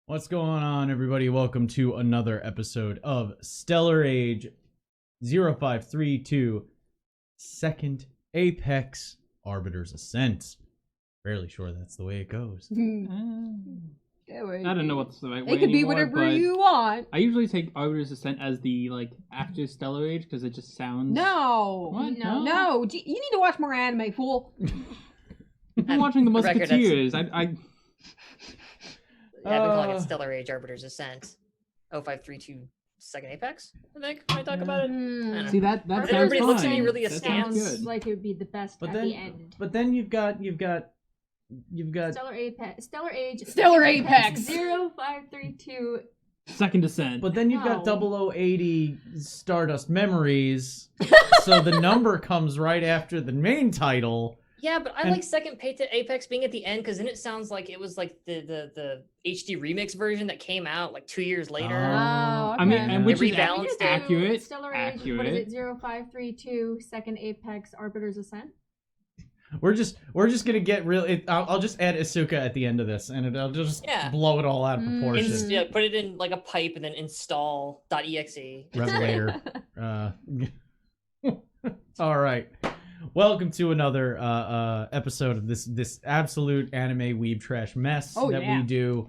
What's going on, everybody? Welcome to another episode of Stellar Age 0532 Second Apex Arbiter's Ascent. Fairly sure that's the way it goes. I don't know what's the right way It could be anymore, whatever but you want. I usually take Arbiter's Ascent as the, after Stellar Age, because it just sounds... No. What? No. You need to watch more anime, fool. I've been watching The For record, Musketeers. Yeah, I've been calling it Stellar Age Arbiter's Ascent. 0532 Second Apex, I think, when I talk about it. I don't know. See, that sounds Everybody fine. looks at me really That askance. sounds Sounds good. like it would be the best But at then, the end. but then you've got Stellar Apex. Stellar Age. Stellar Apex. 0532. Second Ascent. but then you've got No. 0080 Stardust Memories. So the number comes right after the main title. Yeah, but I And- like Second Apex being at the end, because then it sounds like it was like the HD remix version that came out like 2 years later. Oh, I mean, okay. and which They is rebalanced it. accurate. Stellar Age. What Accurate. is it? 0532 Second Apex Arbiter's Ascent. We're just gonna get real. I'll just add Asuka at the end of this, and I'll just Yeah. blow it all out of proportion. Yeah, put it in like a pipe and then install .exe. Revelator. All right. Welcome to another episode of this absolute anime weeb trash mess that yeah. we do.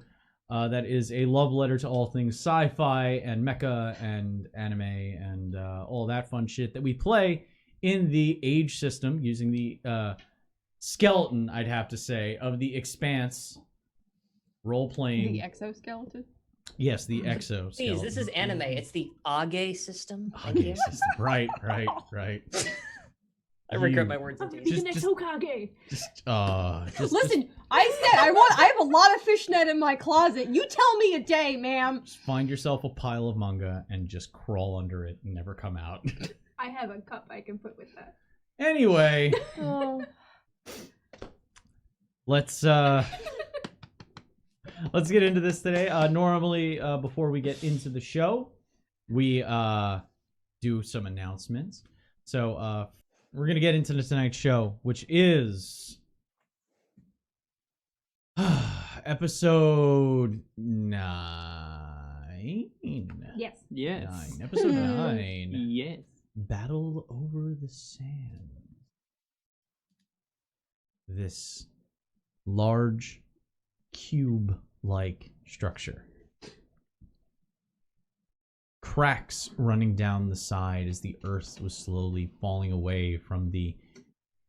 That is a love letter to all things sci-fi and mecha and anime and all that fun shit that we play in the age system using the skeleton, I'd have to say, of the Expanse role-playing. The exoskeleton? Yes, the exo. Please, this is anime. It's the Age system. Thank Okay, you. system. Right. I regret You- my words I'm indeed. gonna be the Just- next Hokage. Just Listen, I said I have a lot of fishnet in my closet. You tell me a day, ma'am. just find yourself a pile of manga and just crawl under it and never come out. I have a cup I can put with that. Anyway, Oh. let's get into this today. Normally, before we get into the show, we do some announcements. So we're gonna get into tonight's show, which is episode 9. Yes. Yes. 9. Episode 9. Yes. Battle over the Sand. This large cube-like structure. Cracks running down the side as the earth was slowly falling away from the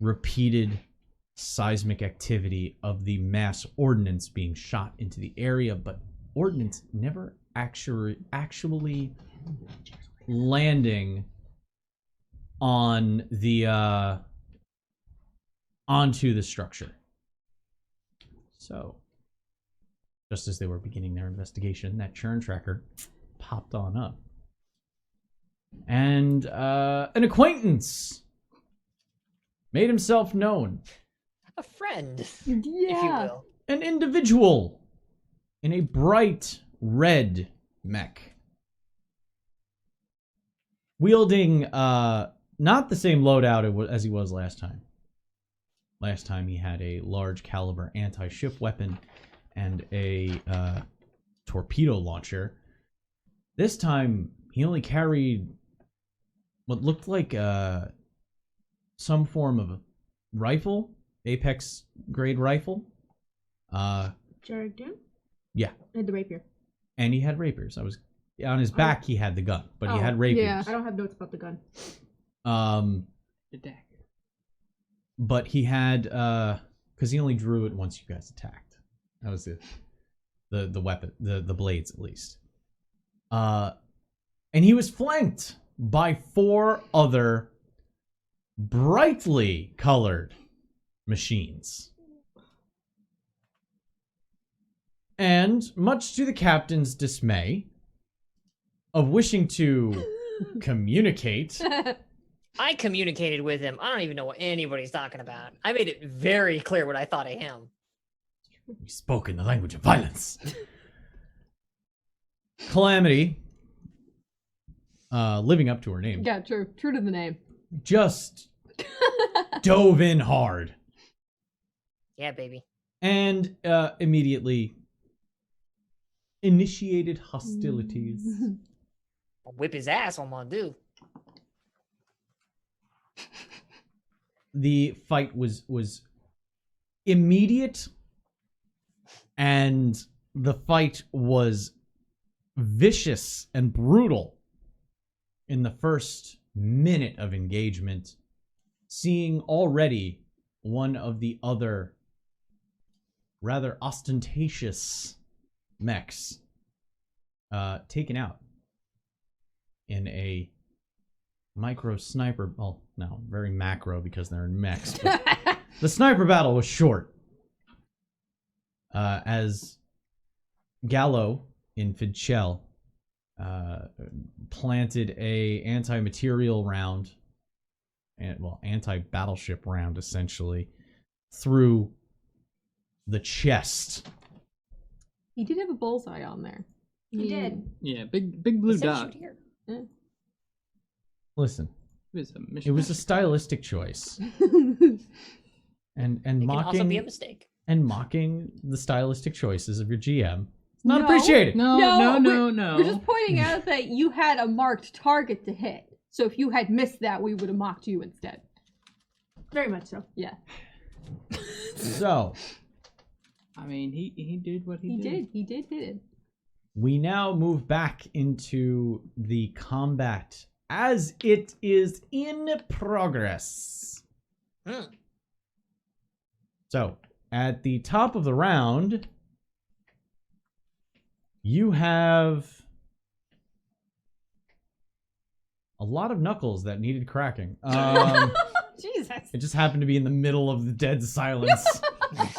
repeated seismic activity of the mass ordnance being shot into the area, but ordnance never actually landing on the onto the structure. So, just as they were beginning their investigation, that churn tracker popped on up. And an acquaintance made himself known. A friend, if Yeah. you will. An individual in a bright red mech. Wielding not the same loadout as he was last time. Last time he had a large caliber anti-ship weapon and a torpedo launcher. This time he only carried what looked like some form of a rifle, Apex grade rifle. Jared Doom? Yeah. And the rapier. And he had rapiers. On his back he had the gun, but he had rapiers. yeah. I don't have notes about the gun. The deck. But he had because he only drew it once you guys attacked. That was the weapon, the blades at least. And he was flanked by 4 other brightly colored machines. And much to the captain's dismay of wishing to communicate, I communicated with him. I don't even know what anybody's talking about. I made it very clear what I thought of him. we spoke in the language of violence. Calamity, living up to her name, Yeah, true. True to the name. just dove in hard Yeah, baby. and immediately initiated hostilities. I'll whip his ass, I'm gonna do. The fight was immediate, and the fight was vicious and brutal in the first minute of engagement, seeing already one of the other rather ostentatious mechs taken out in a micro sniper. Oh, no, very macro because they're in mechs. But the sniper battle was short. As Gallo in Fidchel planted a anti-material round, and anti-battleship round essentially, through the chest. He did have a bullseye on there. He did. Yeah, big blue It said dot. shoot here. Listen, It was a stylistic choice, and It can also be a mocking mistake. the stylistic choices of your GM. It's not No. appreciated. No. We're just pointing out that you had a marked target to hit. So if you had missed that, we would have mocked you instead. Very much so. Yeah. So I mean, he did what he did. He did hit it. we now move back into the combat as it is in progress. Hmm. So, at the top of the round, you have a lot of knuckles that needed cracking. Jesus. It just happened to be in the middle of the dead silence.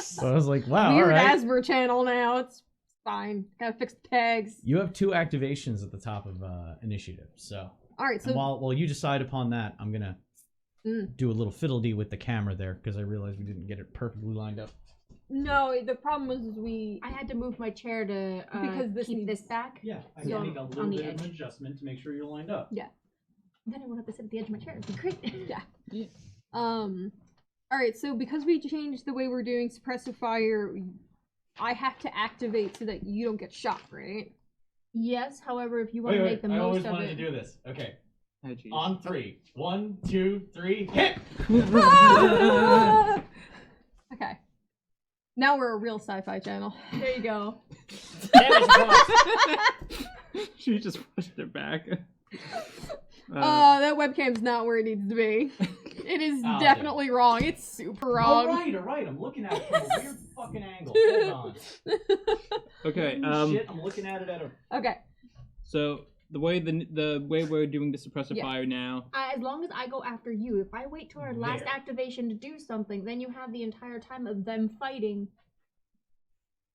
So I was like, wow, Weird all right. Asper channel now. It's fine. Gotta fix the pegs. You have 2 activations at the top of initiative. So, Alright, and so while you decide upon that, I'm going to do a little fiddle-dee with the camera there because I realized we didn't get it perfectly lined up. no, the problem was I had to move my chair to Because this keep needs- this back. Yeah, I So, need a little on the bit of an edge. adjustment to make sure you're lined up. Then I won't have to sit at the edge of my chair. It'd be great. Yeah. Alright, so because we changed the way we're doing suppressive fire, I have to activate so that you don't get shot, right? Yes, however, if you want to make the most of it. do this. Okay. Oh, jeez. On 3. 1, 2, 3, hit! Okay. Now we're a real sci-fi channel. There you go. Damage bonus. She just pushed it back. That webcam's not where it needs to be. It is Oh, definitely wrong. It's super wrong. Alright. I'm looking at it from a weird fucking angle. Hold on. Okay. Shit, I'm looking at it at a... Okay. So the way we're doing the suppressive Yeah. fire now. As long as I go after you, if I wait till our last There. activation to do something, then you have the entire time of them fighting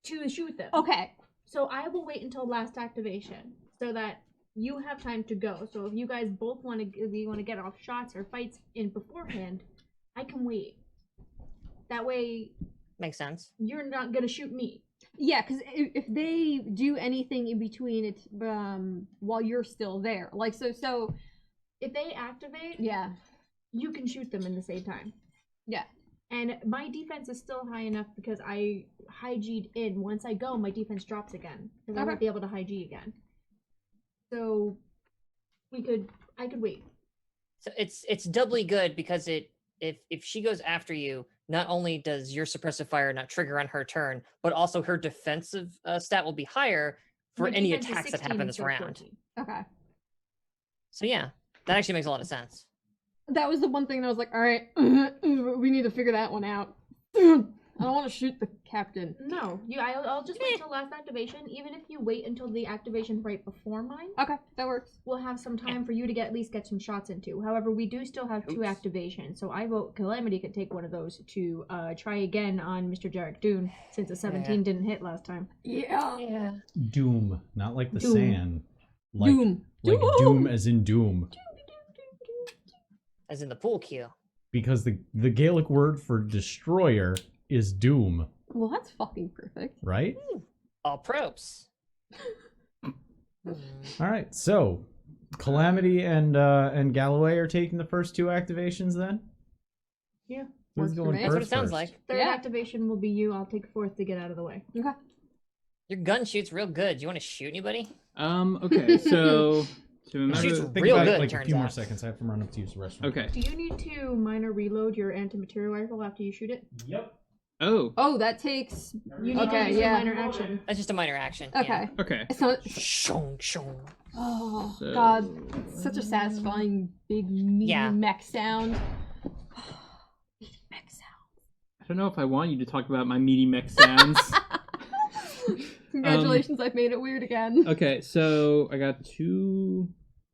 to shoot them. Okay. So I will wait until last activation so that you have time to go. So if you guys both want to get off shots or fights in beforehand, I can wait. That way Makes sense. you're not gonna shoot me. Yeah, because if they do anything in between it, while you're still there, like so, If they activate, yeah, you can shoot them in the same time. yeah. And my defense is still high enough because I high G'd in. Once I go, my defense drops again because I Okay. won't be able to high G again. So I could wait. So it's doubly good because if she goes after you, not only does your suppressive fire not trigger on her turn, but also her defensive stat will be higher for My any defense is attacks that 16 happen this instead of round. 14. Okay. So yeah, that actually makes a lot of sense. That was the one thing that I was like, all right, we need to figure that one out. I don't want to shoot the captain. No, I'll just wait till last activation. Even if you wait until the activation right before mine, Okay, that works. we'll have some time for you to at least get some shots into. However, we do still have 2 Oops. activations, so I vote Calamity could take one of those to try again on Mr. Jarek Dune, since a 17 didn't hit last time. Yeah. Yeah. Doom, not like the Doom. sand. Like, Doom. Like Doom as in Doom. As in the pool cue. Because the Gaelic word for destroyer is Doom, Well, that's fucking perfect. right? All props. All right, so Calamity and Galloway are taking the first 2 activations then? Yeah. Who's Works for going me. That's what it first sounds first? like. Third Yeah. activation will be you. I'll take 4th to get out of the way. Okay. Your gun shoots real good. Do you want to shoot anybody? Okay, so to remember. Shoots Think real about it, good, like a turns few more out. seconds. I have to run up to use the restroom. Okay. Do you need to minor reload your anti-material rifle after you shoot it? Yep. Oh. Oh, that takes. You need Okay, to use yeah. a minor action. That's just a minor action. Okay. Okay. It's not. Shong, shong. Oh So- God, it's such a satisfying big meaty Yeah. mech sound. Meaty mech sound. I don't know if I want you to talk about my meaty mech sounds. Congratulations, I've made it weird again. Okay, so I got 2.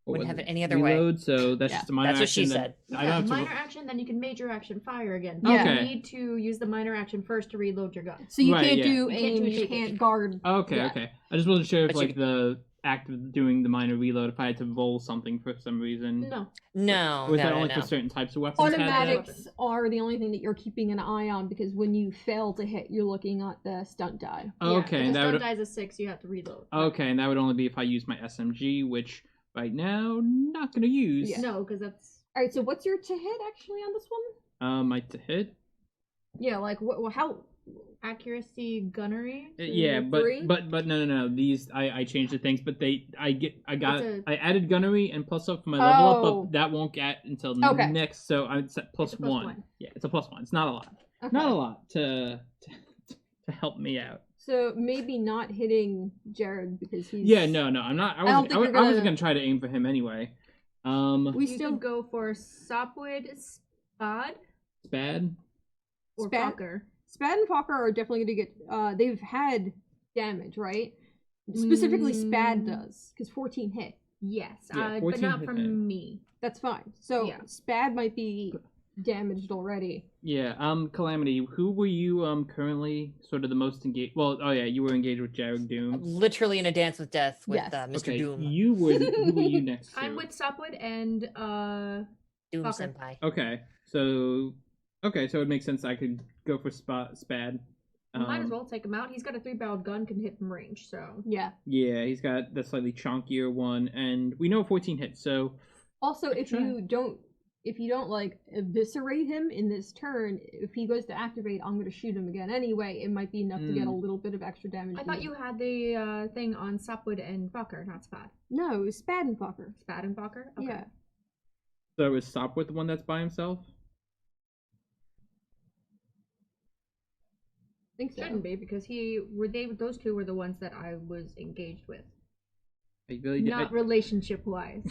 What Wouldn't was have it it? any other way. Reload, so that's Yeah. just a minor That's what she action. said. I don't have to. minor action, then you can major action fire again. Yeah. You need to use the minor action first to reload your gun. So you Right, can't yeah. do You can't aim, do you shape can't action. guard. Okay, Yeah. okay. I just wasn't sure if But like you- the act of doing the minor reload, if I had to roll something for some reason. No. No, Or is no, that no, only no. for certain types of weapons? had that? Automatics are the only thing that you're keeping an eye on because when you fail to hit, you're looking at the stunt die. Oh, okay, If and the that stun would dies a 6, you have to reload. okay, and that would only be if I use my SMG, which right now not gonna use. Yeah. No, because that's All right, so what's your to hit actually on this one? My to hit. Yeah, like how? accuracy gunnery. Yeah, but three? but no. These I changed the things, but I It's added gunnery and plus up for my level up, Oh. but that won't get until Okay. next. So I set plus It's a plus one. one. Yeah, it's a plus 1. It's not a lot. Okay. Not a lot to help me out. So maybe not hitting Jared because he's. Yeah, no, I'm not. I don't wasn't. think I you're wasn't gonna- gonna try to aim for him anyway. We You still could go for Sopwood, Spad, It's bad. or Spad? Pocker. Spad and Fokker are definitely going to get. They've had damage, right? Specifically, Spad does because 14 hit. Yes, Yeah, but 14 not hit from that. me. That's fine. So Yeah. Spad might be damaged already. Yeah. Calamity. Who were you currently sort of the most engaged? Well, oh yeah, you were engaged with Jarek Doom. Literally in a dance with death with Yes. Mr. Okay, Doom. you were. Who were you next to? I'm with Sopwood and Doom Fucker. Senpai. Okay, so it makes sense. I could go for Spad. might as well take him out. He's got a 3-barreled gun, can hit from range. So Yeah. Yeah, he's got the slightly chunkier one, and we know 14 hits. So Also, if Try. you don't like eviscerate him in this turn, if he goes to activate, I'm going to shoot him again anyway. It might be enough to get a little bit of extra damage. I thought you had the thing on Sopwood and Fokker, not Spad. No, it was Spad and Fokker. Spad and Fokker. Okay. Yeah. so is Sopwith the one that's by himself? I think so. Shouldn't be because those two were the ones that I was engaged with, I really not relationship wise.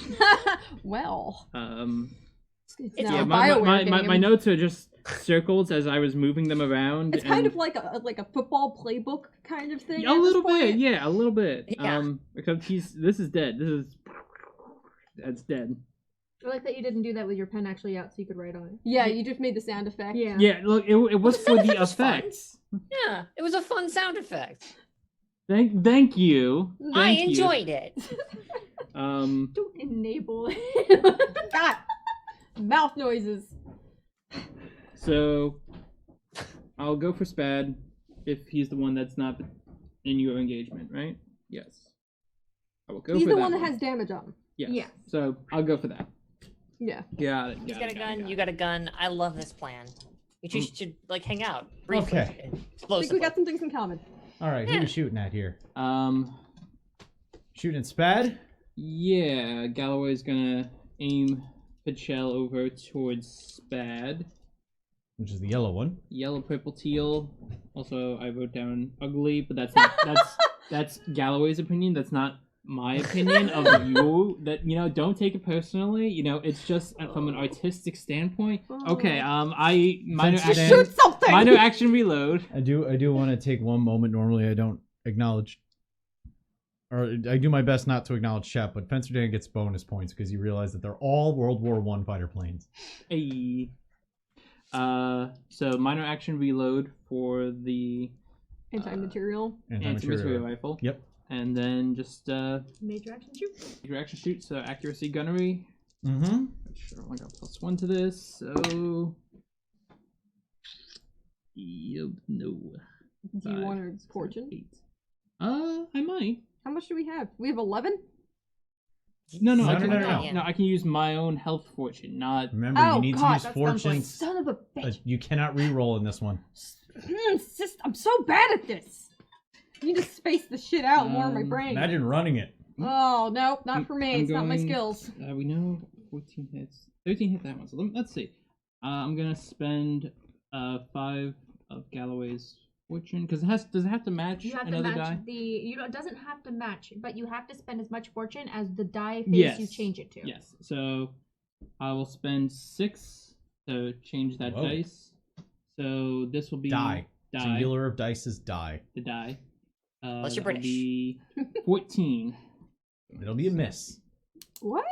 Well, it's It's now yeah, a my BioWare game. notes are just circles as I was moving them around. It's kind and- of like a football playbook kind of thing. a at this little bit, point. yeah, a little bit. Yeah. Except this is dead. That's dead. I like that you didn't do that with your pen actually out so you could write on it. Yeah, you just made the sound effect. Yeah. Yeah, look, it was for the was fun. effects. Yeah, it was a fun sound effect. Thank you. I Thank you. enjoyed it. Don't enable it. God, mouth noises. So I'll go for Spad if he's the one that's not in your engagement, right? Yes. I will go He's for the that one that has damage on him. Yes. Yeah. So I'll go for that. Yeah. Got it. He's got a gun, you got a gun. I love this plan. You two should like hang out Okay. briefly. I think we Explosively. got some things in common. All right, who are we shooting at here? Shooting at Spad? Yeah, Galloway's gonna aim Pichel over towards Spad. Which is the yellow one. Yellow, purple, teal. Also, I wrote down ugly, but that's not, that's Galloway's opinion. That's not my opinion of you. That don't take it personally. It's just from an artistic standpoint. Okay. I minor Just action. Shoot something! Minor action reload. I do want to take one moment. Normally, I don't acknowledge, or I do my best not to acknowledge chat, but Fencer Dan gets bonus points because you realize that they're all World War I fighter planes. Hey. So minor action reload for the Anti-material. anti-material rifle. Yep. And then just Major action shoot. major action shoot. So accuracy gunnery. Mm-hmm. Sure, I got +1 to this. So. Yep. No. Do you 5, want a 7, fortune? 8. I might. How much do we have? We have 11? No, No, I no, can, no, no. no, I can use my own health fortune, not. Remember, Oh, you need God, to use that's dumb point. fortunes. Son of a bitch. You cannot re-roll in this one. I'm so bad at this. You need to space the shit out more in my brain. Imagine running it. Oh, nope, not for me. I'm It's not my going- skills. We know 14 hits. 13 hit that one. So let's see. I'm gonna spend 5 of Galloway's fortune because does it have to match You have to another match die? it doesn't have to match, but you have to spend as much fortune as the die phase Yes. you change it to. Yes. So I will spend 6 to change that Whoa. dice. So this will be Die. Singular of dice is die. The die. Unless you're that will British. be 14. It'll be a miss. What?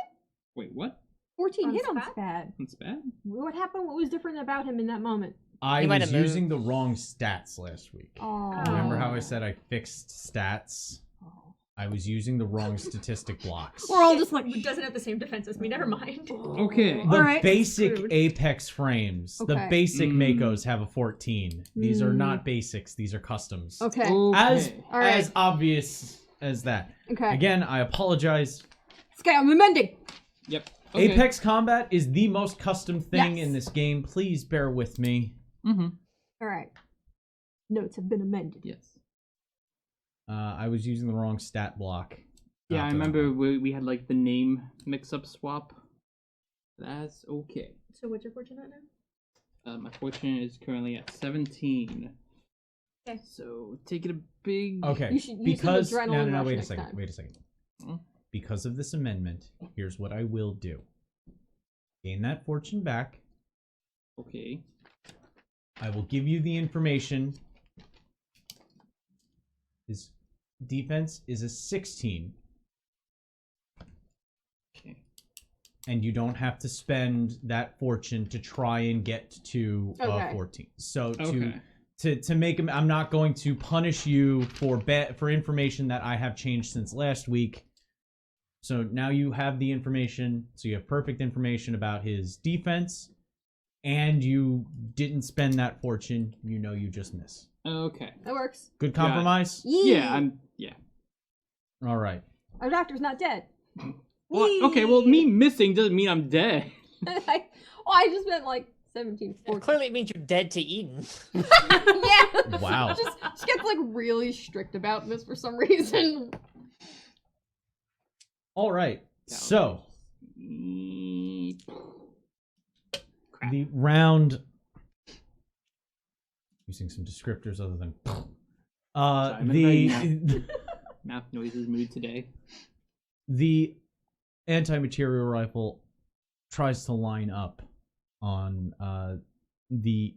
Wait, what? 14 On hit on Spat? Spad. That's bad. What happened? What was different about him in that moment? I He might was have using the wrong stats last week. Oh. Remember how I said I fixed stats? Oh. I was using the wrong statistic blocks. We're all just like, It doesn't have the same defense as me. Never mind. Okay. The Alright. basic Screwed. Apex frames, the Okay. basic Mm. Makos have a 14. These are Mm. not basics, these are customs. Okay. As Alright. as obvious as that. Okay. Again, I apologize. Okay, I'm amending. Yep. Okay. Apex combat is the most custom thing Yes. in this game. Please bear with me. Mm-hmm. Alright. Notes have been amended. Yes. I was using the wrong stat block. Yeah, I Not remember we had like the name mix-up swap. That's okay. So what's your fortune at now? My fortune is currently at 17. Okay. So taking a big. Okay, You should use some because adrenaline no, rush wait a next second, time. wait a second. Hmm? Because of this amendment, here's what I will do. Gain that fortune back. Okay. I will give you the information. His defense is a 16, Okay. and you don't have to spend that fortune to try and get to Okay. 14. So Okay. to make him, I'm not going to punish you for information that I have changed since last week. So now you have the information. So you have perfect information about his defense, and you didn't spend that fortune. You know you just miss. Okay. That works. Good compromise. Yeah, Yeah. All right. Our doctor's not dead. Well, okay. Well, me missing doesn't mean I'm dead. I just meant like 17, 14. Clearly, it means you're dead to Eden. Yeah. Wow. She gets like really strict about this for some reason. All right. So Crap. the round. Using some descriptors other than. I'm in The Mouth noises mood today. the anti-material rifle tries to line up on the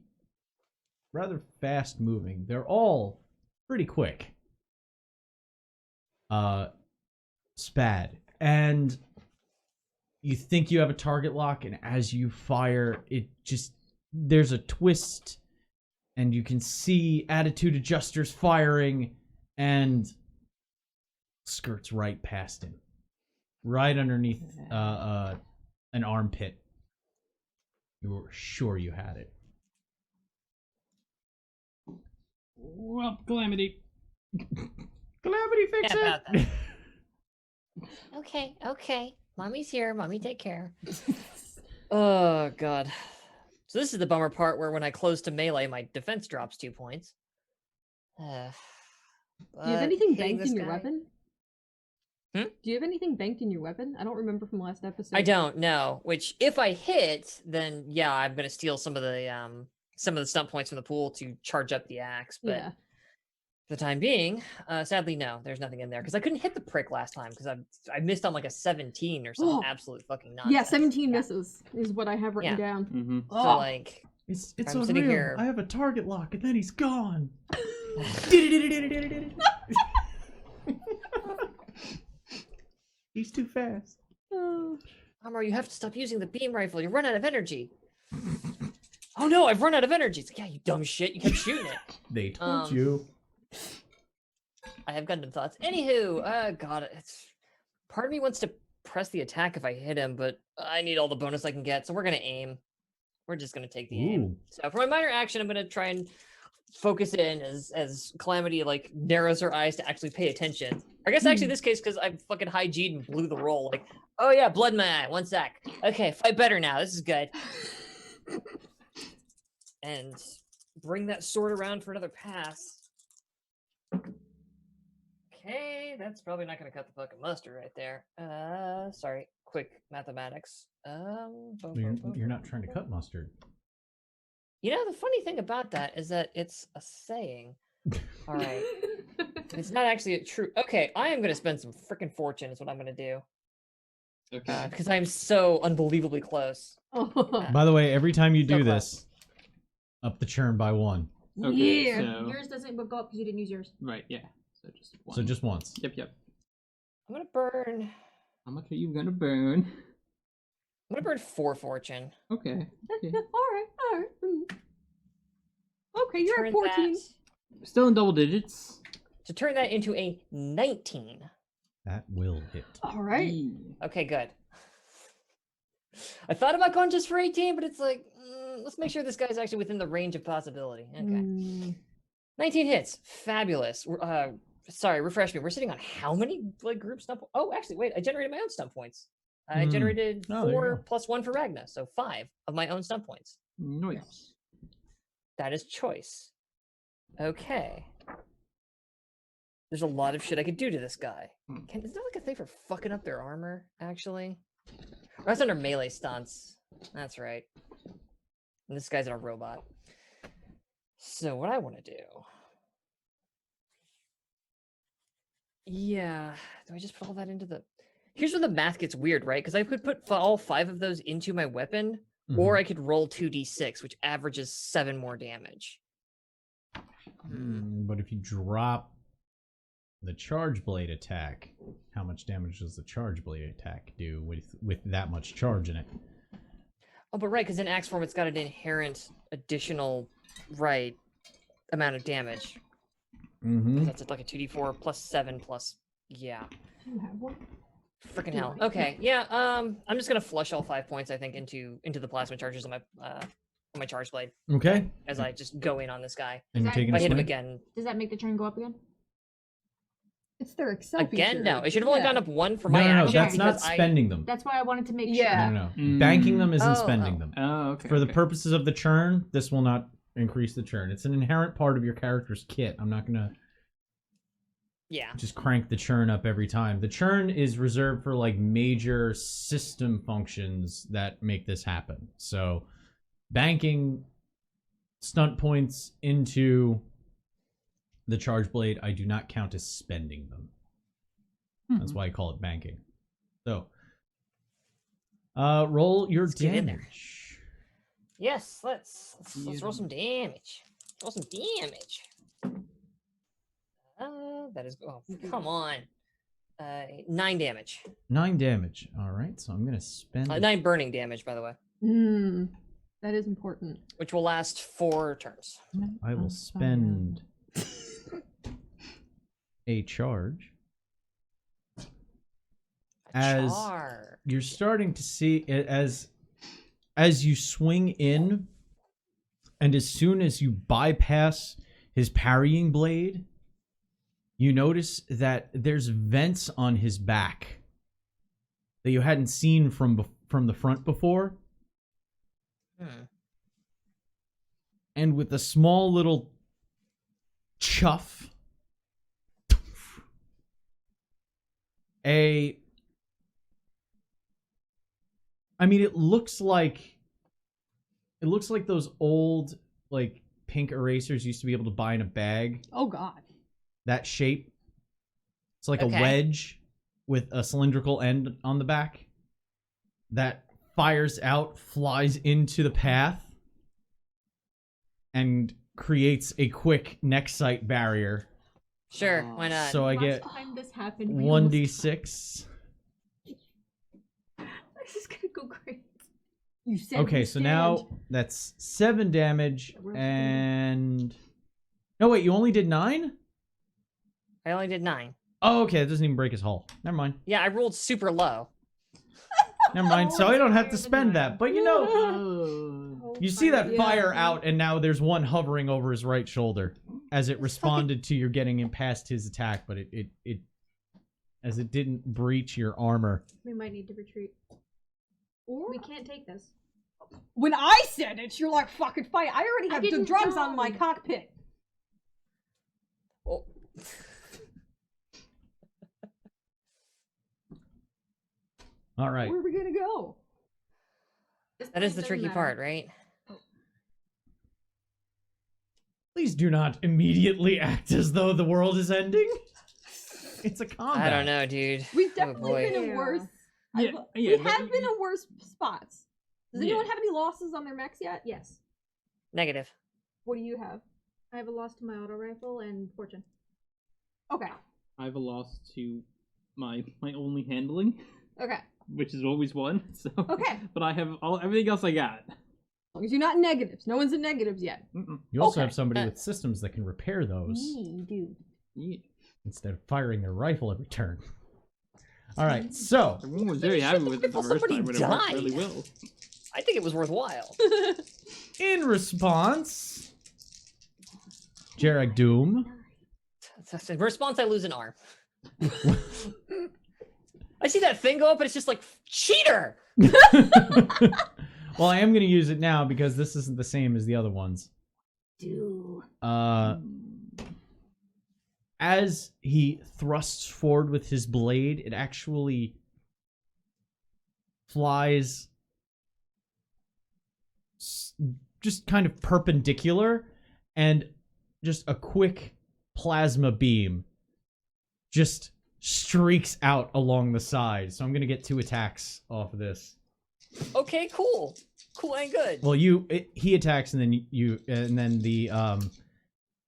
rather fast moving. They're all pretty quick. Spad. And you think you have a target lock, and as you fire, it just there's a twist, and you can see attitude adjusters firing, and skirts right past him, right underneath an armpit. You were sure you had it. Well, Calamity. Calamity, fix Yeah, it. about Okay. Mommy's here. Mommy, take care. Oh, God. So this is the bummer part where when I close to melee, my defense drops 2 points. Do you have anything hitting banked this in your guy- weapon? Hmm? Do you have anything banked in your weapon? I don't remember from last episode. I don't know. Which, if I hit, then yeah, I'm gonna steal some of the stunt points from the pool to charge up the axe. But Yeah. for the time being, sadly, no, there's nothing in there because I couldn't hit the prick last time because I missed on like a 17 or some Oh. absolute fucking nonsense. Yeah, 17 Yeah. misses is what I have written Yeah. down. Mm-hmm. So Oh. like, It's I'm sitting unreal. here- I have a target lock, and then he's gone. He's too fast. Oh. Amar, you have to stop using the beam rifle. You run out of energy. Oh no, I've run out of energy. It's like, yeah, you dumb shit. You kept shooting it. They told Um, you. I have Gundam thoughts. Anywho, God, it's part of me wants to press the attack if I hit him, but I need all the bonus I can get, so we're gonna aim. We're just gonna take the aim. Ooh. So for my minor action, I'm gonna try and focus in as Calamity like narrows her eyes to actually pay attention. I guess actually in this case because I fucking high G'd and blew the roll. Like, oh yeah, blood in my eye. 1 sec. Okay, fight better now. This is good. And bring that sword around for another pass. That's probably not gonna cut the fucking mustard right there. Sorry. Quick mathematics. You're not trying to cut mustard. You know, the funny thing about that is that it's a saying. All right. It's not actually a true. Okay, I am gonna spend some freaking fortune. Is what I'm gonna do. Okay. Because I'm so unbelievably close. By the way, every time you So do close. this, up the churn by 1. Okay, Yeah. so Yours doesn't go up because you didn't use yours. right, yeah. So just one. So just once. Yep. I'm gonna burn. How much are you gonna burn? I'm gonna burn 4 fortune. Okay. Alright. Okay, you're Turn at 14. that- Still in double digits. to turn that into a 19. That will hit. Alright. Okay, good. I thought about going just for 18, but it's like, let's make sure this guy's actually within the range of possibility. Okay. 19 hits. Fabulous. Sorry, refresh me. We're sitting on how many like group stump? Oh, actually, wait. I generated my own stump points. I generated Oh, there you 4 go. plus 1 for Ragna, so 5 of my own stump points. Nice. That is choice. Okay. There's a lot of shit I could do to this guy. Is there like a thing for fucking up their armor, actually? Or that's under melee stunts. That's right. And this guy's a robot. So what I want to do... Yeah, do I just put all that into the... Here's where the math gets weird, right? Because I could put all 5 of those into my weapon, or I could roll 2d6, which averages 7 more damage. But if you drop the charge blade attack, how much damage does the charge blade attack do with that much charge in it? Oh, but right, because in axe form, it's got an inherent additional, right, amount of damage. Mm-hmm. That's like a 2d4 plus 7 plus, yeah. You have one? Freaking hell. Okay, yeah. I'm just gonna flush all 5 points, I think, into the plasma charges on my charge blade Okay. as I just go in on this guy. And you're Is that- taking If a I hit him swing? again, Does that make the turn go up again? It's their Excel again, feature. no. It should have only Yeah. gone up 1 for No, my no, no, action. that's not because spending them. That's why I wanted to make Yeah. sure. No, no. Banking them isn't Oh, spending oh. them. Oh, okay. For the okay. purposes of the churn, this will not increase the churn. It's an inherent part of your character's kit. I'm not gonna Yeah. just crank the churn up every time. The churn is reserved for like major system functions that make this happen. So banking stunt points into the charge blade, I do not count as spending them. That's why I call it banking. So roll your Let's get in there. damage. Yes, let's Yeah. roll some damage. Roll some damage. That is... Oh, come on. 9 damage. 9 damage. Alright, so I'm gonna spend 9 burning damage, by the way. That is important. Which will last 4 turns. I will spend a charge. As Charge. you're starting to see it as you swing in, and as soon as you bypass his parrying blade, you notice that there's vents on his back that you hadn't seen from the front before. And with a small little chuff, it looks like those old like pink erasers used to be able to buy in a bag. Oh god. That shape. It's like Okay. a wedge with a cylindrical end on the back that fires out, flies into the path, and creates a quick next sight barrier. Sure, why not? So I Last get time this happened, we almost- 1d6. This is gonna go great. You said Okay, we so stand. now that's 7 damage, We're and... No, wait, you only did 9? I only did 9. Oh, okay, it doesn't even break his hull. Never mind. Yeah, I rolled super low. Never mind, so I don't have to spend that. But you know, Oh. you see that Yeah. fire out, and now there's one hovering over his right shoulder as it responded to your getting him past his attack, but it as it didn't breach your armor. We might need to retreat. Or We can't take this. when I said it, you're like fucking fight. I already I have the didn't drums on my know. cockpit. Oh. All right. Where are we gonna go? This That is point the doesn't tricky matter. part, right? Please do not immediately act as though the world is ending. It's a combat. I don't know, dude. We've definitely boy. been in Yeah. worse. Yeah, We yeah, have been in worse spots. Does Yeah. anyone have any losses on their mechs yet? Yes. Negative. What do you have? I have a loss to my auto rifle and fortune. Okay. I have a loss to my only handling, Okay. which is always one. So. Okay. But I have everything else I got. As long as you're not in negatives. No one's in negatives yet. Mm-mm. You also Okay. have somebody with systems that can repair those Dude. Yeah. instead of firing their rifle every turn. All right, so Everyone was very happy with it the Well, first somebody time, but it worked died. really well. I think it was worthwhile. in response, Jarek Doom. In response, I lose an arm. I see that thing go up, and it's just like, cheater! Well, I am going to use it now because this isn't the same as the other ones. Dude. As he thrusts forward with his blade, it actually flies just kind of perpendicular, and just a quick plasma beam just streaks out along the side. So I'm going to get 2 attacks off of this. Okay, cool. Cool and good. Well, he attacks, and then and then the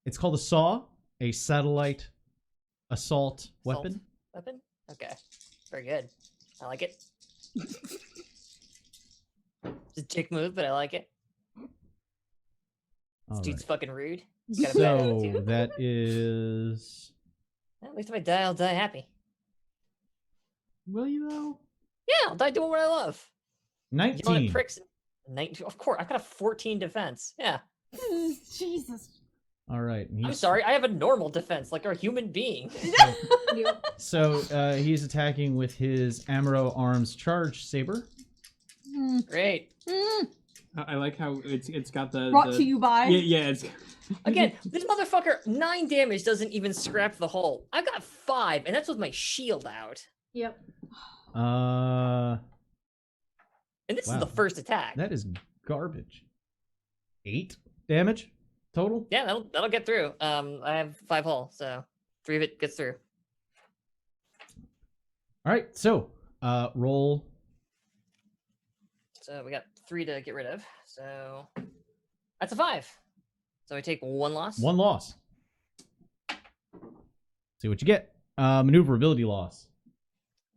it's called a saw, a satellite assault weapon. Weapon? Okay. Very good. I like it. It's a dick move, but I like it. This All dude's right. fucking rude. He's got a bad So attitude. that is Well, at least if I die, I'll die happy. Will you though? Yeah, I'll die doing what I love. Yelling 19. at pricks. 19. Of course, I've got a 14 defense. Yeah. Jesus. All right. and I'm he's- sorry, I have a normal defense, like a human being. Yep. So he's attacking with his Amaro Arms Charge Saber. Great. I like how it's got the Brought to you by. Yeah. It's Again, this motherfucker, 9 damage doesn't even scrap the hull. I got 5, and that's with my shield out. Yep. Uh, And this Wow. is the first attack. that is garbage. 8 damage total. Yeah, that'll get through. I have 5 hull, so 3 of it gets through. All right. So roll. So we got 3 to get rid of. So that's a 5. So I take 1 loss. 1 loss. See what you get. Maneuverability loss.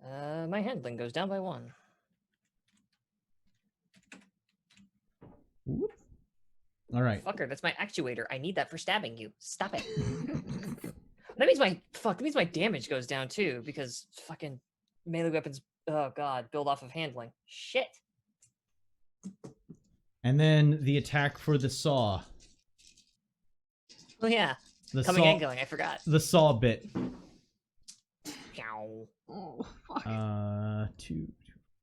My handling goes down by 1. Whoop. All right. Fucker, that's my actuator. I need that for stabbing you. Stop it. That means my damage goes down too, because fucking melee weapons, oh god, build off of handling. Shit. And then the attack for the saw. Oh yeah. The Coming saw. and going, I forgot. The saw bit. Pew. Oh, fuck. 2,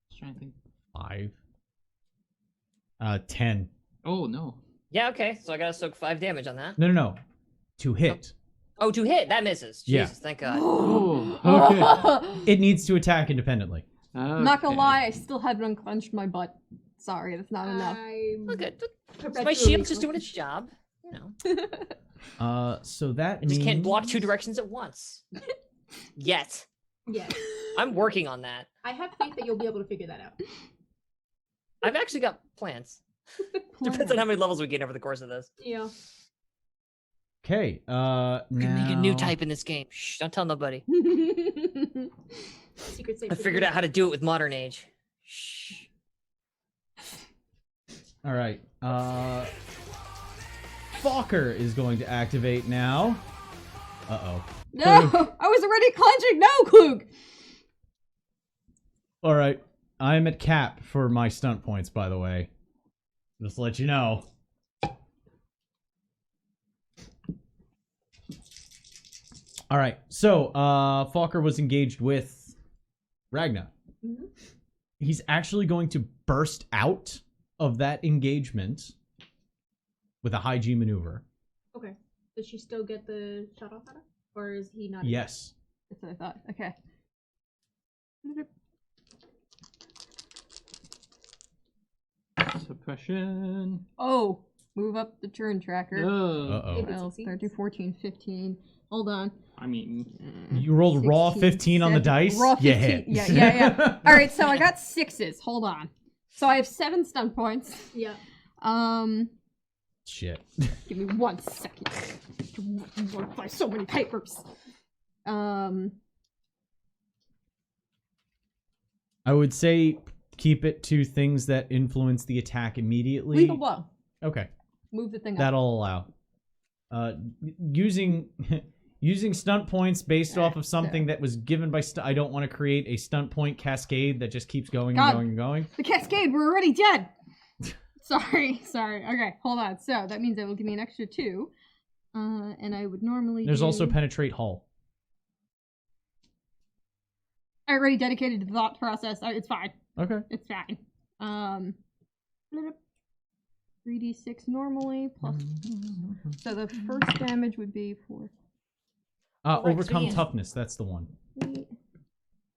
Just trying to think. 5. 10. Oh no. Yeah, okay. So I gotta soak 5 damage on that. No. To hit. Oh, to hit, that misses. Yeah. Jesus, thank god. Oh. Okay. It needs to attack independently. I'm not gonna Okay. lie, I still haven't unclenched my butt. Sorry, that's not enough. I'm Look at my perpetually shield's just doing its job. You know. So that I means just can't block 2 directions at once. Yet. Yeah. I'm working on that. I have faith that you'll be able to figure that out. I've actually got plans. Depends on how many levels we gain over the course of this. Yeah. Okay. We can make a new now- type in this game. Shh, don't tell nobody. Secret safe. I figured out how to do it with modern age. Shh. All right. Fokker is going to activate now. Uh-oh. No, I was already clenching. No, Klug. All right. I'm at cap for my stunt points, by the way. Just to let you know. All right. So, Fokker was engaged with Ragna. Mhm. He's actually going to burst out of that engagement with a high G maneuver. Okay. Does she still get the shot off at her? Or is he not? Yes. That's what I thought. Okay. Suppression. Oh, move up the turn tracker. Oh. Uh-oh. Well, 13, 14, 15. Hold on. I mean, You rolled raw 15 on the 7. dice? Raw You 15. hit. Yeah. All right, so I got 6s. Hold on. So I have 7 stun points. Yeah. Shit. Give me 1 second. I work by so many papers. I would say keep it to things that influence the attack immediately. Lethal blow. Okay. Move the thing up. That'll allow. Using stunt points based off of something that was given by I don't want to create a stunt point cascade that just keeps going and God. going and going. The cascade, we're already dead. Sorry. Okay, hold on. So that means it will give me an extra 2. And I would normally There's do... also penetrate hull. I already dedicated to the thought process. It's fine. Okay. It's fine. 3d6 normally plus. So the first damage would be 4, Overcome Rex, toughness. That's the one. 8,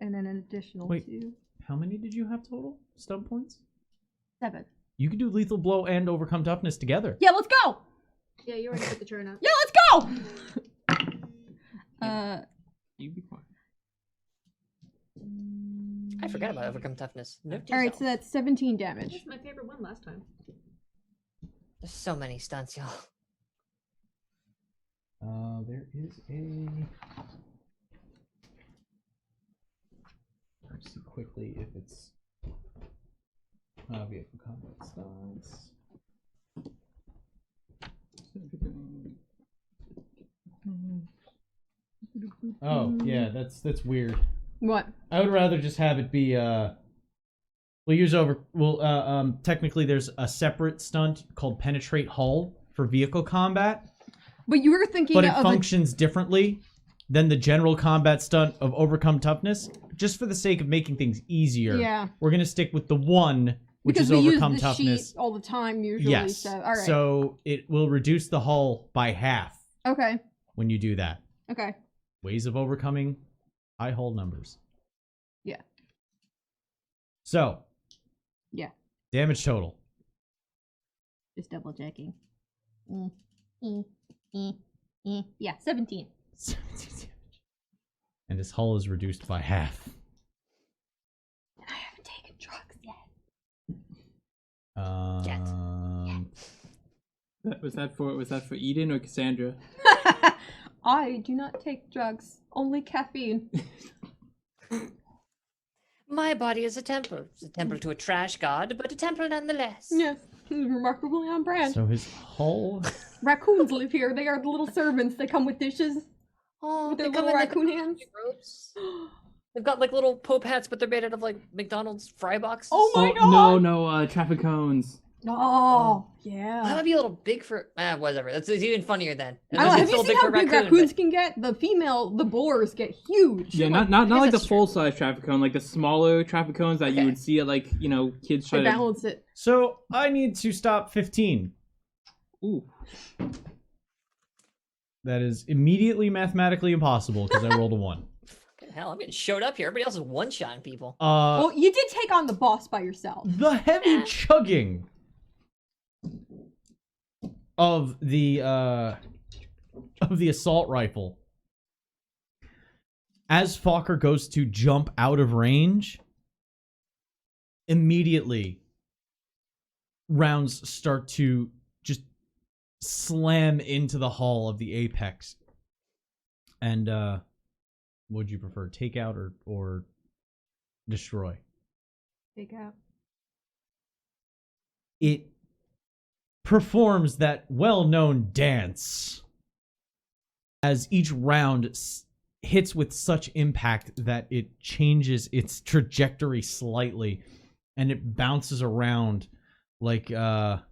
and then an additional Wait. 2, How many did you have total? Stunt points? 7. You could do lethal blow and overcome toughness together. Yeah, let's go. Yeah, you already put the turn up. Yeah, let's go. you be quiet. I forgot about overcome toughness. Note to All right, yourself. so that's 17 damage. That's my favorite one last time. There's so many stunts, y'all. There is a. Let's see quickly if it's. Vehicle combat stunts. Oh yeah, that's weird. What? I would rather just have it be technically there's a separate stunt called penetrate hull for vehicle combat, But you were thinking but it of functions differently than the general combat stunt of overcome toughness. Just for the sake of making things easier, Yeah. we're gonna stick with the one which because is we use overcome the toughness. sheet all the time usually. Yes. So all right. So it will reduce the hull by half Okay. when you do that. Okay. Ways of overcoming high hull numbers. Yeah. So. Yeah. Damage total. Just double checking. Yeah, 17. 17 damage. And his hull is reduced by half. And I haven't taken drugs yet. Was that for Eden or Cassandra? I do not take drugs. Only caffeine. My body is a temple. It's a temple to a trash god, but a temple nonetheless. Yes. Remarkably on brand. So his hull. Raccoons live here. They are the little servants. They come with dishes. Oh, With their they come little in like raccoon hands. ropes. They've got like little Pope hats, but they're made out of like McDonald's fry boxes. Oh my god! No, traffic cones. Oh, That yeah. might be a little big for whatever. That's even funnier then. Have you seen how big raccoons but- can get? The boars get huge. Yeah, Like, not like the that's true. full size traffic cone, like the smaller traffic cones that you Okay. would see at like kids try they to. balance it. So I need to stop 15. Ooh. That is immediately mathematically impossible because I rolled a 1. Fucking hell, I'm getting showed up here. Everybody else is one-shotting people. Well, you did take on the boss by yourself. The heavy chugging of the assault rifle. As Fokker goes to jump out of range, immediately rounds start to just slam into the hull of the apex. And would you prefer take out or destroy? Take out. It performs that well-known dance as each round hits with such impact that it changes its trajectory slightly, and it bounces around like a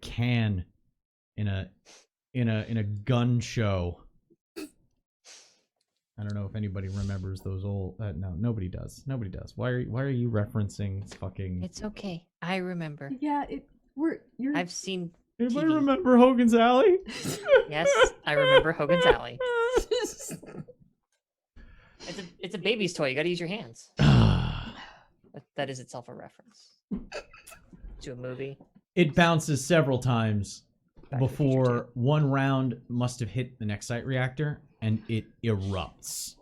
can in a gun show. I don't know if anybody remembers those old. No, nobody does. Nobody does. Why are you referencing fucking? It's okay. I remember. Yeah, you're. I've seen. Anybody TV. remember Hogan's Alley? Yes, I remember Hogan's Alley. It's a baby's toy. You got to use your hands. That is itself a reference to a movie. It bounces several times Back to the Future before one round must have hit the Nexite reactor, and it erupts.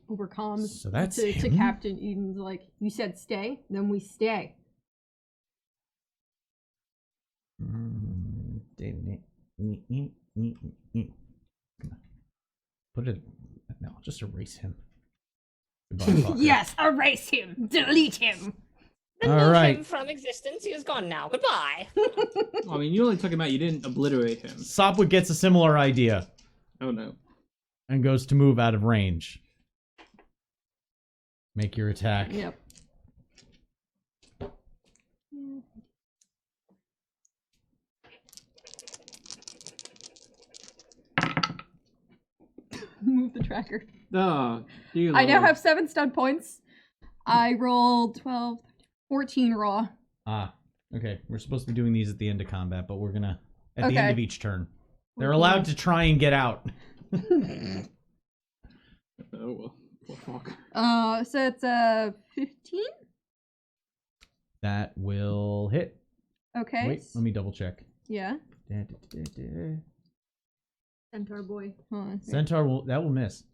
Overcomes So that's to him? Captain Eden's like, you said stay, then we stay. Put it. No, just erase him. Goodbye, fucker. Yes, erase him, delete him. All Remove right. him from existence. He is gone now. Goodbye. I mean, you only took him out. You didn't obliterate him. Sopwith gets a similar idea Oh no. and goes to move out of range. Make your attack. Yep. Move the tracker. Oh, dear I now Lord. have 7 stun points. I rolled 12, 14 raw. Ah, okay. We're supposed to be doing these at the end of combat, but we're gonna at the Okay. end of each turn. They're allowed to try and get out. Oh well. Poor fuck. So it's 15? That will hit. Okay. Wait, let me double check. Yeah. Centaur boy. Hold on. Centaur will miss.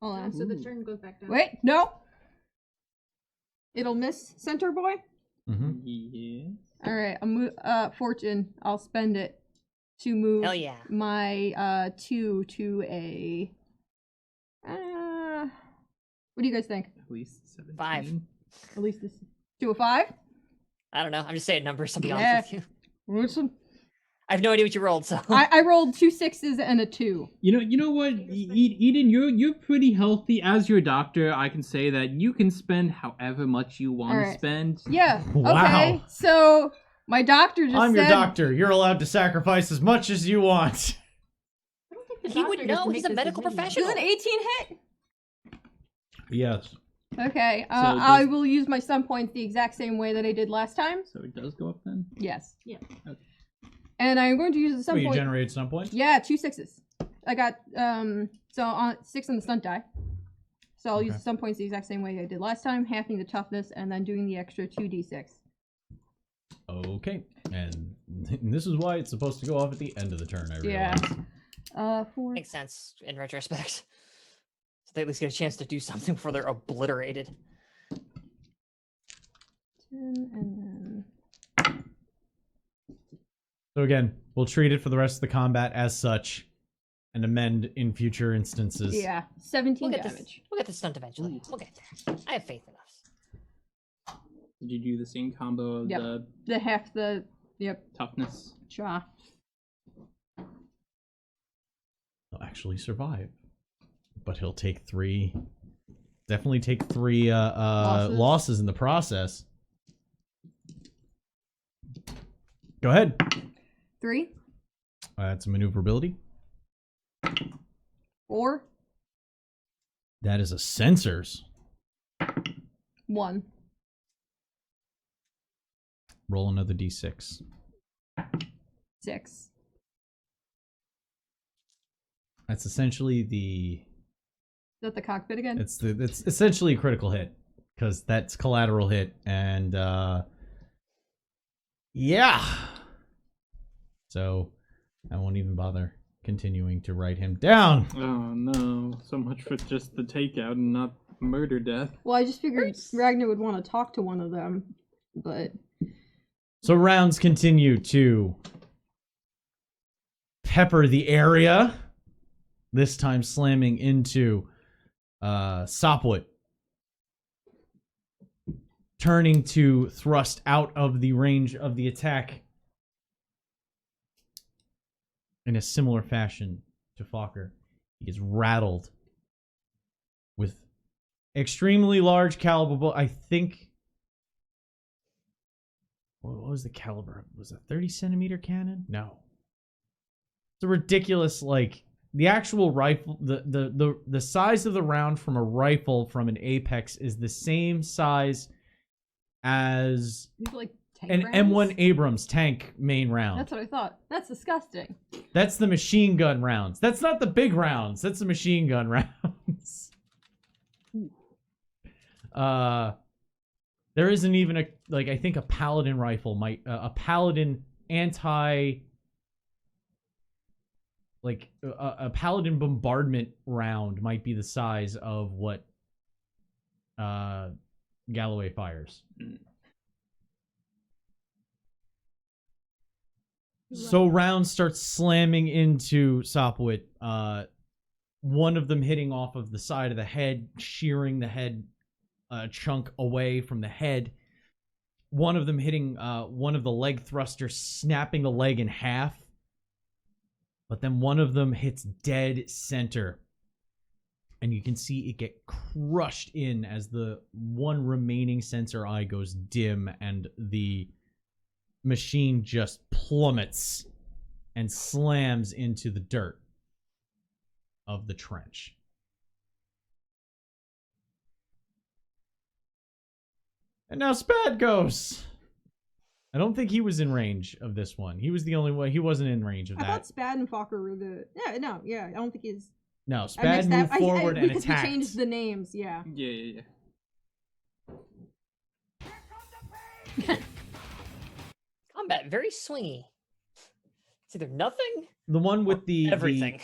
Hold on. So the turn goes back down. Wait, no. It'll miss Centaur Boy. Mm-hmm. Yeah. All right, Fortune. I'll spend it to move Hell yeah. my 2 to a. What do you guys think? At least 17. 5. At least this to a 5. I don't know. I'm just saying numbers. I'll be Yeah. honest with you. Listen, I have no idea what you rolled, so. I rolled 2 6s and a 2. You know what, Eden, you're pretty healthy. As your doctor, I can say that you can spend however much you want to Alright. spend. Yeah. Wow. Okay. So my doctor just I'm said. your doctor. You're allowed to sacrifice as much as you want. I don't think the He would doctor gets to know, make he's a this medical decision. professional. Does an 18 hit? Yes. Okay. So I does- will use my stun points the exact same way that I did last time. So it does go up then? Yes. Yeah. Okay. And I'm going to use the So stun you point. generated some points? Yeah, 2 6s. I got so on 6 on the stunt die. So I'll use Okay. the stun points the exact same way I did last time, halving the toughness and then doing the extra 2d6. Okay. And this is why it's supposed to go off at the end of the turn, I Yeah. realize. 4. Makes sense in retrospect. So they at least get a chance to do something before they're obliterated. 10 and then So again, we'll treat it for the rest of the combat as such and amend in future instances. yeah, 17 We'll get this. damage. We'll get this stunt eventually. We'll get there. I have faith in us. Did you do the same combo of Yep. the The half the toughness? cha. He'll actually survive. But he'll take 3. Definitely take 3 losses in the process. Go ahead. 3, That's maneuverability. 4, That is a sensors. 1. Roll another d6. 6. That's essentially the. Is that the cockpit again? It's essentially a critical hit because that's collateral hit and yeah. So I won't even bother continuing to write him down. Oh no, so much for just the takeout and not murder death. Well, I just figured Ragnar would want to talk to one of them, but So rounds continue to pepper the area. This time slamming into Sopwith. Turning to thrust out of the range of the attack in a similar fashion to Fokker. He is rattled with extremely large caliber. I think. What was the caliber? Was it a 30 centimeter cannon? No. It's a ridiculous, like, the actual rifle, the size of the round from a rifle from an Apex is the same size as these are like tank an rounds? M1 Abrams tank main round. That's what I thought. That's disgusting. That's the machine gun rounds. That's not the big rounds. That's the machine gun rounds. There isn't even I think a paladin rifle might, a paladin a paladin bombardment round might be the size of what Galloway fires. So rounds start slamming into Sopwith. One of them hitting off of the side of the head, shearing the head chunk away from the head. One of them hitting one of the leg thrusters, snapping the leg in half. But then one of them hits dead center. And you can see it get crushed in as the one remaining sensor eye goes dim and the machine just plummets and slams into the dirt of the trench. And now Spad goes. I don't think he was in range of this one. He was the only one. He wasn't in range of that. I thought Spad and Fokker were the... Yeah, I don't think he's... No, Spad moved forward and because attacked. We changed the names, yeah. Yeah. Combat very swingy. It's either nothing. The one with the everything.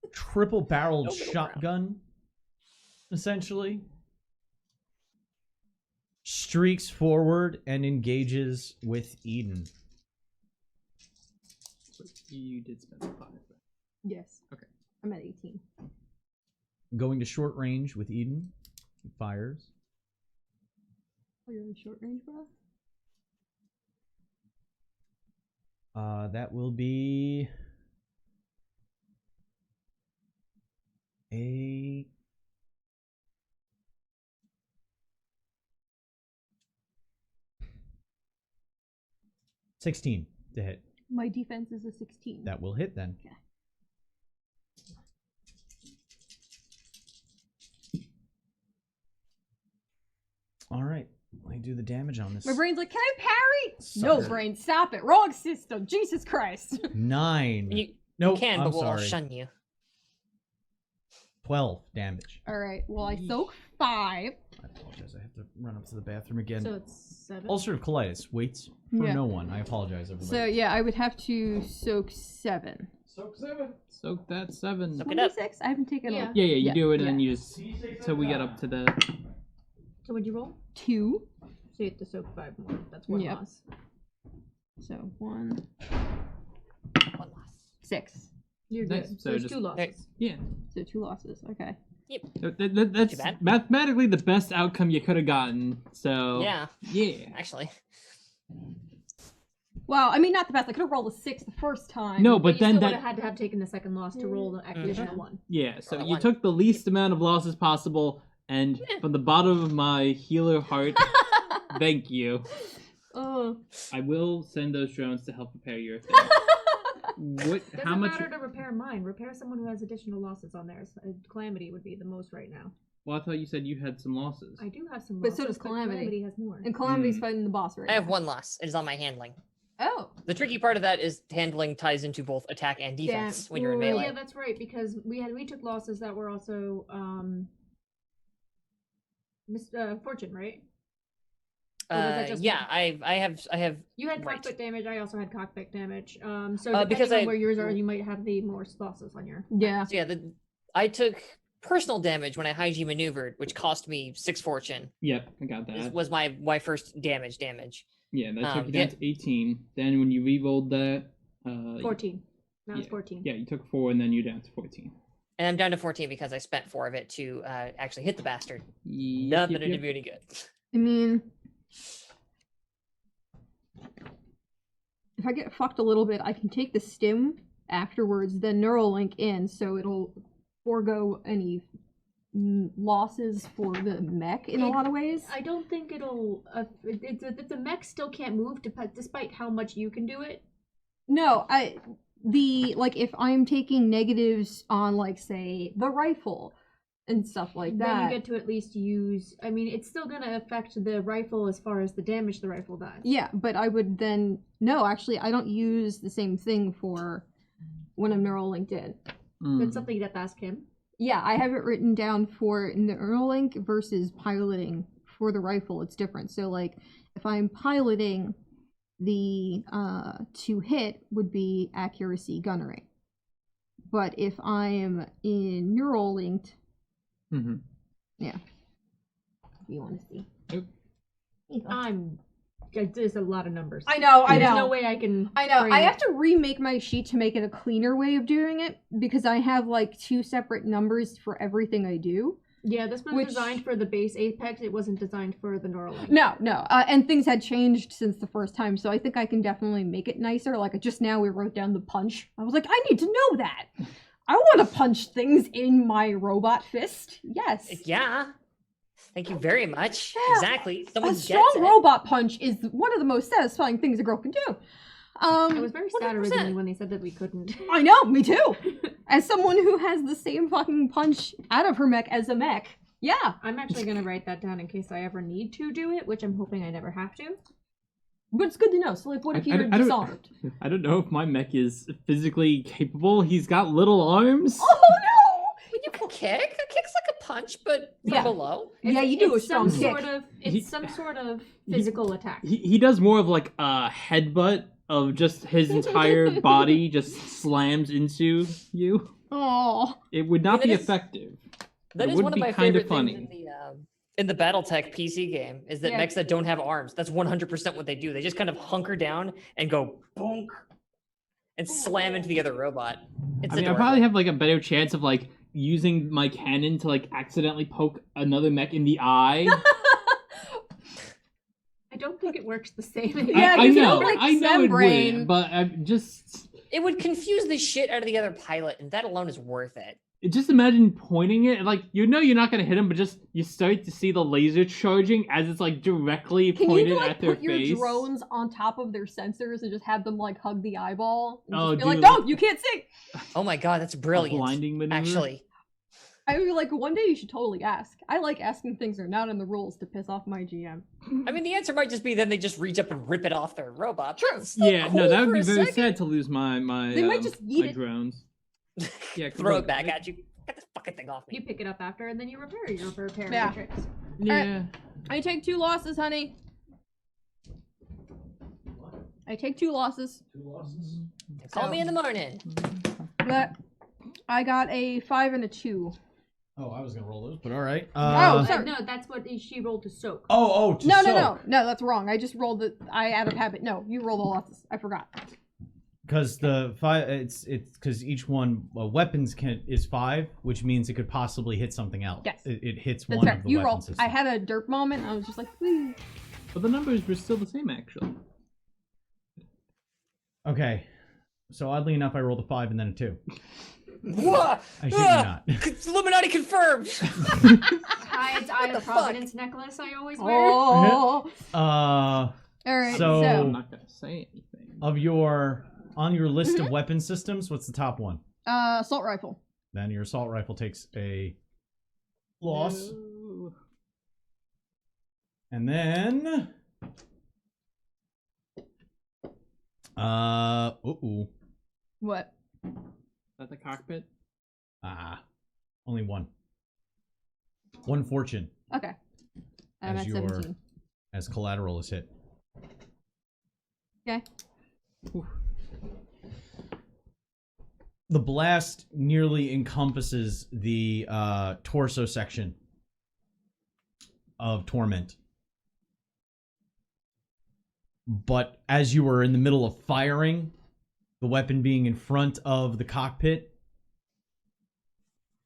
The triple-barreled No middle shotgun, essentially, streaks forward and engages with Eden. So you did spend 5. Yes. Okay. I'm at 18. Going to short range with Eden. He fires. Oh, you're in short range, bro? That will be a 16 to hit. My defense is a 16. That will hit then. Okay. All right. Let me do the damage on this. My brain's like, can I parry? Sucker. No, brain, stop it. Wrong system. Jesus Christ. 9. You Nope, can, I'm but we'll all sorry. shun you. 12 damage. All right. Well, I soak 5. I apologize. I have to run up to the bathroom again. So it's 7. Ulcerative colitis waits for Yeah. no one. I apologize, everybody. So yeah, I would have to soak 7. Soak that 7. Soak it up. 26? I haven't taken Yeah. a Yeah, you do it, and yeah. then you just till we get up to the. So what'd you roll? 2. So you have to soak 5 more. That's 1 Yep. loss. So 1, One loss. 6. You're Nice. good. So So it's just- 2 losses. Yeah, So 2 losses. Okay. that's bad. mathematically the best outcome you could have gotten. So Yeah, yeah. actually. Well, I mean, not the best. I could have rolled a 6 the first time. No, but you then still would that have had to have taken the second loss to roll the additional 1. yeah. So Roll you one. took the least amount of losses possible, and from the bottom of my healer heart, thank you. Oh. I will send those drones to help repair your thing. What? Doesn't How much? matter to repair mine. Repair someone who has additional losses on theirs. Calamity would be the most right now. Well, I thought you said you had some losses. I do have some But losses, so does Calamity. Calamity has more. And Calamity's fighting the boss right I have now. 1 loss. It is on my handling. Oh. The tricky part of that is handling ties into both attack and defense when you're in Ooh, melee. Yeah, that's right, because we took losses that were also fortune, right? Or was that just Yeah, one? I have. You had Right. cockpit damage. I also had cockpit damage. So because depending on I- where yours are, you might have the more losses on your. Yeah. So yeah, I took personal damage when I high G maneuvered, which cost me 6 fortune. Yep, I got This that. was my first damage. Yeah, that took you yeah. down to 18. Then when you re-rolled that, 14. Now it's yeah. 14. Yeah, you took 4, and then you're down to 14. And I'm down to 14 because I spent 4 of it to actually hit the bastard. Yep, Nothing yep, to yep. do any good. I mean, if I get fucked a little bit, I can take the stim afterwards, then Neuralink in, so it'll forego any losses for the mech in a lot of ways. I don't think it'll. The mech still can't move despite how much you can do it. No, if I'm taking negatives on, like, say, the rifle and stuff like Then that. you get to at least use. I mean, it's still gonna affect the rifle as far as the damage the rifle does. Yeah, but I would then no, actually, I don't use the same thing for when I'm Neuralinked in. That's something you'd have to ask him. Yeah, I have it written down for Neuralink versus piloting for the rifle. It's different. So, like, if I'm piloting, the to hit would be accuracy gunnery. But if I'm in neural linked, yeah. You want to see? Nope. There's a lot of numbers. I know. There's no way I can. I know. bring I it. have to remake my sheet to make it a cleaner way of doing it because I have like 2 separate numbers for everything I do. Yeah, this was designed for the base Apex. It wasn't designed for the Neuralink. No. And things had changed since the first time, so I think I can definitely make it nicer. Like, just now we wrote down the punch. I was like, I need to know that. I want to punch things in my robot fist. Yes. Yeah. Thank you very much. Yeah. Exactly. Someone A gets strong it. robot punch is one of the most satisfying things a girl can do. I was very sad 100%. originally when they said that we couldn't. I know, me too. As someone who has the same fucking punch out of her mech as a mech. Yeah. I'm actually gonna write that down in case I ever need to do it, which I'm hoping I never have to. But it's good to know. So, like, what if you're I disarmed? I don't know if my mech is physically capable. He's got little arms. Oh no! But you can kick. A kick's like a punch, but from Yeah. below. Yeah, you do a It's some strong kick. sort of. He- It's some sort of physical attack. He does more of like a headbutt of just his entire body just slams into you. Oh. It would not That be is- effective. That It is would one of be my kinda favorite funny. things in the BattleTech PC game is that Yeah. mechs that don't have arms. That's 100% what they do. They just kind of hunker down and go bonk and slam into the other robot. It's I mean, I adorable. probably have like a better chance of like using my cannon to like accidentally poke another mech in the eye. I don't think it works the same. Yeah, I 'cause you know, don't, like, I know it membrane. wouldn't, but I'm just It would confuse the shit out of the other pilot, and that alone is worth it. just imagine pointing it like you're not gonna hit him, but just you start to see the laser charging as it's like directly Can you pointed like at their put your face. drones on top of their sensors and just have them like hug the eyeball? And Oh, just be like, dude, no, like- you can't see. Oh my god, that's A brilliant. blinding maneuver. Actually, I mean, like, one day you should totally ask. I like asking things that are not in the rules to piss off my GM. I mean, the answer might just be then they just reach up and rip it off their robot. True. That's still Yeah, cool no, that for would be a very second. sad to lose my They might just eat my it. drones. Yeah, Throw it back at you. Get this fucking thing off me. You pick it up after, and then you repair your repair Yeah. matrix. Yeah. I take 2 losses, honey. I take 2 losses. Call me in the morning. But I got a 5 and a 2. Oh, I was gonna roll those, but all right. Oh, sorry. No, that's what she rolled to soak. To No, soak. no, that's wrong. I just rolled it. I out of habit. No, you roll the losses. I forgot. Because the 5, it's because each one weapons is 5, which means it could possibly hit something else. Yes. It hits That's one fair. of the You weapon roll. systems. I had a derp moment. I was just like, please. But the numbers were still the same, actually. Okay, so oddly enough, I rolled a 5 and then a 2. What? I shit you not. Illuminati confirmed. Hi, it's Eye the of fuck? Providence necklace I always wear. Oh. All right. So- I'm not gonna say anything. of your on your list of weapon systems, what's the top one? Assault rifle. Then your assault rifle takes a loss, No. and then What? Is that the cockpit? only one. One fortune Okay. I'm As at your- 17. as collateral is hit. Okay. The blast nearly encompasses the torso section of Torment. But as you were in the middle of firing, the weapon being in front of the cockpit,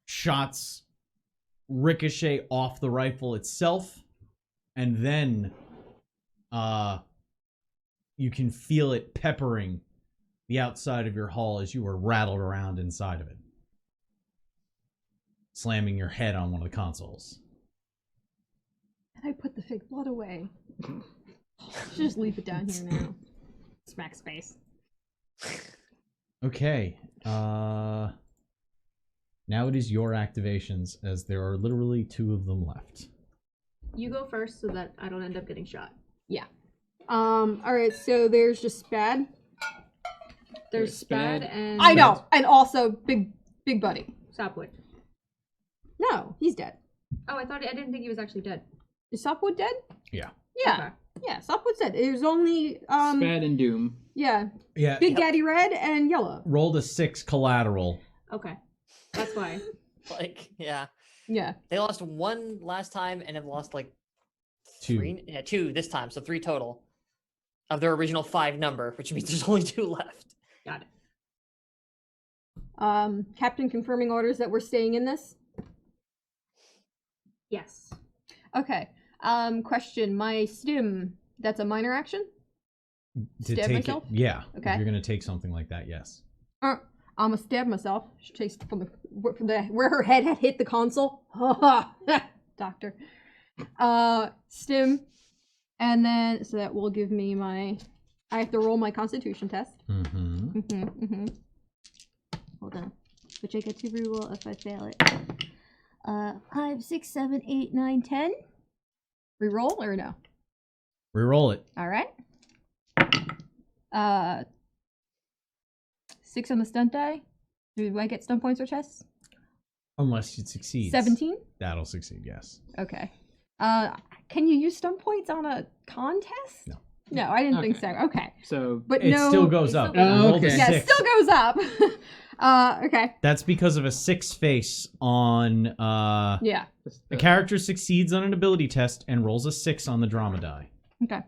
shots ricochet off the rifle itself, and then you can feel it peppering the outside of your hull as you were rattled around inside of it, slamming your head on one of the consoles. And I put the fake blood away. Should just leave it down here now. Smack space. Okay. Now it is your activations, as there are literally 2 of them left. You go first so that I don't end up getting shot. Alright, so there's just Spad. There's Spad and I know! And also Big Buddy. Sopwood. No, he's dead. Oh, I didn't think he was actually dead. Is Sopwood dead? Yeah. Yeah. Okay. Yeah, Sopwood's dead. There's only Spad and Doom. yeah, Yeah. Big Daddy Red and Yellow. Rolled a 6 collateral. Okay. That's why. Like, yeah. Yeah. They lost 1 last time and have lost like 2. 3. Yeah, 2 this time, so 3 total of their original 5 number, which means there's only 2 left. Got it. Captain confirming orders that we're staying in this. Yes. Okay. Question. My stim. That's a minor action. To Stab take myself? it. Yeah. Okay. If you're gonna take something like that, yes. I'm gonna stab myself. She takes from the where her head had hit the console. Doctor. Stim, and then so that will give me my. I have to roll my Constitution test. Mm-hmm. Hold on. Which I get to reroll if I fail it. 5, 6, 7, 8, 9, 10. Reroll or no? Reroll it. All right. 6 on the stunt die. Do I get stunt points or tests? Unless it succeeds. 17. That'll succeed, yes. Okay. Can you use stunt points on a contest? No. No, I didn't think so. Okay. So But It no. still goes it up. still goes I up. rolled a Okay. Yeah, it 6. still goes up. Okay. That's because of a 6 face on Yeah. a character succeeds on an ability test and rolls a 6 on the drama die. Okay.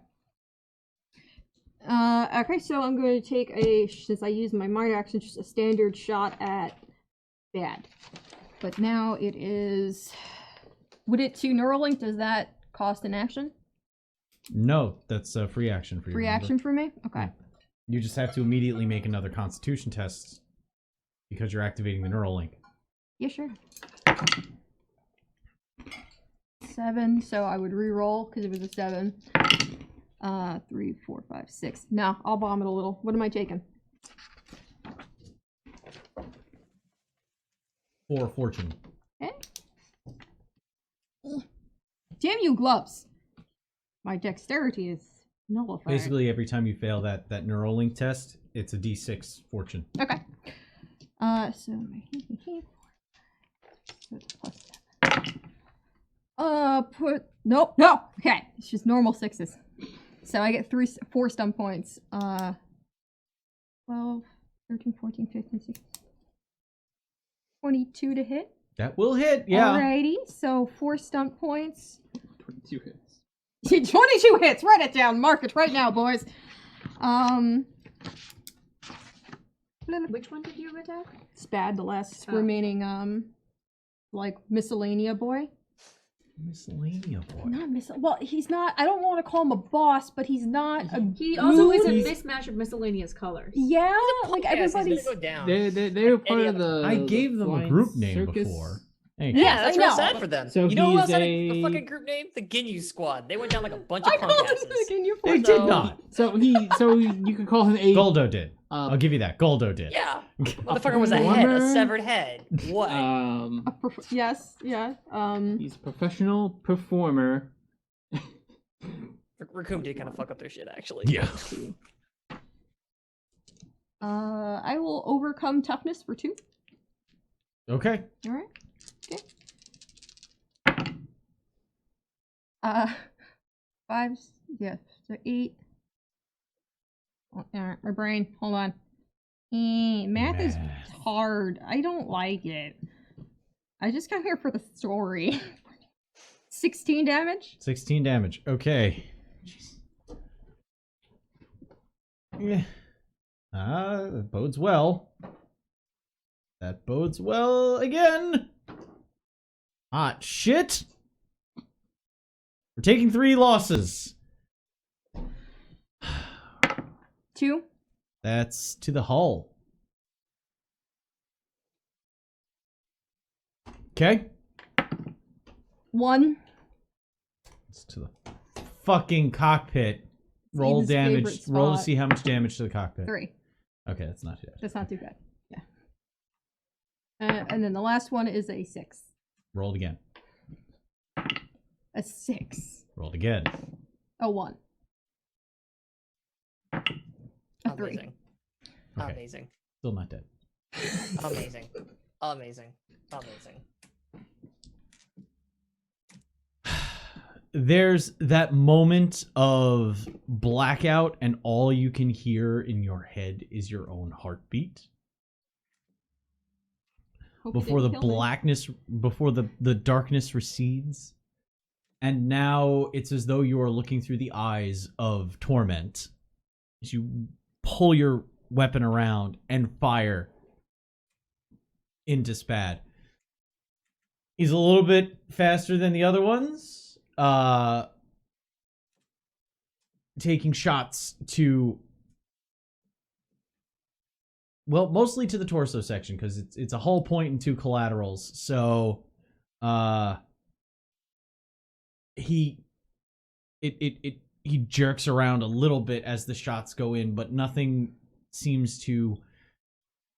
Okay, so I'm going to take since I used my minor action, just a standard shot at bad. But now it is. Would it to Neuralink? Does that cost an action? No, that's a free action for you. Free remember? action for me? Okay. You just have to immediately make another Constitution test because you're activating the neural link. Yeah, sure. 7, so I would re-roll because it was a 7. 3, 4, 5, 6. No, I'll bomb it a little. What am I taking? 4 fortune. Okay. Damn you, gloves! My dexterity is nullified. Basically, every time you fail that neural link test, it's a d6 fortune. Okay. So my plus 7. No. Okay, it's just normal 6s. So I get 4 stun points. 12, 13, 14, 15, 16, 22 to hit. That will hit, yeah. Alrighty, so 4 stunt points. 22 hits. 22 hits. Write it down. Mark it right now, boys. Which one did you attack? Spad, the last Oh. remaining like miscellanea boy. Miscellanea boy. Not well, he's not. I don't want to call him a boss, but he's not a. He also is a good- mismatch of miscellaneous colors. Yeah, like Yes, he's everybody's. gonna go down. They were part Any of the. I gave them a flying group name circus. before. Hey, Yeah. Yeah, that's I real know. sad for them. So you know who else he's had a a- fucking group name? The Ginyu Squad. They went down like a bunch I of punk called him asses. the Ginyu they Force. did So- not. So you could call him a. Goldo did. Uh, I'll give you that. Goldo did. Yeah. Motherfucker was a head, a performer. severed head. What? Yes, yeah. He's a professional performer. Raccoon did kind of fuck up their shit, actually. Yeah. I will overcome toughness for 2. Okay. All right. Okay. 5, yeah, so 8. Oh, alright, my brain, hold on. Math is Math. hard. I don't like it. I just come here for the story. 16 damage? 16 damage. Okay. Yeah. That bodes well. That bodes well again. Hot shit. We're taking 3 losses. 2? That's to the hull. Okay. 1. It's to the fucking cockpit. Roll Ian's favorite damage. Roll to spot. see how much damage to the cockpit. 3. Okay, that's not too bad. That's not too bad. Yeah. And then the last one is a 6. Rolled again. A 6. Rolled again. A 1. A 3. Amazing. Okay. Amazing. Still not dead. Amazing. Amazing. Amazing. there's that moment of blackout, and all you can hear in your head is your own heartbeat. Hope you Before the didn't kill me. blackness, before the darkness recedes. And now it's as though you are looking through the eyes of torment. As you pull your weapon around and fire into Spad. He's a little bit faster than the other ones. Taking shots to... Well, mostly to the torso section, because it's a hull point and 2 collaterals. So, he jerks around a little bit as the shots go in, but nothing seems to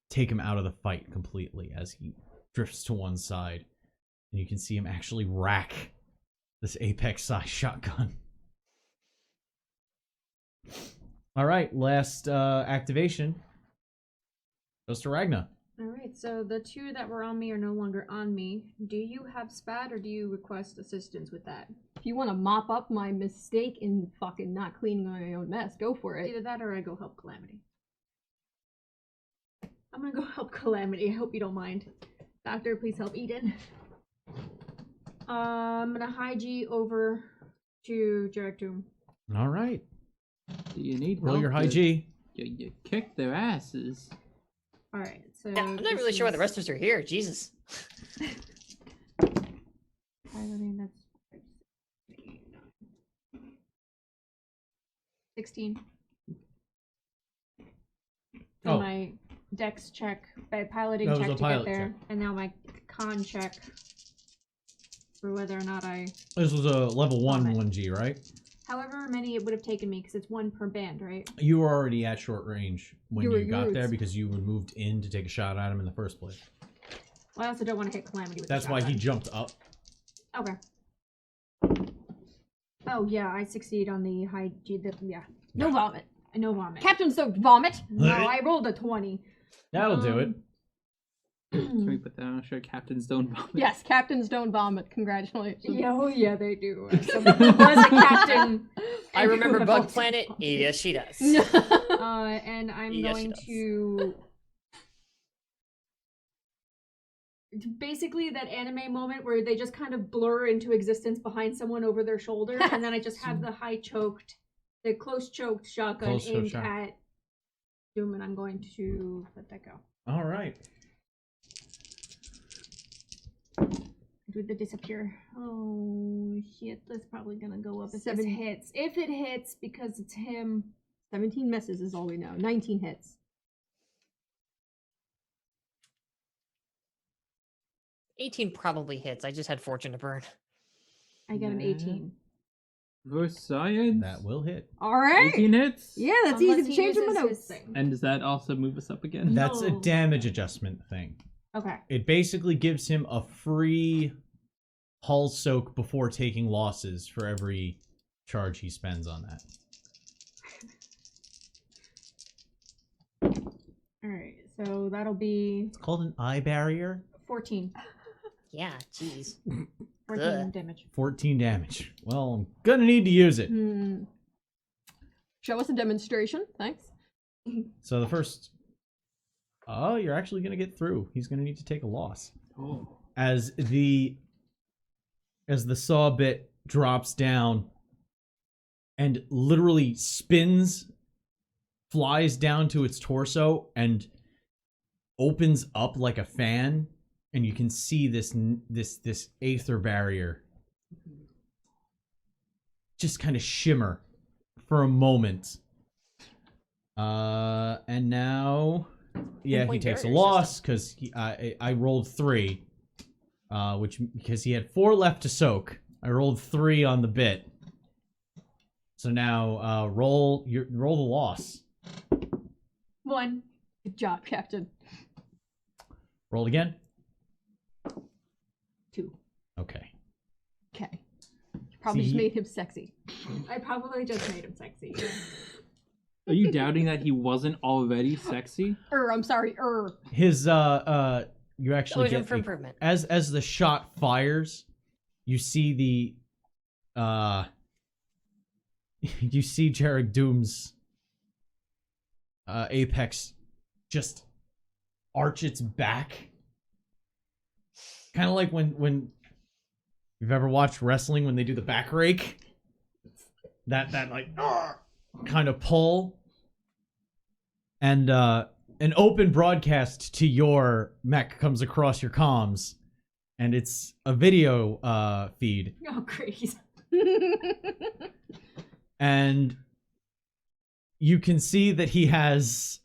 take him out of the fight completely as he drifts to one side. And you can see him actually rack this apex-sized shotgun. All right, last activation goes to Ragna. Alright, so the 2 that were on me are no longer on me. Do you have Spat, or do you request assistance with that? If you want to mop up my mistake in fucking not cleaning my own mess, go for it. Either that or I go help Calamity. I'm gonna go help Calamity. I hope you don't mind. Doctor, please help Eden. I'm gonna high G over to Jarektoon. All right. Do you need Roll help? your high G. You kicked their asses. Alright, so. Yeah, I'm not really sure why the rest of us are here. Jesus. Piloting, that's 16. So Oh. my dex check, my piloting That was check a to get pilot there, check. and now my con check for whether or not I. This was a level 1 Vomit. 1G, right? However many it would have taken me, because it's 1 per band, right? You were already at short range when You you, were got there roots. because you had moved in to take a shot at him in the first place. Well, I also don't want to hit Calamity with That's the why he shotgun. jumped up. Okay. Oh yeah, I succeed on the high G. Yeah, No vomit. no vomit. Captain Soaked vomit. No, I rolled a 20. That'll do it. Can we put that on a shirt? Captains don't vomit. Yes, captains don't vomit. Congratulations. Yeah, oh yeah, they do. As a captain. I remember Bug Planet. Yes, she does. And I'm Yes, she going does. to basically that anime moment where they just kind of blur into existence behind someone over their shoulder, and then I just have the close choked shotgun Close choke aimed shot. at Doom, and I'm going to let that go. All right. Do the disappear. Oh shit, that's probably gonna go up if Seven. this hits. If it hits, because it's him. 17 misses is all we know. 19 hits. 18 probably hits. I just had fortune to burn. I got an Yeah. 18. Versus science. That will hit. All right. 18 hits. Yeah, that's Unless easy to he change in my uses notes. his thing. And does that also move us up again? That's a No. damage adjustment thing. Okay. It basically gives him a free hull soak before taking losses for every charge he spends on that. Alright, so that'll be It's called an eye barrier. 14. Yeah, jeez. 14 Ugh. damage. 14 damage. Well, I'm gonna need to use it. Show us a demonstration. Thanks. So the first... Oh, you're actually gonna get through. He's gonna need to take a loss. Oh. As the saw bit drops down and literally spins, flies down to its torso and opens up like a fan, and you can see this aether barrier just kind of shimmer for a moment. And now, yeah, he Pinpoint takes a barrier loss because I rolled 3, which because he had 4 left to soak. I rolled 3 on the bit. So now roll the loss. 1. Good job, Captain. Roll again. 2. Okay. Okay. Probably See, just made him sexy. I probably just made him sexy. Are you doubting that he wasn't already sexy? I'm sorry. His you actually Always room get for improvement. as the shot fires, you see you see Jarek Doom's apex just arch its back. Kind of like when you've ever watched wrestling when they do the back rake. That like kind of pull. And an open broadcast to your mech comes across your comms. And it's a video feed. Oh, great. And you can see that he has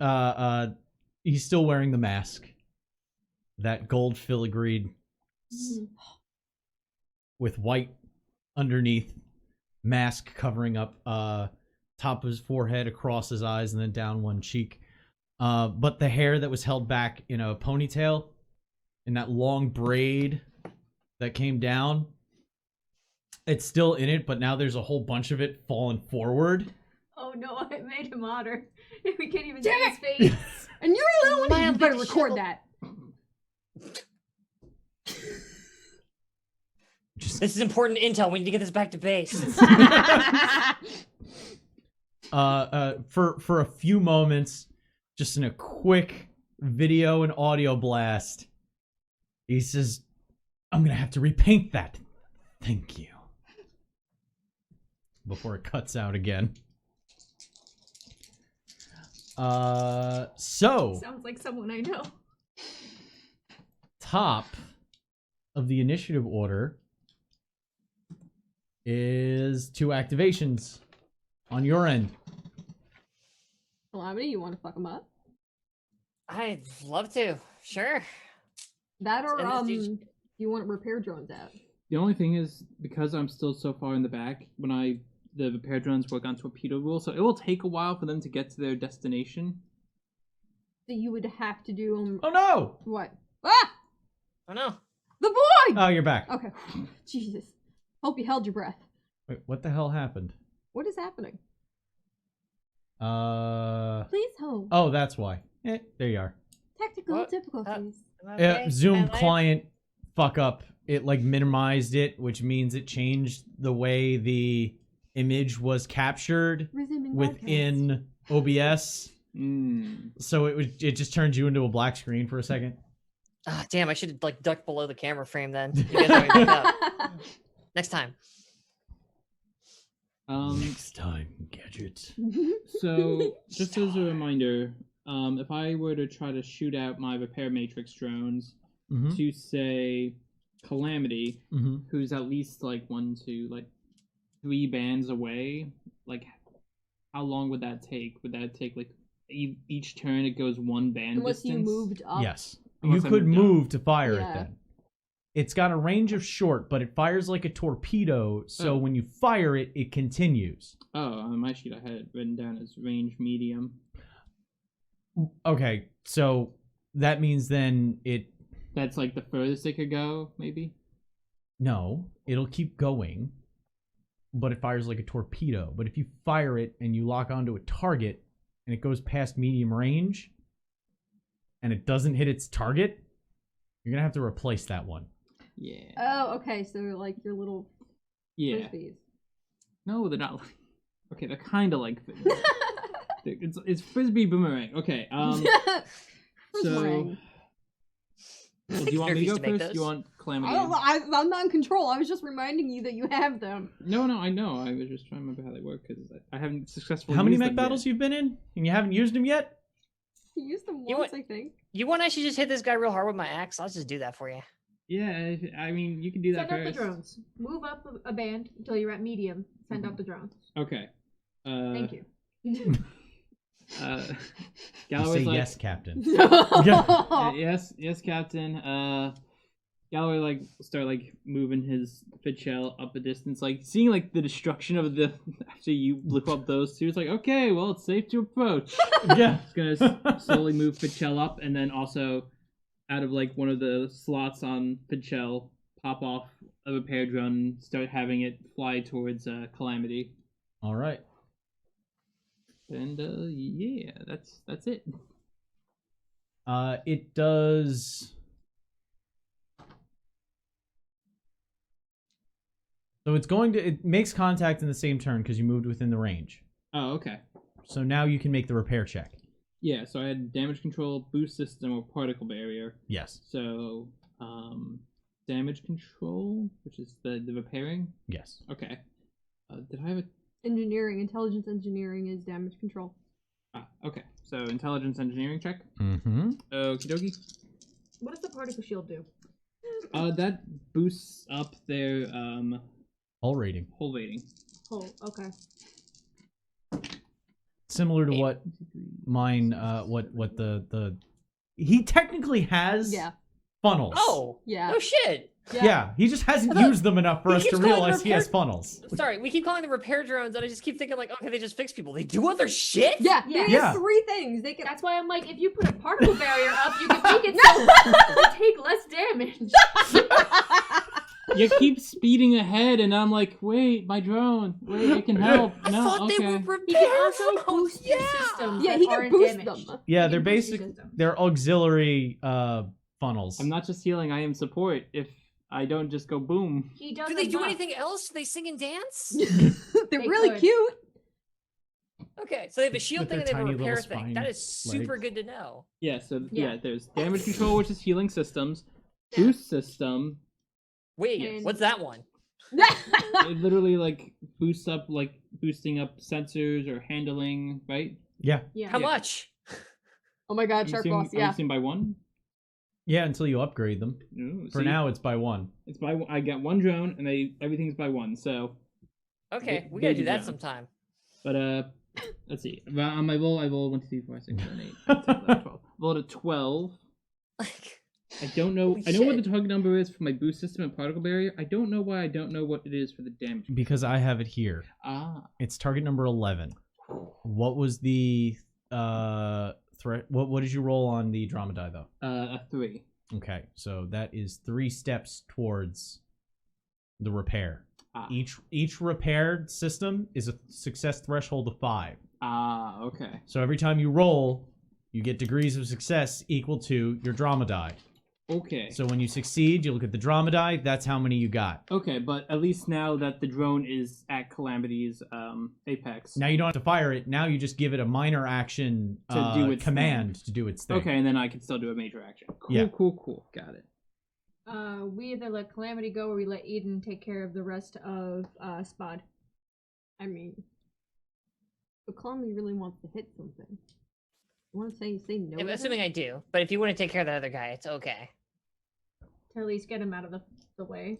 he's still wearing the mask, that gold filigreed with white underneath, mask covering up top of his forehead, across his eyes, and then down one cheek. But the hair that was held back in a ponytail, in that long braid that came down, it's still in it, but now there's a whole bunch of it falling forward. Oh no, I made him otter. We can't even Damn see his face. And you're a little one, you better record that. This is important intel. We need to get this back to base. For a few moments, just in a quick video and audio blast, he says, "I'm gonna have to repaint that. Thank you." Before it cuts out again. So Sounds like someone I know. top of the initiative order is 2 activations on your end. Calamity, you want to fuck him up? I'd love to. Sure. That or, And this dude- you want repair drones out? The only thing is, because I'm still so far in the back, when the repair drones work on torpedo rules, so it will take a while for them to get to their destination. So you would have to do them. Oh no! What? Ah! Oh no. The boy! Oh, you're back. Okay. Jesus. Hope you held your breath. Wait, what the hell happened? What is happening? Please hold. Oh, that's why. There you are. Technical What? difficulties. Okay. Zoom And I- client fuck up. It like minimized it, which means it changed the way the image was captured Resuming within OBS. So it just turned you into a black screen for a second. Ah, damn, I should have like ducked below the camera frame then. You guys already picked up. Next time. Next time, gadget. So, just as a reminder, if I were to try to shoot out my repair matrix drones Mm-hmm. to say Calamity, Mm-hmm. who's at least like 3 bands away, like how long would that take? Would that take like each turn it goes 1 band Unless distance? you moved up. Yes. Unless You I could moved up. move to fire Yeah. it then. It's got a range of short, but it fires like a torpedo, so Oh. when you fire it, it continues. Oh, on my sheet I had it written down as range medium. Okay, so that means then That's like the furthest it could go, maybe? no, it'll keep going, but it fires like a torpedo. But if you fire it and you lock onto a target and it goes past medium range and it doesn't hit its target, you're gonna have to replace that one. Yeah. Oh, okay. So they're like your little Yeah. frisbees. No, they're not like... Okay, they're kind of like... it's frisbee boomerang. Okay, so... Boomerang. Well, do you want me to go Nervous to make first? Do you those. want Calamity? I'm not in control. I was just reminding you that you have them. No, I know. I was just trying to remember how they work because I haven't successfully. How many used mech them battles yet. you've been in and you haven't used them yet? You used them You once, what- I think. You want I should just hit this guy real hard with my axe? I'll just do that for you. Yeah, I mean, you can do that Send out the first. drones. Move up a band until you're at medium. Send Mm-hmm. out the drones. Okay. Thank you. Uh, You Galloway's say like, yes, Captain. yes, Captain. Galloway like start like moving his fid shell up a distance, like seeing like the destruction of the after you look up those two. It's like, okay, well, it's safe to approach. Yeah. It's gonna slowly move fid shell up, and then also out of like one of the slots on fid shell, pop off a repair drone, start having it fly towards Calamity. All right. And yeah, that's it. It does So it makes contact in the same turn because you moved within the range. Oh, okay. So now you can make the repair check. Yeah, so I had damage control, boost system, or particle barrier. Yes. So, damage control, which is the repairing. Yes. Okay. Did I have a... Engineering, intelligence engineering is damage control. Okay. So, intelligence engineering check. Mm-hmm. Okie dokie. What does the particle shield do? That boosts up their, Hull rating. hull rating. Oh, okay. Similar to what mine, what the he technically has funnels. Oh, Yeah. no shit. Yeah, he just hasn't used them enough for He us to keeps calling realize he repair- has funnels. Sorry, we keep calling them repair drones, and I just keep thinking like, okay, they just fix people. They do other shit. Yeah, Yeah. they Yeah. have 3 things. They can. That's why I'm like, if you put a particle barrier up, you can make it so you take less damage. You keep speeding ahead, and I'm like, wait, my drone. Wait, it can help. I No, thought okay. they were repair He can also drones. boost your systems. Yeah, that he can aren't boost damaged. them. Yeah, He they're can boost your basic. systems. They're auxiliary funnels. I'm not just healing, I am support. If I don't just go boom. He does. Do a they do buff. anything else? Do they sing and dance? They're They really could. cute. Okay, so they have a shield With thing their and they have a tiny repair little thing. spine That is super good to know. Yeah, so Yeah. there's damage control, which is healing systems, Yeah. boost system. Wait, And- what's that one? It literally like boosts up, like boosting up sensors or handling, right? Yeah, Yeah. How Yeah. much? Oh my god, I'm Shark assuming- Boss, I'm yeah. assuming by one. yeah. Until you upgrade them. Ooh, For see? now, it's by 1. It's by I got one drone, and everything's by one. So, Okay, Ba- we gotta baby do that drone. sometime. but let's see. On my roll, I roll 1, 2, 3, 4, 6, 7, 8, 9, 10, 11, 12. Rolled a 12. Like, I don't know. Holy I know what the shit. target number is for my boost system and particle barrier. I don't know why I don't know what it is for the damage. Because I have it here. Ah, It's target number 11. What was the threat? What did you roll on the drama die though? a 3. Okay, so that is 3 steps towards the repair. Ah. Each repaired system is a success threshold of 5. Ah, okay. So every time you roll, you get degrees of success equal to your drama die. Okay. So when you succeed, you look at the drama die. That's how many you got. Okay, but at least now that the drone is at Calamity's apex. Now you don't have to fire it. Now you just give it a minor action To do its command to do its thing. Okay, and then I can still do a major action. Cool, Yeah. cool. Got it. We either let Calamity go or we let Eden take care of the rest of Spod. I mean, but Calamity really wants to hit something. You want to say no? I'm to assuming that? I do, but if you want to take care of that other guy, it's okay. To at least get him out of the way.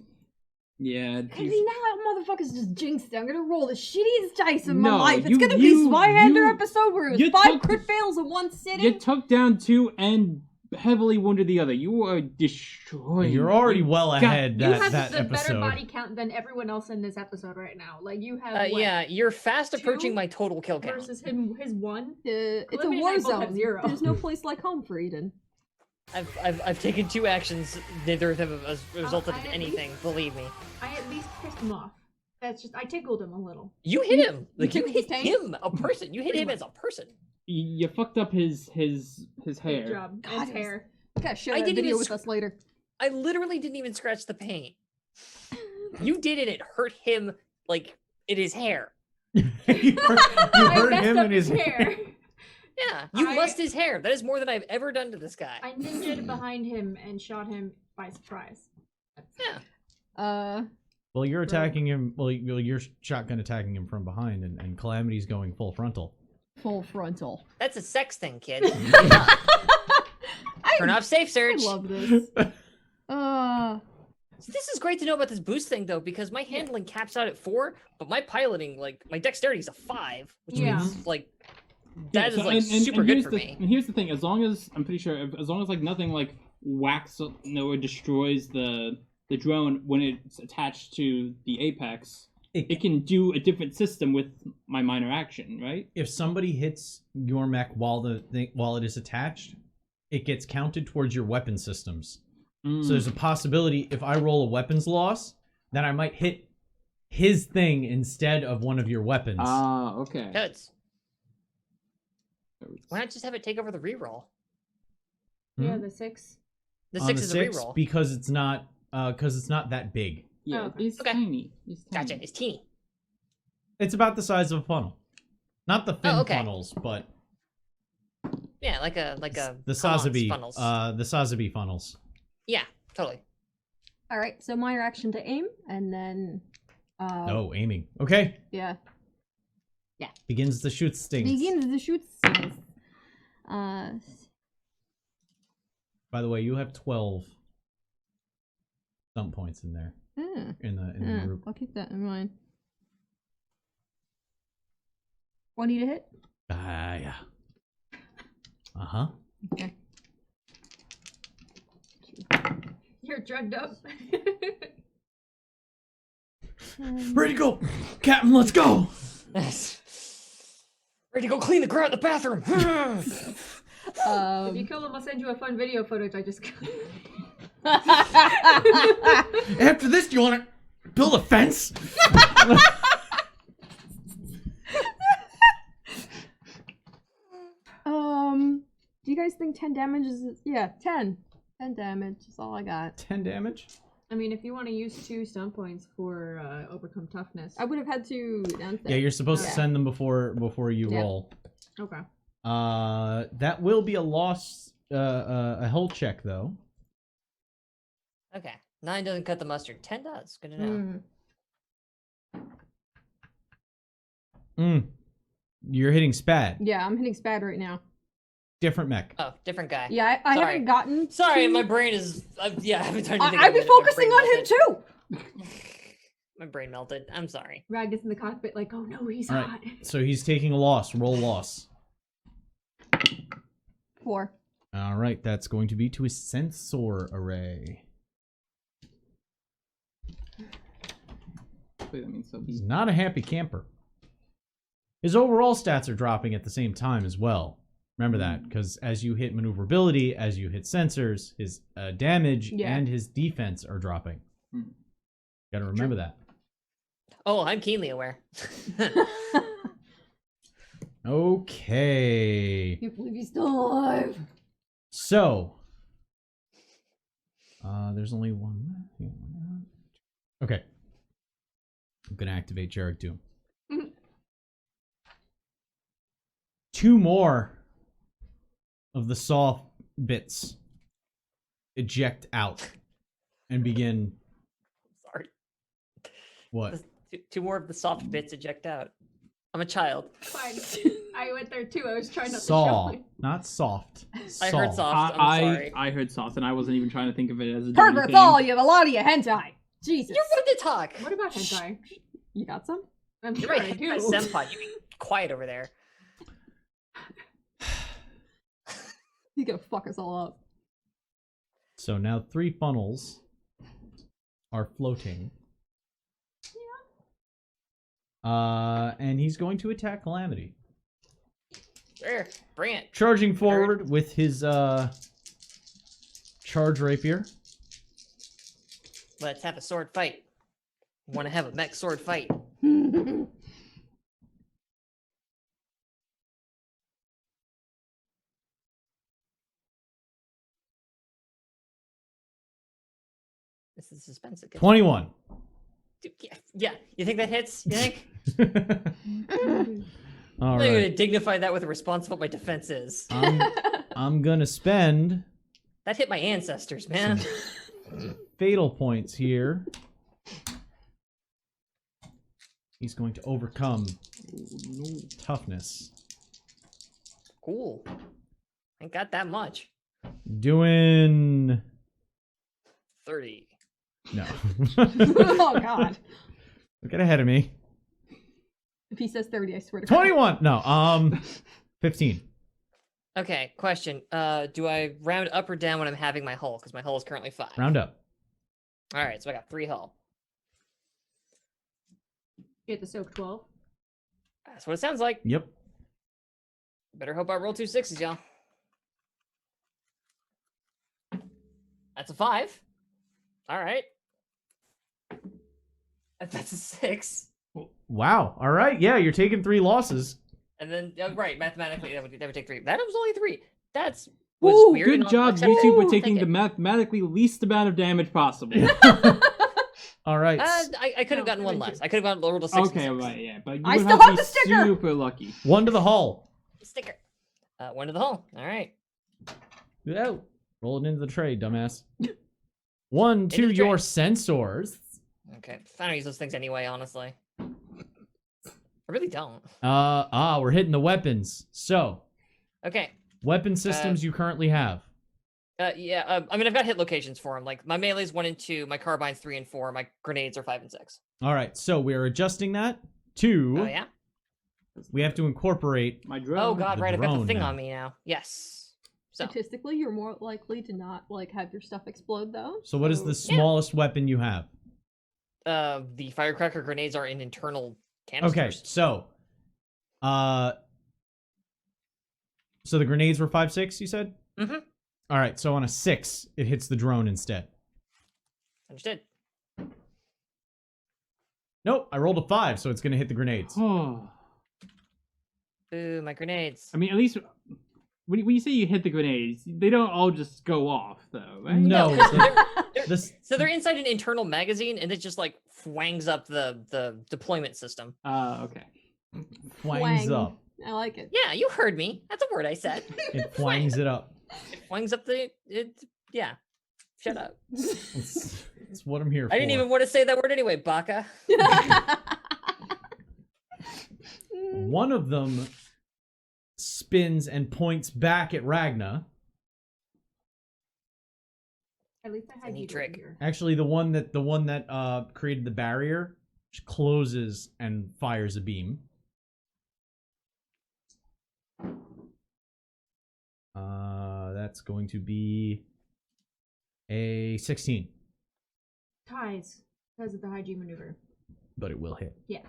Yeah. Cause now that motherfucker's just jinxed it. I'm gonna roll the shittiest dice in my No, life. It's you- gonna be you- Spyhander you- episode where it you was 5 took- crit fails in one sitting. You took down 2 and heavily wounded the other. You are destroying. You're already You well got- ahead You that, have that the better episode. body count than everyone else in this episode right now. Like you have what, Yeah, you're fast 2 approaching my total kill count. versus his 1. It's a Calamity and war I both have zone. 0. There's no place like home for Eden. I've taken 2 actions. Neither of them has resulted I in at anything. Believe me. I at least pissed him off. That's just I tickled him a little. You hit him. Like you took his hit tank? him, a person. You hit Pretty him as a person. You fucked up his Good hair. job. God, His it was- hair. We gotta share I that didn't video even with us later. I literally didn't even scratch the paint. You did it. It hurt him like in his hair. you hurt, I hurt messed him up in his hair. Yeah, you I- mussed his hair. That is more than I've ever done to this guy. I ninja'd behind him and shot him by surprise. Yeah. Well, you're attacking him. Well, you're shotgun attacking him from behind, and Calamity's going full frontal. Full frontal. That's a sex thing, kid. I, Turn off safe I search. love this. This is great to know about this boost thing though, because my handling caps out at 4, but my piloting, like my dexterity is a 5, which Yeah. means like Yeah, that is so- like super and good here's for the, me. And here's the thing: as long as I'm pretty sure, as long as like nothing like whacks or destroys the drone when it's attached to the apex, it can do a different system with my minor action, right? If somebody hits your mech while it is attached, it gets counted towards your weapon systems. So there's a possibility if I roll a weapons loss, then I might hit his thing instead of one of your weapons. Ah, okay. Toads. Why not just have it take over the reroll? Hmm? Yeah, the 6. The On 6 the is 6, a reroll. because it's not that big. Yeah, Oh, okay. it's Okay. tiny. It's tiny. Gotcha. It's teeny. It's about the size of a funnel. Not the fin okay. funnels, but Yeah, like a the Kalan's Sazabi funnels. the Sazabi funnels. Yeah, totally. All right, so my reaction to aim, and then. Oh, aiming. Okay. Yeah. Begins to shoot stings. Begins to shoot stings. By the way, you have 12 stump points in there in the group. I'll keep that in mind. 20 to hit. Yeah. Uh-huh. Okay. You're drugged up. Ready to go, Captain. Let's go. Ready to go clean the ground in the bathroom. If you kill him, I'll send you a fun video footage I just got. After this, do you want to build a fence? Do you guys think 10 damage is? Yeah, 10. 10 damage is all I got. 10 damage. I mean, if you want to use 2 stun points for overcome toughness. I would have had to. Yeah, you're supposed to Yeah. send them before you Yeah. roll. Okay. That will be a loss, a hull check though. Okay. 9 doesn't cut the mustard. 10 does. Good to know. You're hitting Spad. Yeah, I'm hitting Spad right now. Different mech. Oh, different guy. Yeah, I Sorry. haven't gotten. Sorry, to- my brain is. Yeah, I haven't tried to think I've of been it. My focusing brain on him melted. too. My brain melted. I'm sorry. Rag is in the cockpit like, oh no, he's All right. hot. So he's taking a loss. Roll loss. 4. All right, that's going to be to his sensor array. Hopefully that means so. He's not a happy camper. His overall stats are dropping at the same time as well. Remember that, because as you hit maneuverability, as you hit sensors, his damage Yeah. and his defense are dropping. Gotta remember that. Oh, I'm keenly aware. Okay. Can't believe he's still alive. So, there's only one. Okay. I'm gonna activate Jarek Doom. 2 more of the soft bits eject out and begin. Sorry. What? Two more of the soft bits eject out. I'm a child. Fine. I went there too. I was trying not Saw, to show. not soft. I heard Saw. soft. I'm sorry. I heard soft, and I wasn't even trying to think of it as a dirty Perverts, thing. all you have a lot of you hentai. Jesus. You're going to talk. What about hentai? You got some? I'm You're sure right. I do. Senpai, you be quiet over there. He's gonna fuck us all up. So now 3 funnels are floating. And he's going to attack Calamity. Sure, bring it. Charging forward with his charge rapier. Let's have a sword fight. Want to have a mech sword fight? This is suspense. It gets- 21. Dude, yeah. You think that hits? You think? All I'm going right. to dignify that with a response to what my defense is. I'm gonna spend That hit my ancestors, man. fatal points here. He's going to overcome toughness. Cool. Ain't got that much. Doing 30. no. Oh god. Get ahead of me. If he says 30, I swear to God. 21. No. 15. Okay, question. Do I round up or down when I'm having my hull? Because my hull is currently 5. Round up. All right, so I got 3 hull. Get the soak 12. That's what it sounds like. Yep. Better hope I roll 2 6s, y'all. That's a 5. All right. That's a 6. Wow. All right. Yeah, you're taking 3 losses. And then, right, mathematically, that would take 3. That was only 3. Was Woo, weird. good and job, unacceptable. YouTube, for I'll taking take the it. mathematically least amount of damage possible. All right. I could have No, gotten one I less. I could have rolled a 6. Okay, right, yeah, but you I would still have to have be the sticker! super lucky. 1 to the hull. Sticker. 1 to the hole. All right. Yeah. Roll it into the tray, dumbass. 1 to Into the your tray. sensors. Okay. I don't use those things anyway, honestly. I really don't. We're hitting the weapons. So, Okay. weapon systems you currently have. Yeah. I mean, I've got hit locations for them. Like my melee's 1 and 2, my carbine's 3 and 4, my grenades are 5 and 6. All right. So we're adjusting that to. Oh yeah. We have to incorporate. My drone. Oh god, The right. I've got the drone thing now. on me now. Yes. So Statistically, you're more likely to not like have your stuff explode, though. So what is the smallest weapon you have? the firecracker grenades are in internal Okay. canisters. So the grenades were 5.6. You said. Mm-hmm. All right. So on a 6, it hits the drone instead. Understood. Nope. I rolled a 5, so it's gonna hit the grenades. Oh. Ooh, my grenades. I mean, at least when you say you hit the grenades, they don't all just go off, though, right? No. So they're inside an internal magazine, and it just like fwangs up the deployment system. Okay. Fwangs Fwang. up. I like it. Yeah, you heard me. That's a word I said. It fwangs it up. It fwangs up yeah. Shut up. It's what I'm here for. I didn't even want to say that word anyway, Baka. One of them spins and points back at Ragna. At least I had Neat you trick. here. Actually, the one that created the barrier closes and fires a beam. That's going to be a 16, Ties. Because of the hygiene maneuver. but it will hit. Yeah.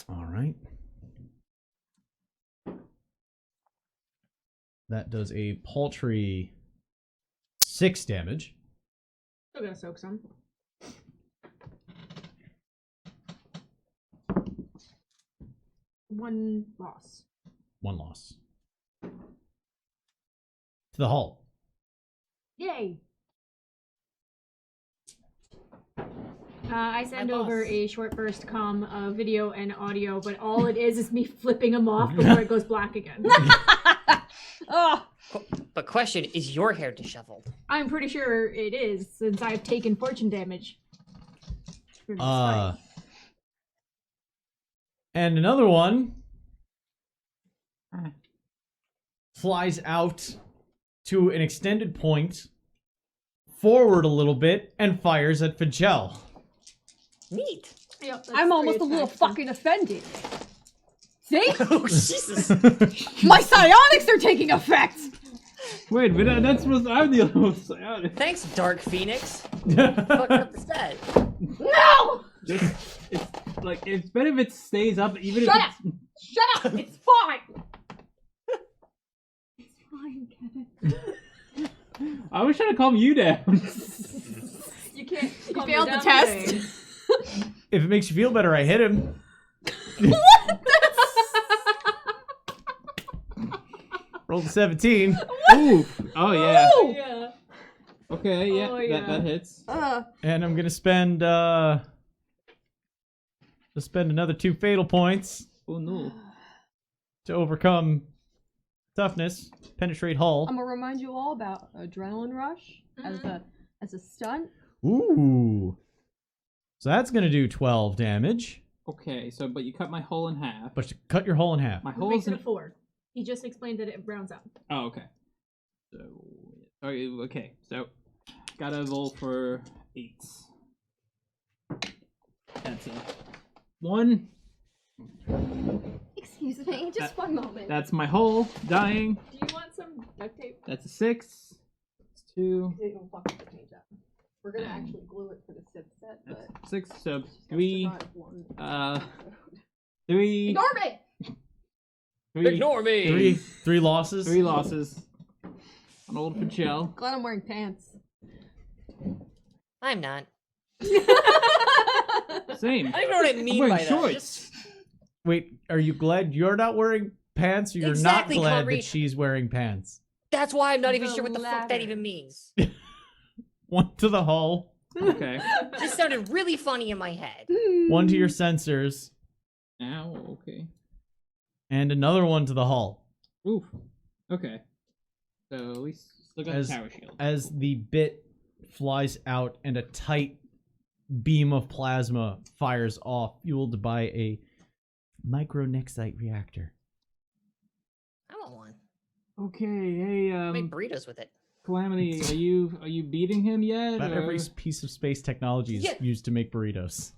All right. That does a paltry 6 damage. Still gonna soak some. One loss. 1 loss. To the hull. Yay! I send My over boss. a short burst video and audio, but all it is me flipping them off before it goes black again. Oh, But question, is your hair disheveled? I'm pretty sure it is, since I've taken fortune damage. For this Uh, fight. And another one flies out to an extended point, forward a little bit, and fires at Fagel. Neat. Yep, that's I'm 3 almost a little attacks then. fucking offended. See? Oh Jesus! My psionics are taking effect! Wait, but that's supposed to, I'm the other one. Psionic. Thanks, Dark Phoenix. Fucked up the set. No! It's like it's better if it stays up, even Shut if up! it's. Shut up! It's fine! It's fine, Kevin. I was trying to calm you down. You can't. You calm me failed the down test. today. If it makes you feel better, I hit him. Rolled a 17. Ooh. Oh yeah. Ooh! Yeah. Okay. Yeah. Oh, yeah. That hits. And I'm gonna spend another 2 fatal points Oh no. to overcome toughness, penetrate hull. I'm gonna remind you all about adrenaline rush as a stunt. Ooh. So that's gonna do 12 damage. Okay. So, but you cut my hole in half. But you cut your hull in half. My Which hole's makes it in. a 4. He just explained that it rounds up. Oh, okay. So, okay. So, gotta roll for 8s. That's a 1. Excuse me, just one moment. That's my hole dying. Do you want some duct tape? That's a 6. That's 2. They don't fuck the change up. We're gonna actually glue it for the sip set, but That's 6. So it's just 3. gonna survive one. 3. Ignore me! 3. Ignore me. Three losses. 3 losses. On old Pachel. Glad I'm wearing pants. I'm not. Same. I don't even know what I mean wearing by that. shorts. Just- Wait, are you glad you're not wearing pants, or you're Exactly, not glad Kyrie. that she's wearing pants? That's why I'm not even The sure what the fuck that latter. even means. 1 to the hull. Okay. This sounded really funny in my head. 1 to your sensors, Ow. Okay. and another 1 to the hull. Oof. Okay. So at least still got As- tower shield. As the bit flies out and a tight beam of plasma fires off, fueled by a micronexite reactor. I want one. Okay. Hey, Make burritos with it. Calamity, are you beating him yet? About or- every piece of space technology is Yeah. used to make burritos.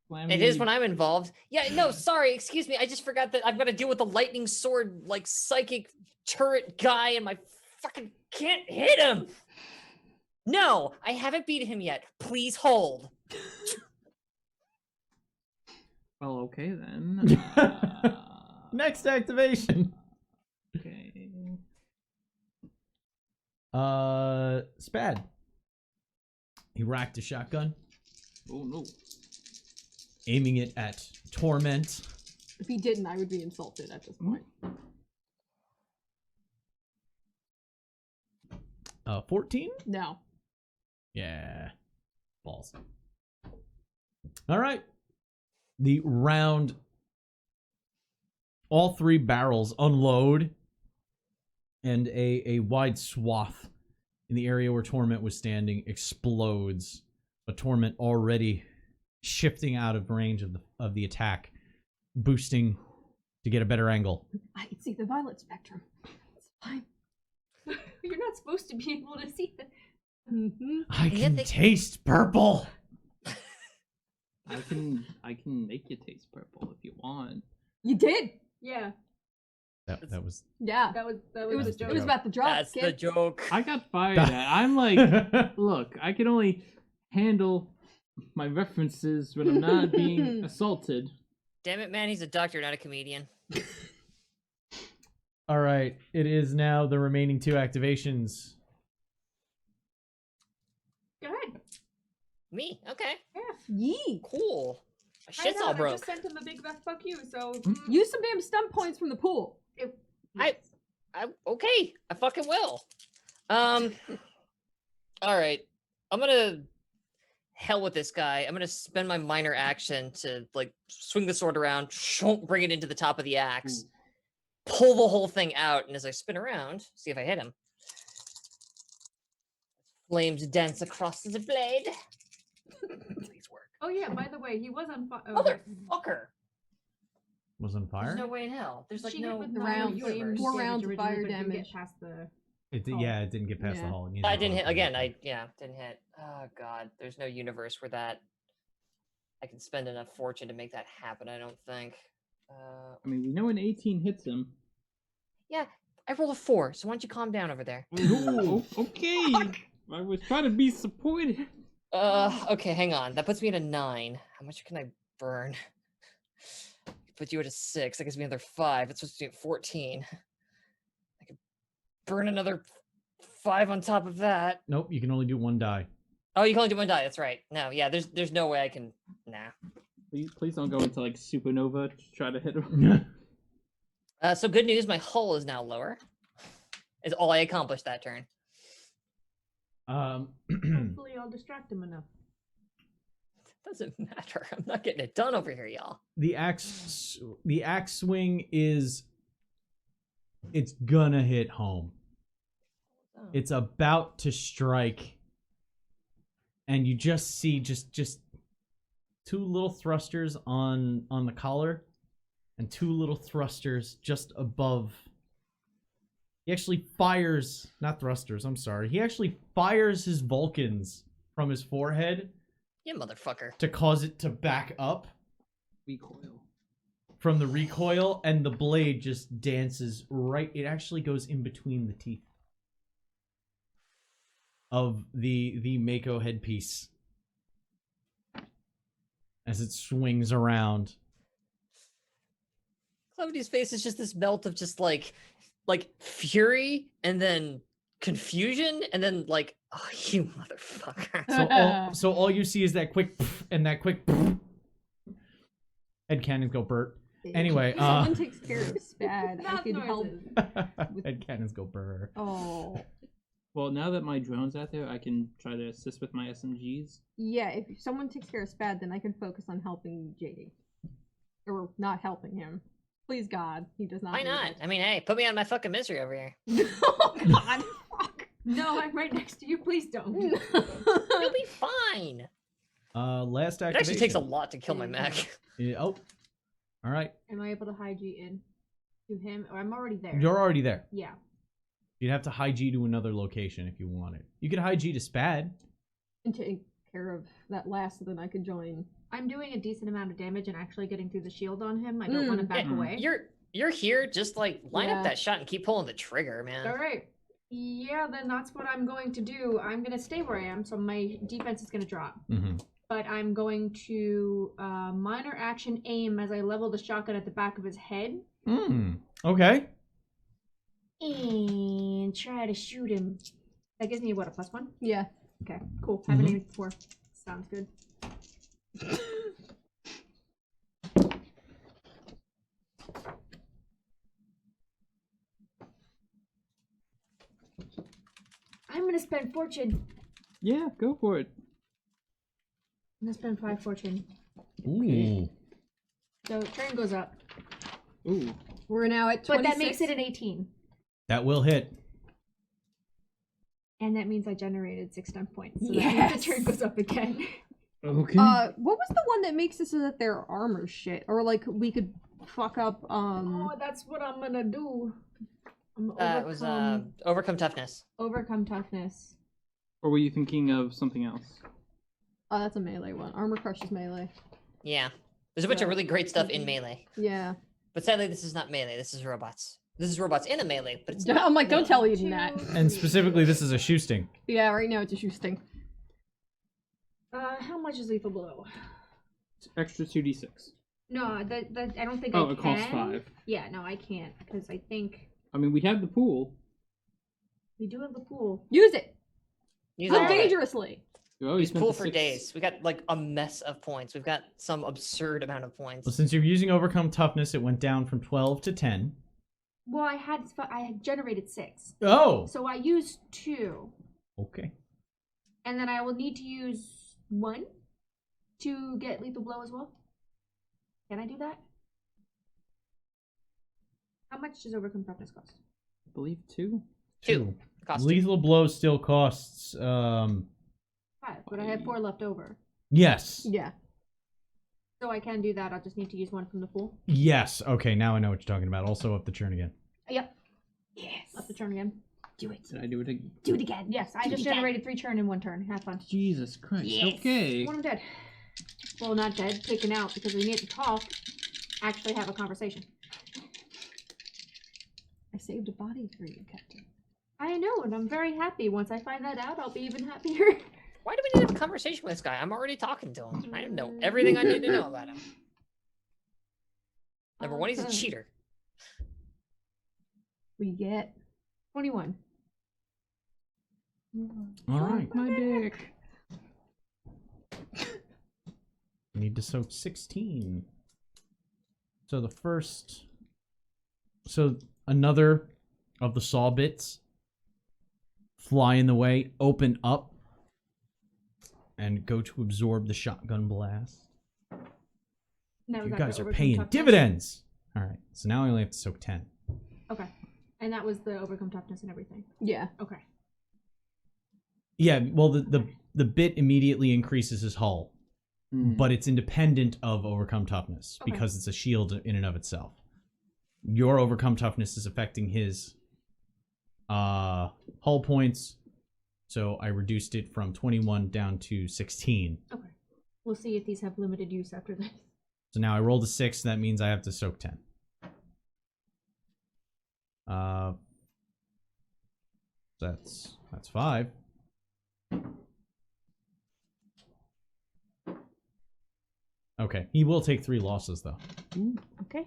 Calamity, It is when I'm involved. Yeah, no, sorry, excuse me. I just forgot that I've got to deal with the lightning sword, like psychic turret guy, and my fucking can't hit him. No, I haven't beaten him yet. Please hold. Well, okay then. Next activation. Okay. Spad. He racked a shotgun, Oh no. aiming it at Torment. If he didn't, I would be insulted at this point. 14? No. Yeah. Balls. All right. The round. All 3 barrels unload, and a wide swath in the area where Torment was standing explodes. But Torment already shifting out of range of the attack, boosting to get a better angle. I can see the violet spectrum. It's fine. You're not supposed to be able to see that. Mm-hmm. I Yeah, can they- taste purple. I can make you taste purple if you want. You did. Yeah, That was. Yeah. that was It was. the the It was joke. about the drugs, That's the kid. joke. I got fired at. I'm like, look, I can only handle my references when I'm not being assaulted. Damn it, man. He's a doctor, not a comedian. All right. It is now the remaining 2 activations. Go ahead. Me? Okay. Yee. Cool. My I shit's know, all I broke. just sent him a big fuck you, so Use some damn stun points from the pool. Okay, I fucking will. All right. I'm gonna hell with this guy. I'm gonna spend my minor action to like swing the sword around, bring it into the top of the axe, pull the whole thing out, and as I spin around, see if I hit him. Flames dance across the blade. Please work. Oh yeah, by the way, he was on fire. Motherfucker! Was on fire? There's no way in hell. There's like She hit no with The no round universe flames, 4 damage rounds of fire originally, but didn't damage. Get past the... It didn't get past the Yeah. hull. It needed I to didn't go hit through again. the- Didn't hit. Oh god, there's no universe where that I can spend enough fortune to make that happen. I don't think. I mean, we know an 18 hits him. Yeah, I rolled a 4. So why don't you calm down over there? Oh, okay. I was trying to be supportive. Okay, hang on. That puts me at a 9. How much can I burn? Put you at a 6. That gives me another 5. It's supposed to be at 14. I could burn another 5 on top of that. Nope, you can only do 1 die. Oh, you can only do 1 die. That's right. No, yeah. There's no way I can. Nah. Please don't go into like supernova to try to hit him. So good news. My hull is now lower. Is all I accomplished that turn. Hopefully I'll distract him enough. Doesn't matter. I'm not getting it done over here, y'all. the axe swing is, it's gonna hit home. Oh. It's about to strike, and you just see just 2 little thrusters on the collar, and 2 little thrusters just above. He actually fires, not thrusters, I'm sorry. He actually fires his Vulcans from his forehead You motherfucker. to cause it to back up Recoil. from the recoil, and the blade just dances right. It actually goes in between the teeth of the Mako headpiece as it swings around. Calamity's face is just this melt of just like fury and then confusion and then like, oh, you motherfucker. So all you see is that quick and that quick head cannons go Bert. Anyway, someone takes care of Spad. I Mouth could help. noises. head cannons go Bert. Oh, Well, now that my drone's out there, I can try to assist with my SMGs. Yeah, if someone takes care of Spad, then I can focus on helping JD. Or not helping him. Please, God, he does not. Why need not? it. I mean, hey, put me on my fucking misery over here. Oh, God, fuck. No, I'm right next to you. Please don't. You'll be fine. Last It activation. actually takes a lot to kill my mech. Yeah, oh. All right. Am I able to hide you in to him? Or I'm already there. You're already there. Yeah. You'd have to hide G to another location if you wanted. You could hide G to Spad. And take care of that last, so then I could join. I'm doing a decent amount of damage and actually getting through the shield on him. I don't want to back Yeah. away. You're here, just like line Yeah. up that shot and keep pulling the trigger, man. All right. Yeah, then that's what I'm going to do. I'm going to stay where I am, so my defense is going to drop. Mm-hmm. But I'm going to minor action aim as I level the shotgun at the back of his head Okay. and try to shoot him. That gives me what, a +1? Yeah. Okay, cool. Haven't aimed before. Sounds good. I'm gonna spend fortune. Yeah, go for it. I'm gonna spend 5 fortune. Ooh. So turn goes up. Ooh. We're now at 26. But that makes it an 18. That will hit. And that means I generated 6 stun points. So Yes! that means the turn goes up again. Okay. What was the one that makes it so that their armor's shit? Or like we could fuck up Oh, that's what I'm gonna do. I'm It was overcome toughness. overcome toughness. Or were you thinking of something else? Oh, that's a melee one. Armor crush is melee. Yeah. There's a bunch of really great stuff in melee. Yeah. But sadly, this is not melee. This is robots. This is robots in a melee, but it's I'm not. like, don't melee. tell Eden that. And specifically, this is a shoosting. Yeah, right now it's a shoosting. How much is lethal blow? It's extra 2d6. No, that I don't think Oh, I it can. costs 5. Yeah, no, I can't because I think I mean, we have the pool. we do have the pool. Use it! Use How all of it. dangerously! You always Use spent pool the for 6. days. We got like a mess of points. We've got some absurd amount of points. Well, since you're using overcome toughness, it went down from 12 to 10. Well, I had generated 6, Oh! so I used 2, Okay. and then I will need to use 1 to get lethal blow as well. Can I do that? How much does overcome toughness cost? I believe 2. 2. Cost 2. Lethal blow still costs, 5, but I have 4 left over, yes. Yeah. so I can do that. I'll just need to use 1 from the pool. Yes. Okay, now I know what you're talking about. Also up the churn again. Yep, Yes. up the turn again. Do it. Did I do it again? Do it again. Yes, I Do just it again. generated 3 churn in 1 turn. Have fun. Jesus Christ. Yes. Okay. One, I'm dead. Well, not dead, taken out because we need to talk, actually have a conversation. I saved a body for you, Captain. I know, and I'm very happy. Once I find that out, I'll be even happier. Why do we need to have a conversation with this guy? I'm already talking to him. I know everything I need to know about him. Number 1, he's a Okay. cheater. We get 21. All right. My dick. Need to soak 16. So the first... So another of the saw bits fly in the way, open up, and go to absorb the shotgun blast. That was You after guys are overcome paying toughness? dividends! Alright, so now I only have to soak 10. Okay. And that was the overcome toughness and everything. yeah. Okay. Yeah, well, the bit immediately increases his hull, but it's independent of overcome toughness Okay. because it's a shield in and of itself. Your overcome toughness is affecting his hull points, so I reduced it from 21 down to 16. Okay. We'll see if these have limited use after this. So now I rolled a 6, that means I have to soak 10. That's 5. Okay, he will take 3 losses though. Okay.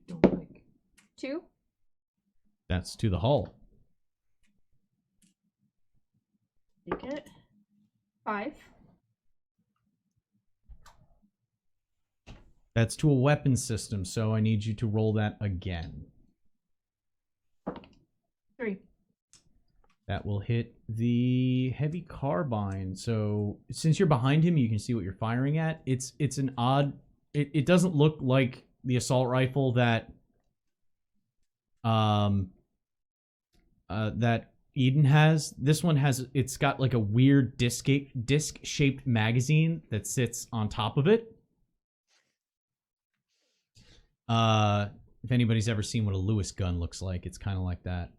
Don't like. 2. That's to the hull. Take it. 5. That's to a weapon system, so I need you to roll that again. 3. That will hit the heavy carbine. So since you're behind him, you can see what you're firing at. It's an odd. It doesn't look like the assault rifle that that Eden has. This one it's got like a weird disc-shaped magazine that sits on top of it. If anybody's ever seen what a Lewis gun looks like, it's kind of like that.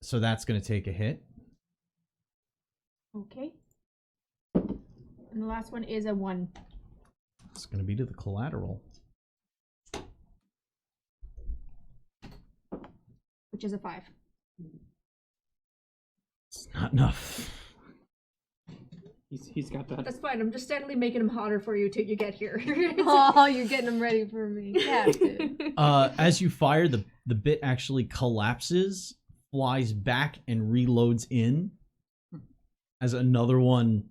So that's going to take a hit. Okay. And the last one is a 1. It's going to be to the collateral. Which is a 5. It's not enough. He's got that. That's fine. I'm just steadily making him hotter for you till you get here. Oh, you're getting them ready for me, Captain. As you fire, the bit actually collapses, flies back, and reloads in. As another one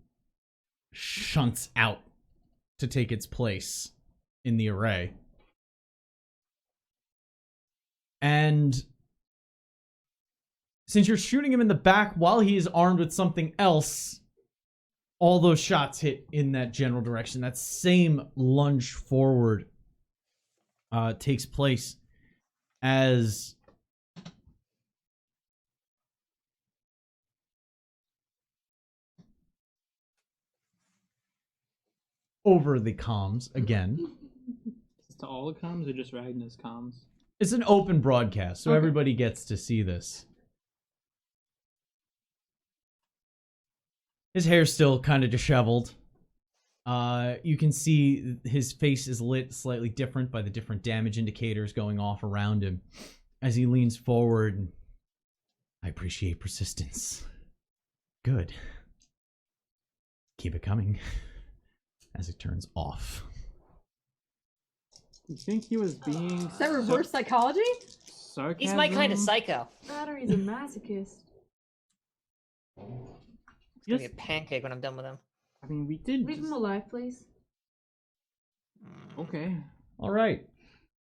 shunts out to take its place in the array. And since you're shooting him in the back while he is armed with something else, all those shots hit in that general direction. That same lunge forward takes place as over the comms again. Is this to all the comms or just Ragnar's comms? It's an open broadcast, so Okay. everybody gets to see this. His hair's still kind of disheveled. You can see his face is lit slightly different by the different damage indicators going off around him as he leans forward. I appreciate persistence. Good. Keep it coming. As it turns off. Do you think he was being Is that reverse psychology? sarcasm? He's my kind of psycho. Battery's a masochist. He's gonna be a pancake when I'm done with him. I mean, we did. Leave him alive, please. Okay. All right.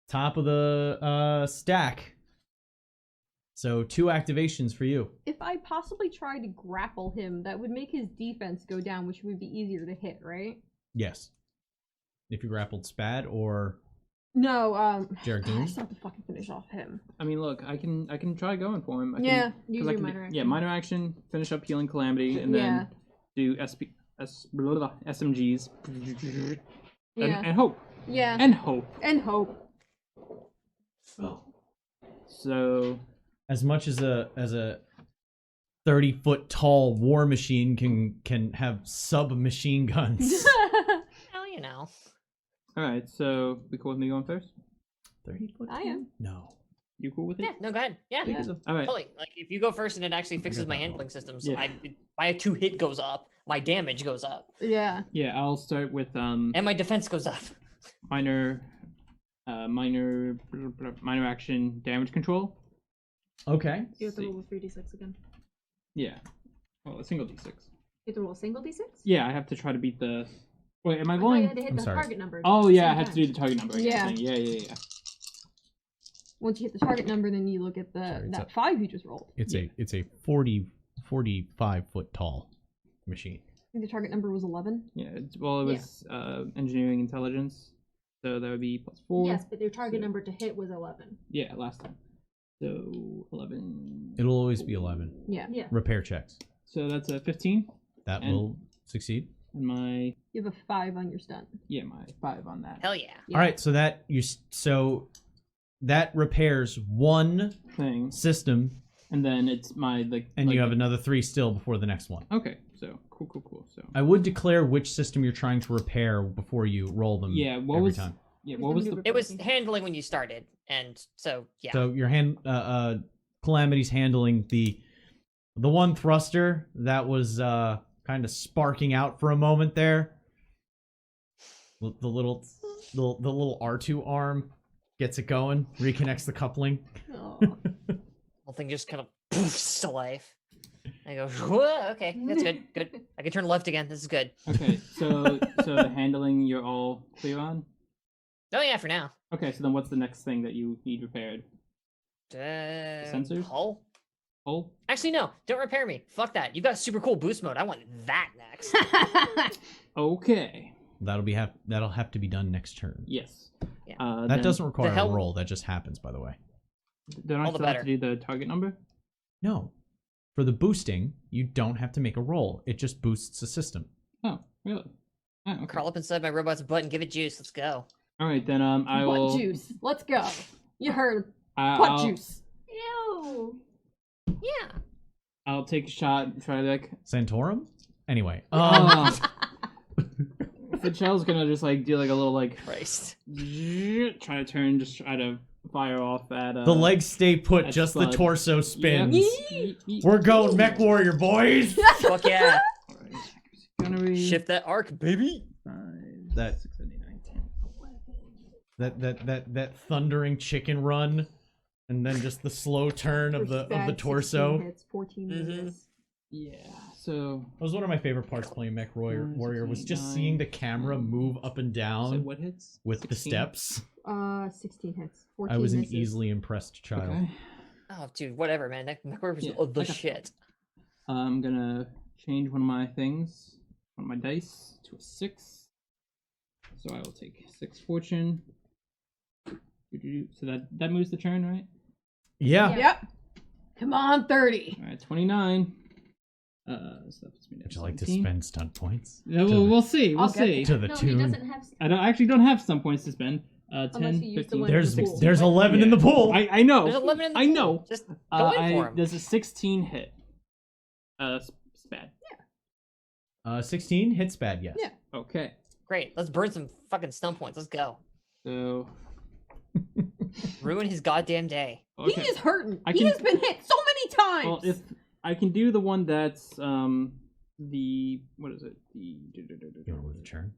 Top of the stack. So 2 activations for you. If I possibly tried to grapple him, that would make his defense go down, which would be easier to hit, right? Yes. If you grappled Spad or No, Jared I Doom. still have to fucking finish off him. I mean, look, I can try going for him. I can, Yeah. 'cause Use I your can minor action. Yeah, minor action, finish up healing calamity, and then do SMGs. Yeah. And hope. Yeah. And hope. And hope. So As much as a 30-foot tall war machine can have submachine guns. Hell, you know. alright, so we cool with me going first? 30-foot? I am. No. You cool with it? Yeah, no, go ahead. Yeah. Yeah. Alright. Totally. Like, if you go first and it actually fixes my that handling wrong. systems, Yeah. my 2 hit goes up, my damage goes up, Yeah. Yeah, I'll start with and my defense goes up. minor action damage control. Okay. You have to roll a 3d6 again. Yeah. Well, a single d6. You have to roll a single d6? Yeah, I have to try to beat the. Wait, am I I thought you rolling? had to hit I'm the sorry. target number. Oh at the yeah, I same have to do time. the target number. Yeah. Yeah. Once you hit the target number, then you look at Sorry, it's that 5 you just rolled. It's Yeah. a 45-foot tall machine. I think the target number was 11. Yeah. Well, it was engineering intelligence, so that would be +4. Yes, but your target So- number to hit was 11. Yeah, last time. So 11. It'll always be 11. Yeah. Yeah. Repair checks. So that's a 15, That And- will succeed. and my You have a 5 on your stunt. my 5 on that Hell yeah. Yeah. All right, so that repairs one thing, system, and then it's my and you have another 3 still before the next one. Okay, so cool. So I would declare which system you're trying to repair before you roll them. yeah, what every was time. yeah, Who's what the was maneuver the It was Working. handling when you started, and so yeah. So your Calamity's handling the one thruster that was kind of sparking out for a moment there. The little R2 arm gets it going, reconnects the coupling. Oh. Whole thing just kind of poofs to life. I go, "Whoa, okay, that's good. Good. I can turn left again. This is good. Okay, so the handling you're all clear on. Oh yeah, for now. Okay, so then what's the next thing that you need repaired? Sensors? Hull? Hull? Actually, no. Don't repair me. Fuck that. You got super cool boost mode. I want that next. Okay. That'll have to be done next turn. Yes. Yeah. That then doesn't require hell- a roll. That just happens, by the way. Don't I all the still have better. to do the target number? No. For the boosting, you don't have to make a roll. It just boosts the system. Oh, really? Oh, okay. Crawl up inside my robot's butt and give it juice. Let's go. All right, then I will. Butt juice. Let's go. You heard. I- Butt I'll- juice. Ew. Yeah. I'll take a shot and try to like. Santorum? Anyway. Fichel's gonna just like do like a little like Christ. try to fire off at the legs stay put, that's just the fun. torso spins. Yep. We're going Mech Warrior, boys! Fuck yeah. Alright, gonna be Shift that arc, baby. 5, That- 6, 7, 8, 9, 10, 11. That thundering chicken run, and then just the slow turn of the Bad 16 torso. hits, 14 Mhm. misses. Yeah. So That was one of my favorite parts playing Mech Warrior was just 9. seeing the camera move up and so down what hits? with the 16? steps. 16 hits. 14 I was an misses. easily impressed child. Okay. Oh, dude, whatever, man. That was Yeah, the I got shit. I'm gonna change one of my things, one of my dice, to a 6. So I will take 6 fortune. So that moves the turn, right? Yeah. Yep. Come on, 30. All right, 29. So that puts me at Would you like to 17. spend stunt points? Yeah, To well, the- we'll see. We'll I'll get see. To the No, he tune. doesn't have. I actually don't have some points to spend. 10, Unless you use the 15. one in There's the pool. there's 11 in the pool. I know. There's 11 in the I pool. know. Just go in for him. There's a 16 hit. Spad. 16 hits bad, yes. Yeah. Okay. Great. Let's burn some fucking stun points. Let's go. So. Ruin his goddamn day. Okay. He is hurting. I He can- has been hit so many times. Well, if I can do the one that's the what is it? You want to move the churn?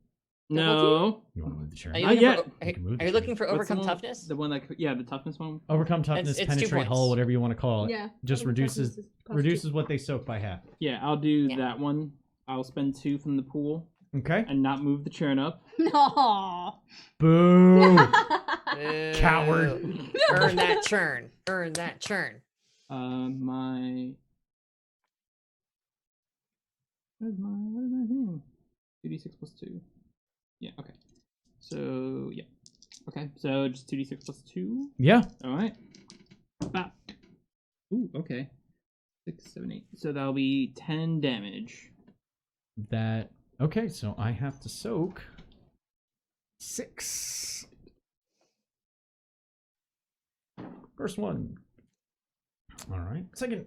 No. You want to move the churn? Are you Not looking yet. For, You can move are the you looking for What's the overcome one- toughness? The one that the toughness one. Overcome toughness, it's 2 penetrate points. hull, whatever you want to call it. yeah. Just I think reduces toughness is +2. reduces what they soak by half. Yeah, I'll do Yeah. that one. I'll spend 2 from the pool Okay. and not move the churn up. No. Boo! Boo. Coward. Earn that churn. Earn that churn. My. What is my thing? 2d6 plus 2. Yeah. Okay. So yeah. Okay. So just 2d6 plus 2. Yeah. All right. Bop. Ooh. Okay. 6, 7, 8. So that'll be 10 damage. That okay, so I have to soak 6. First one. All right. Second.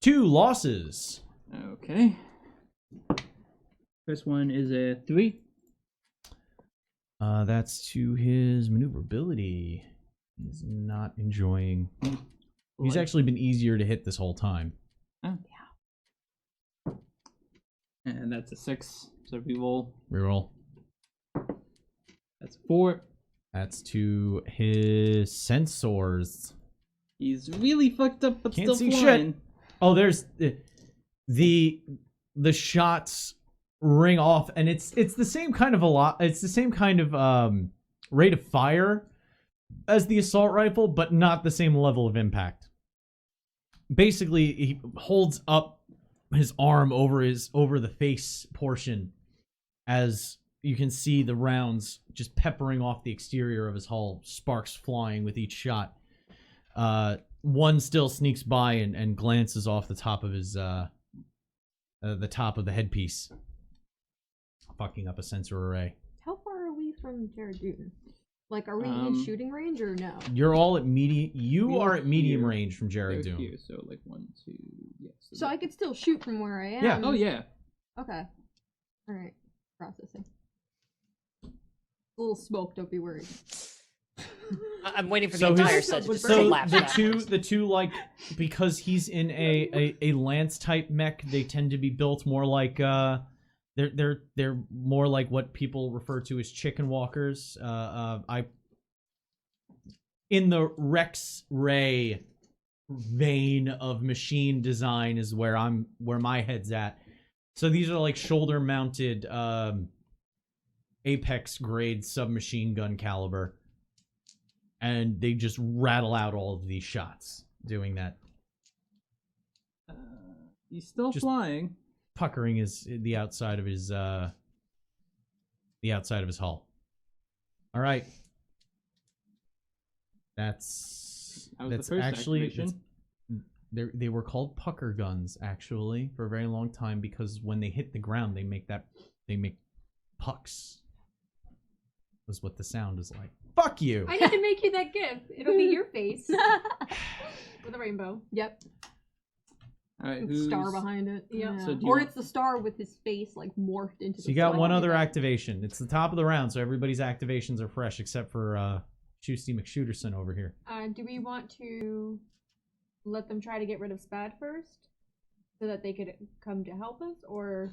2 losses. Okay. First one is a 3. That's to his maneuverability. He's not enjoying. He's Like- actually been easier to hit this whole time. And that's a 6. So reroll. Reroll. That's a 4. That's to his sensors. He's really fucked up, but Can't still see flying. shit. Oh, there's the shots ring off, and it's the same kind of it's the same kind of rate of fire as the assault rifle, but not the same level of impact. Basically, he holds up his arm over the face portion, as you can see the rounds just peppering off the exterior of his hull, sparks flying with each shot. One still sneaks by and glances off the top of his the top of the headpiece, fucking up a sensor array. How far are we from Jared Dutton? Like, are we in Um, shooting range or no? You're all at medium. You We are are at medium here. range from Jared They're Doom. here, so like 1, 2, yes. So I could still shoot from where I am. Yeah. Oh yeah. Okay. All right. Processing. A little smoke. Don't be worried. I'm waiting for So the entire his- set to just So collapse the backwards. two like, because he's in a lance type mech, they tend to be built more like they're more like what people refer to as chicken walkers. In the Rex Ray vein of machine design is where my head's at. So these are like shoulder mounted Apex grade submachine gun caliber, and they just rattle out all of these shots doing that. He's still Just- flying. Puckering the outside of his hull. All right. That's That was the first actually activation. they were called pucker guns actually for a very long time because when they hit the ground they make pucks. Was what the sound is like. Fuck you. I need to make you that gift. It'll be your face with a rainbow. Yep. All right, With who's... star behind it. Yeah. Yeah. So do you Or want- it's the star with his face like morphed into. So you got one other activation. It's the top of the round, so everybody's activations are fresh except for Shoosty McShooterson over here. Do we want to let them try to get rid of Spad first, so that they could come to help us, or?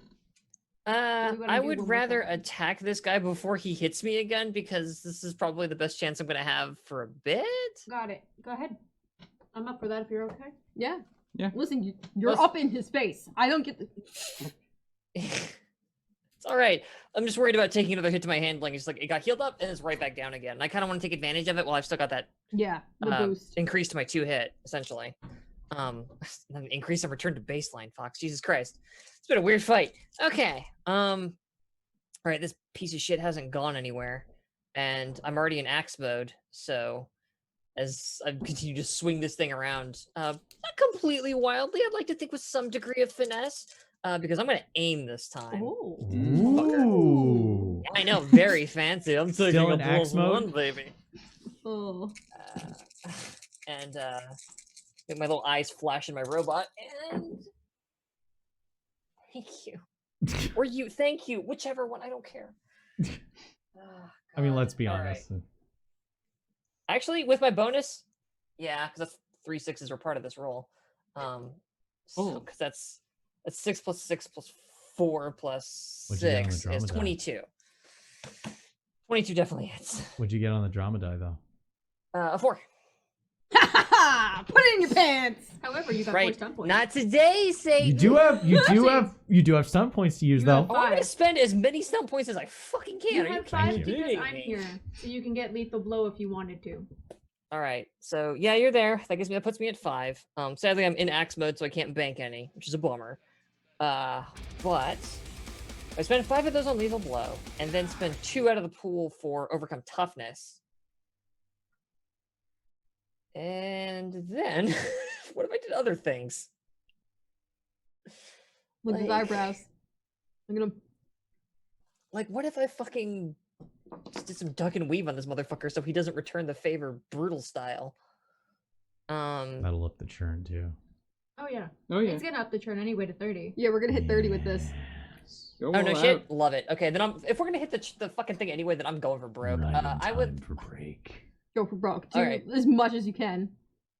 we wanna I do would one more rather time? attack this guy before he hits me again because this is probably the best chance I'm gonna have for a bit. Got it. Go ahead. I'm up for that if you're okay. Yeah. Yeah. Listen, you're Listen- up in his face. I don't get the. It's all right. I'm just worried about taking another hit to my handling. It's like it got healed up and it's right back down again. And I kind of want to take advantage of it while I've still got that Yeah. The boost. increase to my 2-hit, essentially. Increase and return to baseline, Fox. Jesus Christ. It's been a weird fight. Okay. All right, this piece of shit hasn't gone anywhere. And I'm already in axe mode, so as I continue to swing this thing around, not completely wildly, I'd like to think with some degree of finesse, because I'm going to aim this time. Oh. Ooh. I know, very fancy. I'm taking Still a in axe +1, mode? baby. Oh. And make my little eyes flash in my robot, and thank you. Or you, thank you, whichever one, I don't care. I mean, God. let's be All right. honest. Actually, with my bonus, yeah, because that's 3 6s were part of this roll. Oh. Because that's 6 + 6 + 4 + What'd you get on the 6 drama is die? 22. 22 definitely hits. What'd you get on the drama die though? A 4. Ha ha ha! Put it in your pants. However, you got Right. 4 stun points. Not today, Satan. You do have stunt points to use You though. have Oh, I'm gonna 5. spend as many stun points as I fucking can. You Are you have Thank 5 you. because kidding I'm me? here, so you can get lethal blow if you wanted to. All right, so yeah, you're there. That puts me at 5. Sadly, I'm in axe mode, so I can't bank any, which is a bummer. But I spend 5 of those on lethal blow, and then spend 2 out of the pool for overcome toughness. And then, what if I did other things? Look at his Like- eyebrows. Look at him. Like, what if I fucking just did some duck and weave on this motherfucker so he doesn't return the favor brutal style? That'll up the churn too. Oh yeah. Oh yeah. It's gonna up the turn anyway to 30. Yeah, we're gonna hit 30 with this. Go Oh no all shit, out. love it. Okay, then if we're gonna hit the fucking thing anyway, then I'm going for broke. I would. for break. Go for broke. Do Alright. as much as you can.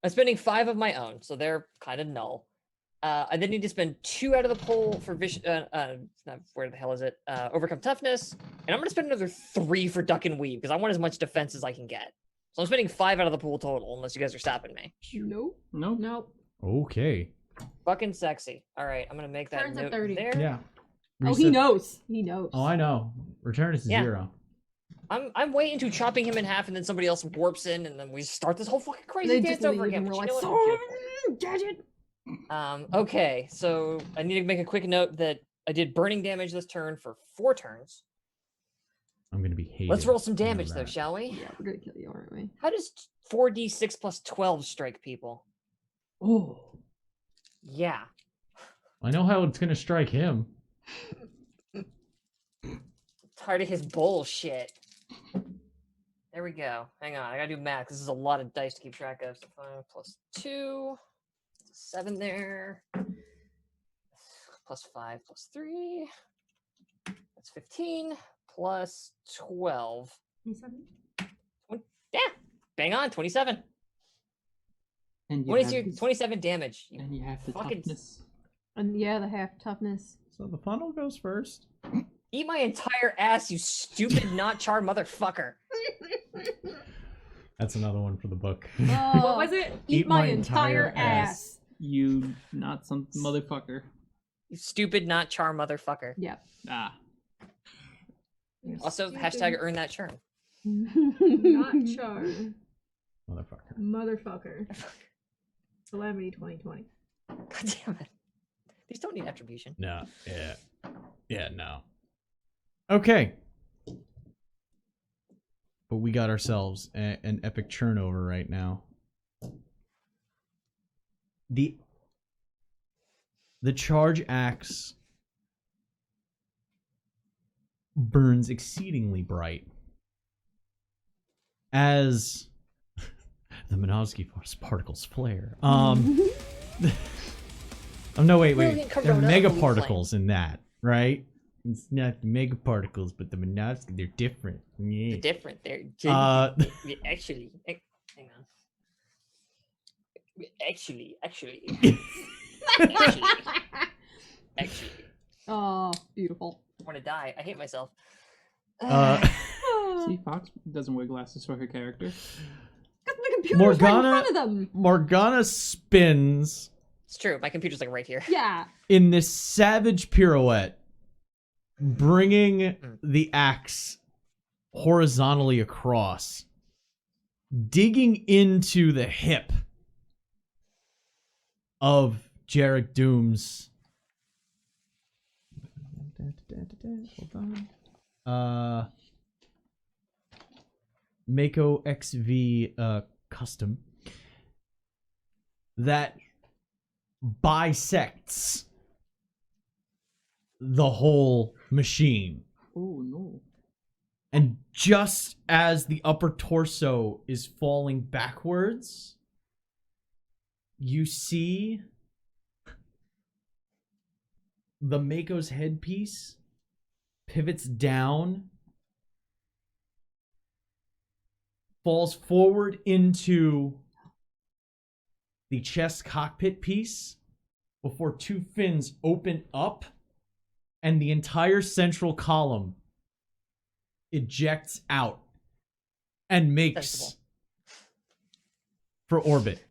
I'm spending 5 of my own, so they're kind of null. I then need to spend 2 out of the pool for where the hell is it? Overcome toughness, and I'm gonna spend another 3 for duck and weave because I want as much defense as I can get. So I'm spending 5 out of the pool total, unless you guys are stopping me. Nope. No. Nope. Okay. Fucking sexy. All right, I'm gonna make that Turns at note 30. there. Yeah. Oh, he Reset- knows. He knows. Oh, I know. Return is Yeah. 0. I'm waiting to chopping him in half, and then somebody else warps in, and then we start this whole fucking crazy They dance just over leave again. and but we're you like, know what? I'm here for it. gadget. Okay, so I need to make a quick note that I did burning damage this turn for 4 turns. I'm gonna be hated. Let's roll some You know damage though, that. shall we? Yeah, we're gonna kill you, aren't we? How does 4d6 + 12 strike people? Oh. Yeah. I know how it's gonna strike him. Tired of his bullshit. There we go. Hang on, I gotta do math. This is a lot of dice to keep track of. So 5 + 2, 7 there. +5 + 3. That's 15 plus 12. 27? Yeah, bang on, 27. And you 22, have, 27 damage. You and you have the fucking toughness. And yeah, the half toughness. So the funnel goes first. eat my entire ass, you stupid not charred motherfucker. That's another one for the book. What was it? Eat my entire ass. You not some motherfucker. You stupid, not charm motherfucker. Yeah. Ah. Also, Stupid. hashtag earn that churn. Not char. Motherfucker. Motherfucker. Calamity 2020. God damn it. These don't need attribution. No. Yeah. Yeah, no. Okay. But we got ourselves an epic churn over right now. The charge axe burns exceedingly bright as the Minovsky particles flare. Oh no, wait. Brilliant There are corona mega blue particles in that, right? It's not the mega particles, but the Minovsky, they're different. Yeah. They're different. They're actually, hang on. Actually. Oh, beautiful. I want to die. I hate myself. See, Fox doesn't wear glasses for her character. Because the computer's right in front of them. Morgana spins It's true. My computer's like right here. Yeah. in this savage pirouette, bringing the axe horizontally across, digging into the hip of Jarek Doom's. Hold on. Mako XV custom that bisects the whole machine. Oh no. And just as the upper torso is falling backwards, you see the Mako's headpiece pivots down, falls forward into the chest cockpit piece before two fins open up and the entire central column ejects out and makes Sensible. for orbit.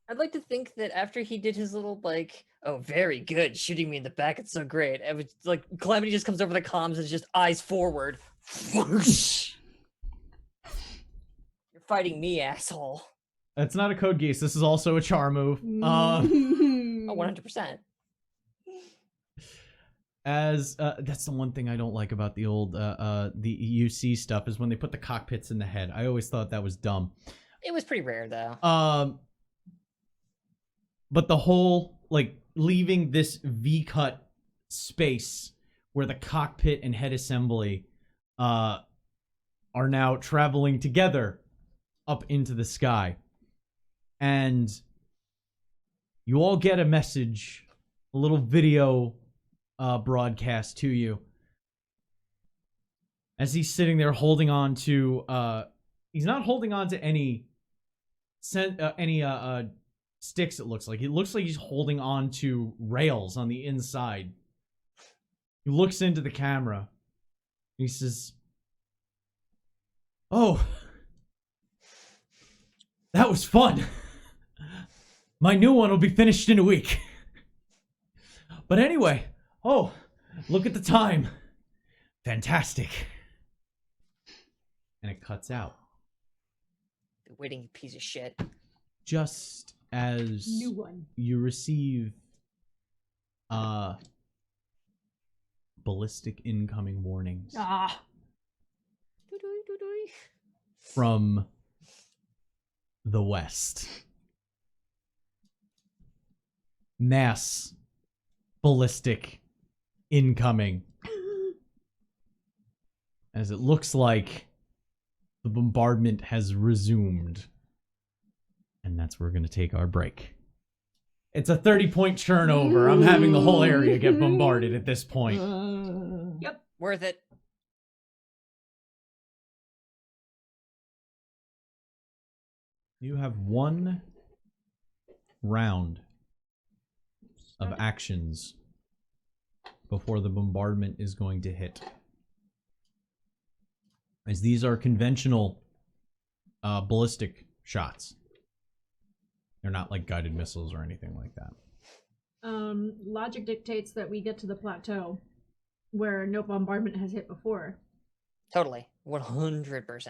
I'd like to think that after he did his little like, oh, very good, shooting me in the back, it's so great. It was like Calamity just comes over the comms and is just eyes forward. Whoosh. You're fighting me, asshole. That's not a code geass. This is also a char move. Oh, 100%. As that's the one thing I don't like about the old the UC stuff is when they put the cockpits in the head. I always thought that was dumb. It was pretty rare though. But the whole like leaving this V-cut space where the cockpit and head assembly are now traveling together up into the sky. And you all get a message, a little video broadcast to you. As he's sitting there holding on to he's not holding on to any sticks, it looks like. It looks like he's holding on to rails on the inside. He looks into the camera. He says, "Oh, that was fun. My new one will be finished in a week. But anyway, oh, look at the time. Fantastic." And it cuts out. The waiting piece of shit. Just as New one. you receive ballistic incoming warnings Ah. from the west. Mass ballistic incoming. As it looks like the bombardment has resumed. And that's where we're going to take our break. It's a 30-point turnover. I'm having the whole area get bombarded at this point. Worth it. You have one round of actions before the bombardment is going to hit. as these are conventional ballistic shots. They're not like guided missiles or anything like that. Logic dictates that we get to the plateau where no bombardment has hit before. Totally. 100%.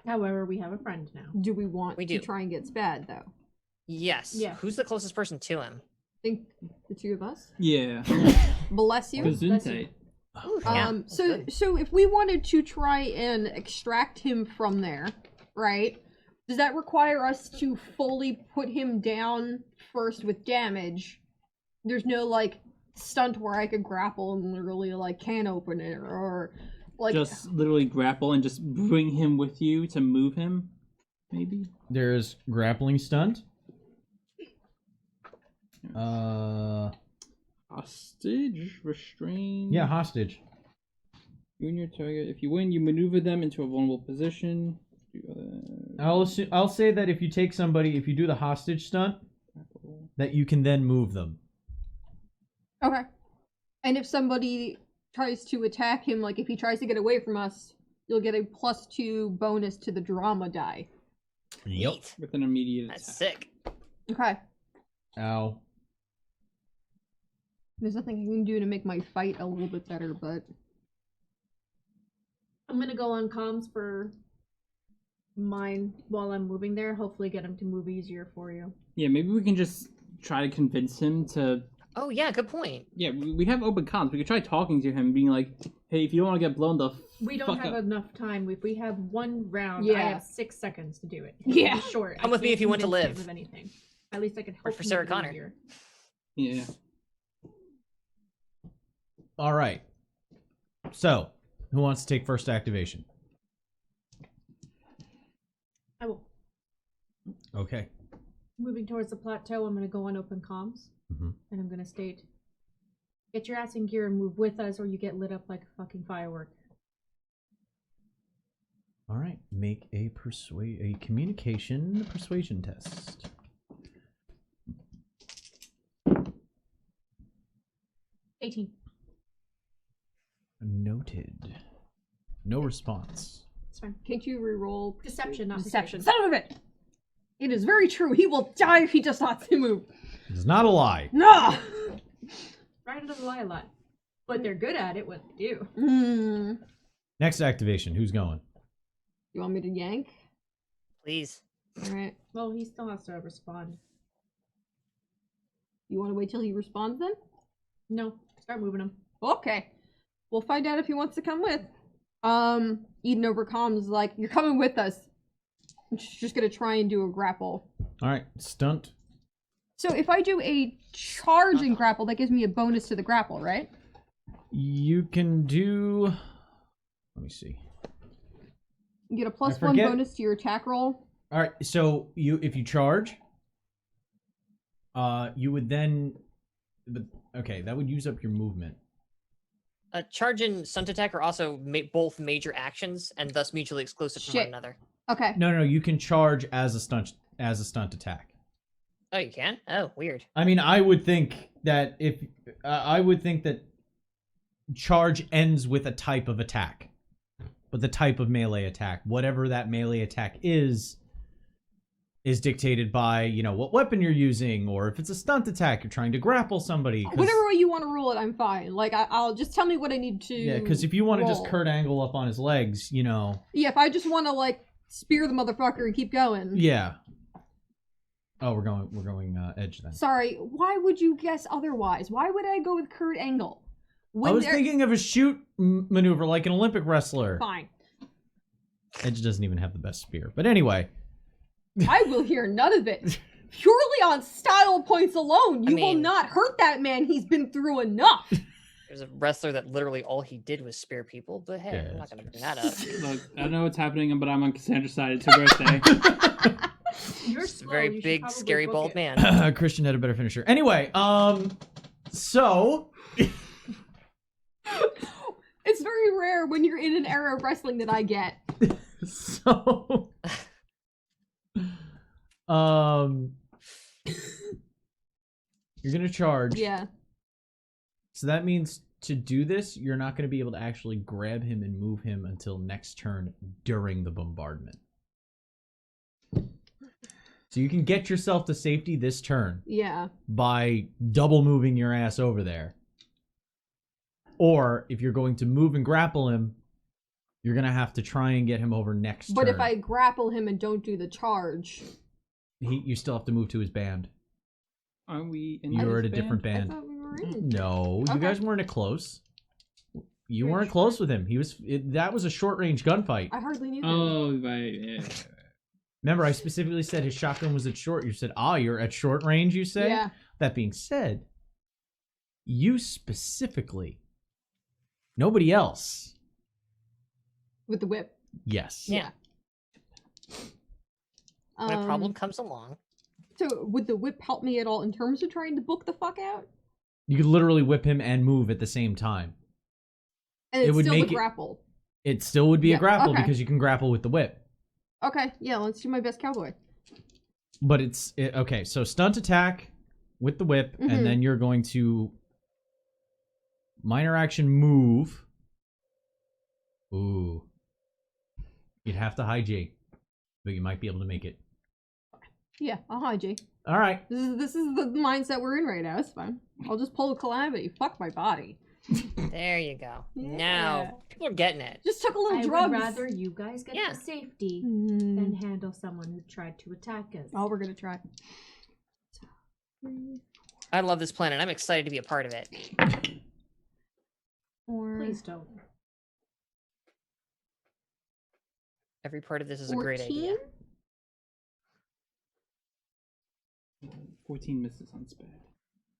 However, we have a friend now. Do we want We to do. try and get Spad, though? Yes. Yeah. Who's the closest person to him? I think the two of us. Yeah. Bless you. Gesundheit. Ooh, yeah, So good. so if we wanted to try and extract him from there, right? Does that require us to fully put him down first with damage? There's no like stunt where I could grapple and literally like can open it or like Just literally grapple and just bring him with you to move him, maybe? There's grappling stunt. Hostage, restrain. Yeah, hostage. You and your target. If you win, you maneuver them into a vulnerable position. I'll say that if you take somebody, if you do the hostage stunt, that you can then move them. okay. And if somebody tries to attack him, like if he tries to get away from us, you'll get a +2 bonus to the drama die. Neat. With an immediate That's attack. sick. Okay. Ow. There's nothing I can do to make my fight a little bit better, but I'm gonna go on comms for mine while I'm moving there. Hopefully get him to move easier for you. Yeah, maybe we can just try to convince him to... Oh, yeah, good point. Yeah, we have open comms. We could try talking to him, being like, hey, if you don't want to get blown the We don't fuck have up. enough time. If we have one round, I Yeah. have 6 seconds to do it. Yeah. It's short. Come I with me can't if you want to convince him live. Of anything. At least I can help Work for him Sarah make it Connor. easier. Yeah. All right. So, who wants to take first activation? I will. Okay. Moving towards the plateau, I'm gonna go on open comms, Mhm. and I'm gonna state, "Get your ass in gear and move with us, or you get lit up like a fucking firework." All right. Make a communication persuasion test. "18. Noted. No response. It's fine. can't you reroll Deception, not deception? persuasion. Son of a bitch! It is very true. He will die if he does not move. It's not a lie. No. Ryan doesn't lie a lot, but they're good at it. What they do? Next activation. Who's going? You want me to yank? Please. All right. Well, he still has to respond. You want to wait till he responds then? No, start moving him. Okay. We'll find out if he wants to come with. Eden over comms is like, you're coming with us. And she's just gonna try and do a grapple. All right. Stunt. So if I do a charge and grapple, that gives me a bonus to the grapple, right? You can do... Let me see. You get a I +1 forget- bonus to your attack roll. All right. So if you charge, you would then... But okay, that would use up your movement. Charge and stunt attack are also both major actions and thus mutually exclusive from one Shit. another. Okay. No, you can charge as a stunt attack. Oh, you can? Oh, weird. I mean, I would think that charge ends with a type of attack, but the type of melee attack, whatever that melee attack is dictated by, what weapon you're using, or if it's a stunt attack, you're trying to grapple somebody. Whatever way you want to rule it, I'm fine. Like, I'll just tell me what I need to. Yeah, because if you want to just roll. Kurt Angle up on his legs, Yeah, if I just want to like spear the motherfucker and keep going. Yeah. Oh, we're going edge then. Sorry, why would you guess otherwise? Why would I go with Kurt Angle? I was thinking of a shoot maneuver like an Olympic wrestler. Fine. Edge doesn't even have the best spear. But anyway. I will hear none of it. Purely on style points alone, you will mean- not hurt that man. He's been through enough. There's a wrestler that literally all he did was spear people, but hey, Yeah, I'm not that's going to bring that up. Look, I don't know what's happening, but I'm on Cassandra's side. It's her birthday. You're Just a slow. very You should big, probably scary, book bald it. man. Christian had a better finisher. Anyway, so It's very rare when you're in an era of wrestling that I get. so you're gonna charge. Yeah. So that means to do this, you're not going to be able to actually grab him and move him until next turn during the bombardment. So you can get yourself to safety this turn Yeah. by double moving your ass over there. Or if you're going to move and grapple him, you're going to have to try and get him over next But turn. if I grapple him and don't do the charge, You still have to move to his band. Are we in You're at a this different I band. thought we were in. No, you Okay. guys weren't close. You Pretty weren't sure. close with him. That was a short range gunfight. I hardly knew that. Oh, right. Yeah. Remember, I specifically said his shotgun was at short. You said, you're at short range, you say? Yeah. That being said, you specifically, nobody else. With the whip. Yes. Yeah. When a problem comes along. So would the whip help me at all in terms of trying to book the fuck out? You could literally whip him and move at the same time. And It it's would still make the it- grapple. It still would be Yeah, a grapple okay. because you can grapple with the whip. Okay, yeah, let's do my best cowboy. But okay, so stunt attack with the whip, Mhm. and then you're going to minor action move. Ooh. You'd have to high J, but you might be able to make it. Yeah, I'll hide you. All right. This is the mindset we're in right now. It's fine. I'll just pull a calamity. Fuck my body. There you go. Yeah. Now people are getting it. Just took a little I drugs. would rather you guys get Yeah. to safety Hmm. than handle someone who tried to attack us. Oh, we're gonna try. I love this planet. I'm excited to be a part of it. Or Please don't. Every part of this is a great 14? idea. 14 misses on spad.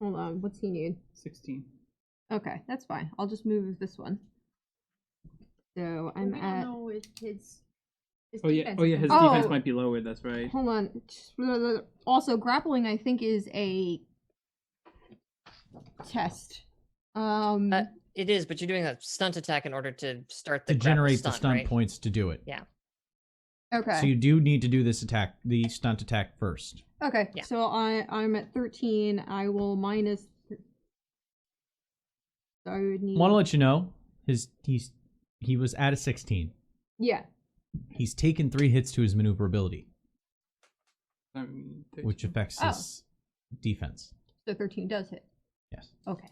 Hold on, what's he need? 16. Okay, that's fine. I'll just move this one. So I'm we at. don't know if his Oh yeah. defense Oh yeah. is His gonna- defense Oh. might be lower. That's right. Hold on. Also, grappling I think is a test. It is, but you're doing a stunt attack in order to start the To grapple generate stunt, the stunt right? points to do it. Okay. So you do need to do this attack, the stunt attack first. Okay, Yeah. so I'm at 13. I will minus. So I would need. Want to let you know, he was at a 16. Yeah. He's taken 3 hits to his maneuverability, I mean, which 13. affects Oh. his defense. So 13 does hit. Yes. Okay.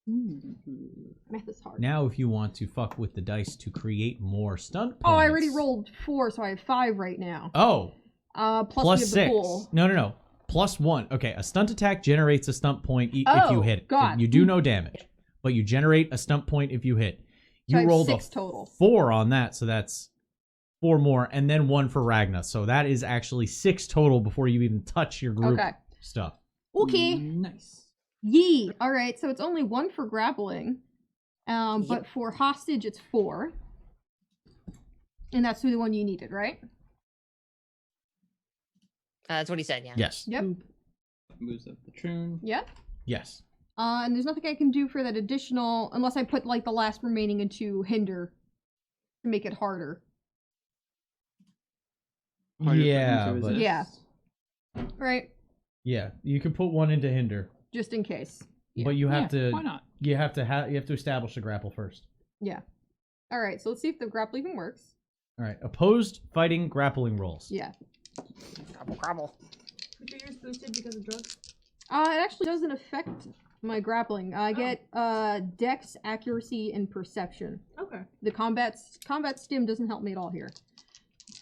Ooh. Math is hard. Now, if you want to fuck with the dice to create more stunt points. Oh, I already rolled 4, so I have 5 right now. Oh, Plus plus we have 6. the pool. No. Plus 1. Okay, a stunt attack generates a stunt point if you Oh, hit it. God. You do no damage, but you generate a stunt point if you hit. So I You have rolled 6 a total. 4 on that, so that's 4 more, and then 1 for Ragna. So that is actually 6 total before you even touch your group Okay. stuff. Okay. Nice. Yee. All right. So it's only 1 for grappling, but for hostage it's 4, and that's the one you needed, right? That's what he said, yeah. Yes. Yep. Moves up the troon. Yep. Yes. And there's nothing I can do for that additional, unless I put like the last remaining into hinder to make it harder. Harder for him Yeah, to but resist. Yeah. Right. yeah, you can put 1 into hinder, Just in case. Yeah. but you have Yeah, to Why not? you have to establish the grapple first. Yeah. All right. So let's see if the grapple even works. All right, opposed fighting grappling rolls. Yeah. Crabble, crabble. Are yours boosted because of drugs? It actually doesn't affect my grappling. I get dex, accuracy, and perception. Okay. The combat stim doesn't help me at all here.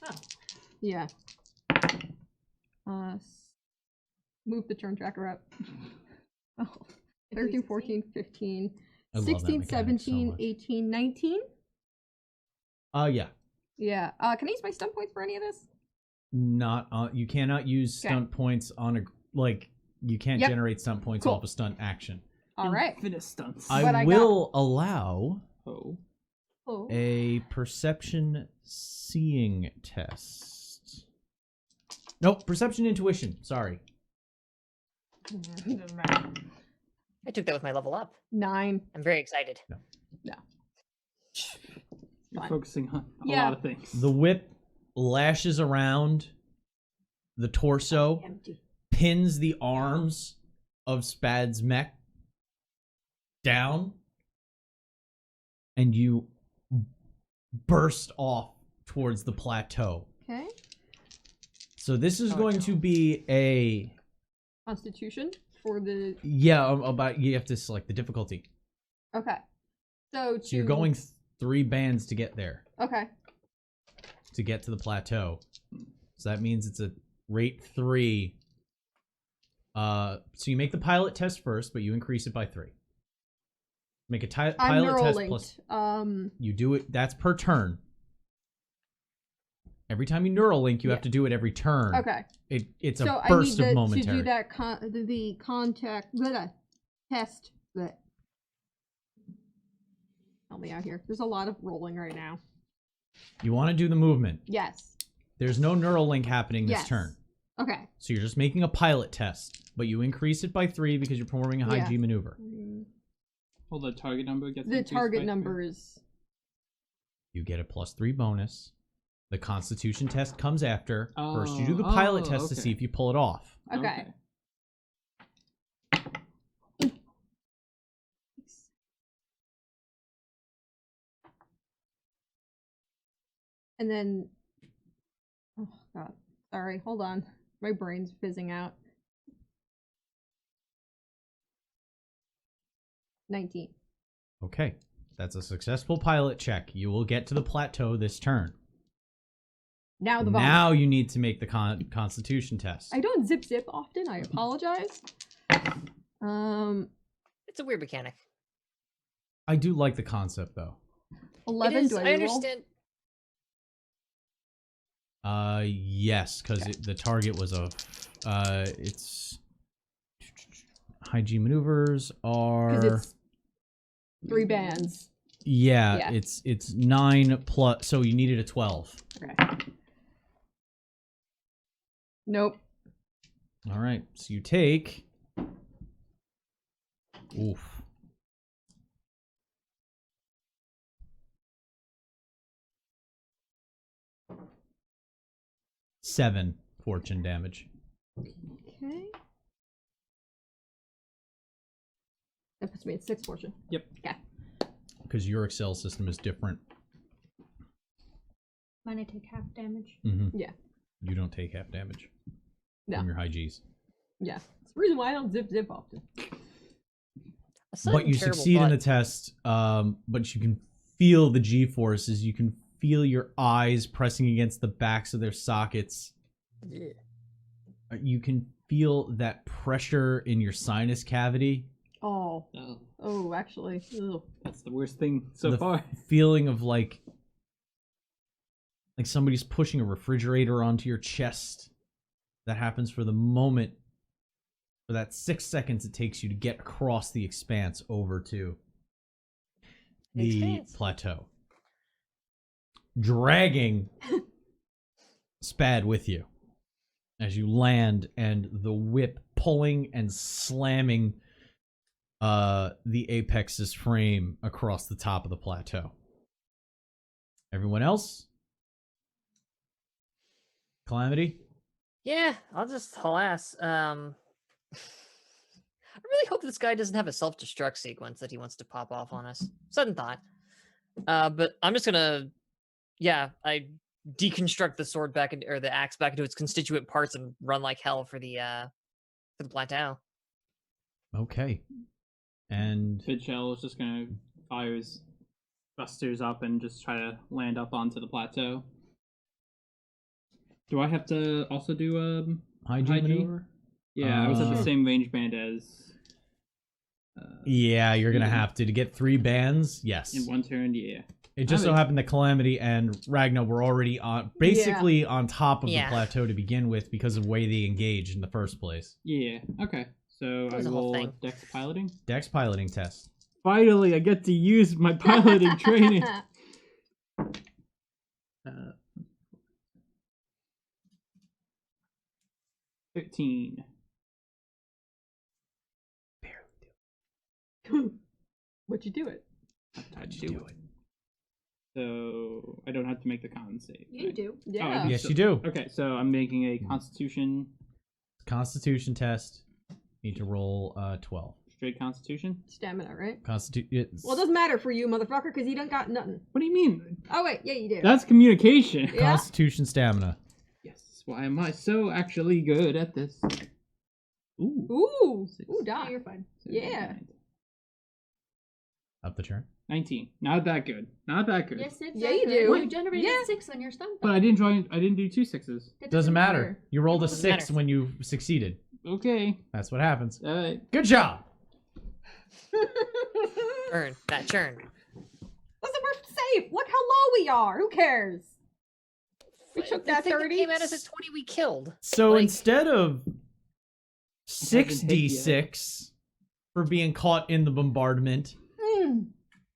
Oh. Yeah. Move the turn tracker up. Oh. 13, 14, 15, I love that 16, mechanic so 17, much. 18, 19. Yeah. Yeah. Can I use my stun points for any of this? Not you cannot use Okay. stunt points on a you can't Yep. generate stunt points Cool. off a stunt action. All right. Infinite stunts. What I I will allow Oh. Oh. a perception seeing test. Nope, perception intuition. Sorry. I took that with my level up. 9. I'm very excited. You're Fine. focusing on a Yeah. lot of things. The whip lashes around the torso, Empty. pins the arms of Spad's mech down, and you burst off towards the plateau. Okay. So this is Oh, going no. to be a Constitution for the. about you have to select the difficulty. Okay. So You're going 3 bands to get there, Okay. to get to the plateau. So that means it's a rate 3. So you make the pilot test first, but you increase it by 3. Make a I'm pilot neural test linked. plus. You do it. That's per turn. Every time you neural link, you have to do it every turn. Okay. It's So a burst I need of momentary. to do that the contact test. That help me out here. There's a lot of rolling right now. You want to do the movement. Yes. There's no neural link happening this Yes. turn. Okay. So you're just making a pilot test, but you increase it by 3 because you're performing a high Yeah. G maneuver. Well, the target number gets The increased target by number 3. is You get a +3 bonus. The Constitution test comes after. First, you do the Oh, pilot test to okay. see if you pull it off. okay. And then, oh god, sorry, hold on. My brain's fizzing out. 19. Okay. That's a successful pilot check. You will get to the plateau this turn. Now the bonus. Now you need to make the Constitution test. I don't zip often. I apologize. It's a weird mechanic. I do like the concept, though. 11. It is, Do I I reroll? understand. Yes, because the target was it's high G maneuvers are. Because it's 3 bands. Yeah, Yeah. it's 9 plus. So you needed a 12. Okay. Nope. All right, so you take. Oof. Seven fortune damage. Okay. That puts me at 6 fortune. Yep. Okay. Because your Excel system is different. Mine I take half damage. Mm-hmm. Yeah. You don't take half damage No. from your high Gs. Yeah. It's the reason why I don't zip often. A sudden But you terrible succeed in thought. the test, but you can feel the G forces. You can feel your eyes pressing against the backs of their sockets. Yeah. You can feel that pressure in your sinus cavity. Oh. Oh, Oh, actually. Ew. that's the worst thing so The far. feeling of like somebody's pushing a refrigerator onto your chest. That happens for the moment, for that 6 seconds it takes you to get across the expanse over to the Expanse. plateau. Dragging Spad with you as you land, and the whip pulling and slamming the Apex's frame across the top of the plateau. Everyone else? Calamity? Yeah, I'll just haul ass. I really hope this guy doesn't have a self-destruct sequence that he wants to pop off on us. Sudden thought. But I'm just gonna, I deconstruct the sword back into, or the axe back into its constituent parts and run like hell for the plateau. Okay. And Fidshell is just gonna fire his busters up and just try to land up onto the plateau. Do I have to also do high G high G? maneuver? Yeah, I was at the Sure. same range band as. Yeah, you're gonna Yeah. have to get 3 bands. Yes. In one turn, yeah. It just so Alright. happened that Calamity and Ragnar were already on, basically on top of Yeah. the plateau to begin with because of the way they engaged in the first place. Yeah, okay. So That I was a whole will thing. dex piloting. Dex piloting test. Finally, I get to use my piloting training. 13. What'd you do it? How'd you do it? So I don't have to make the con save. You right? do. Yeah. do. Yes, you do. Okay, so I'm making a Constitution. Constitution test. Need to roll 12. straight Constitution. Stamina, right? Constitute. Well, it doesn't matter for you, motherfucker, because you don't got nothing. What do you mean? Oh, wait. Yeah, you do. That's communication. Yeah. Constitution stamina. Yes. Why am I so actually good at this? Ooh. Ooh. Six. Ooh, Yeah, Doc. you're fine. Yeah. Up the turn. 19. Not that good. Not that good. Yes, it's Yeah, you accurate. do. You generated Yeah. 6 on your stun. But I didn't do 2 6s. That Doesn't matter. You rolled a Doesn't 6 matter. when you succeeded. Okay. That's what happens. Alright. Good job. Churn. That churn. Listen, we're safe. Look how low we are. Who cares? We took The that thing 30. came at us at 20 we killed. So Like- instead of hit yet. 6d6 for being caught in the bombardment, Hmm.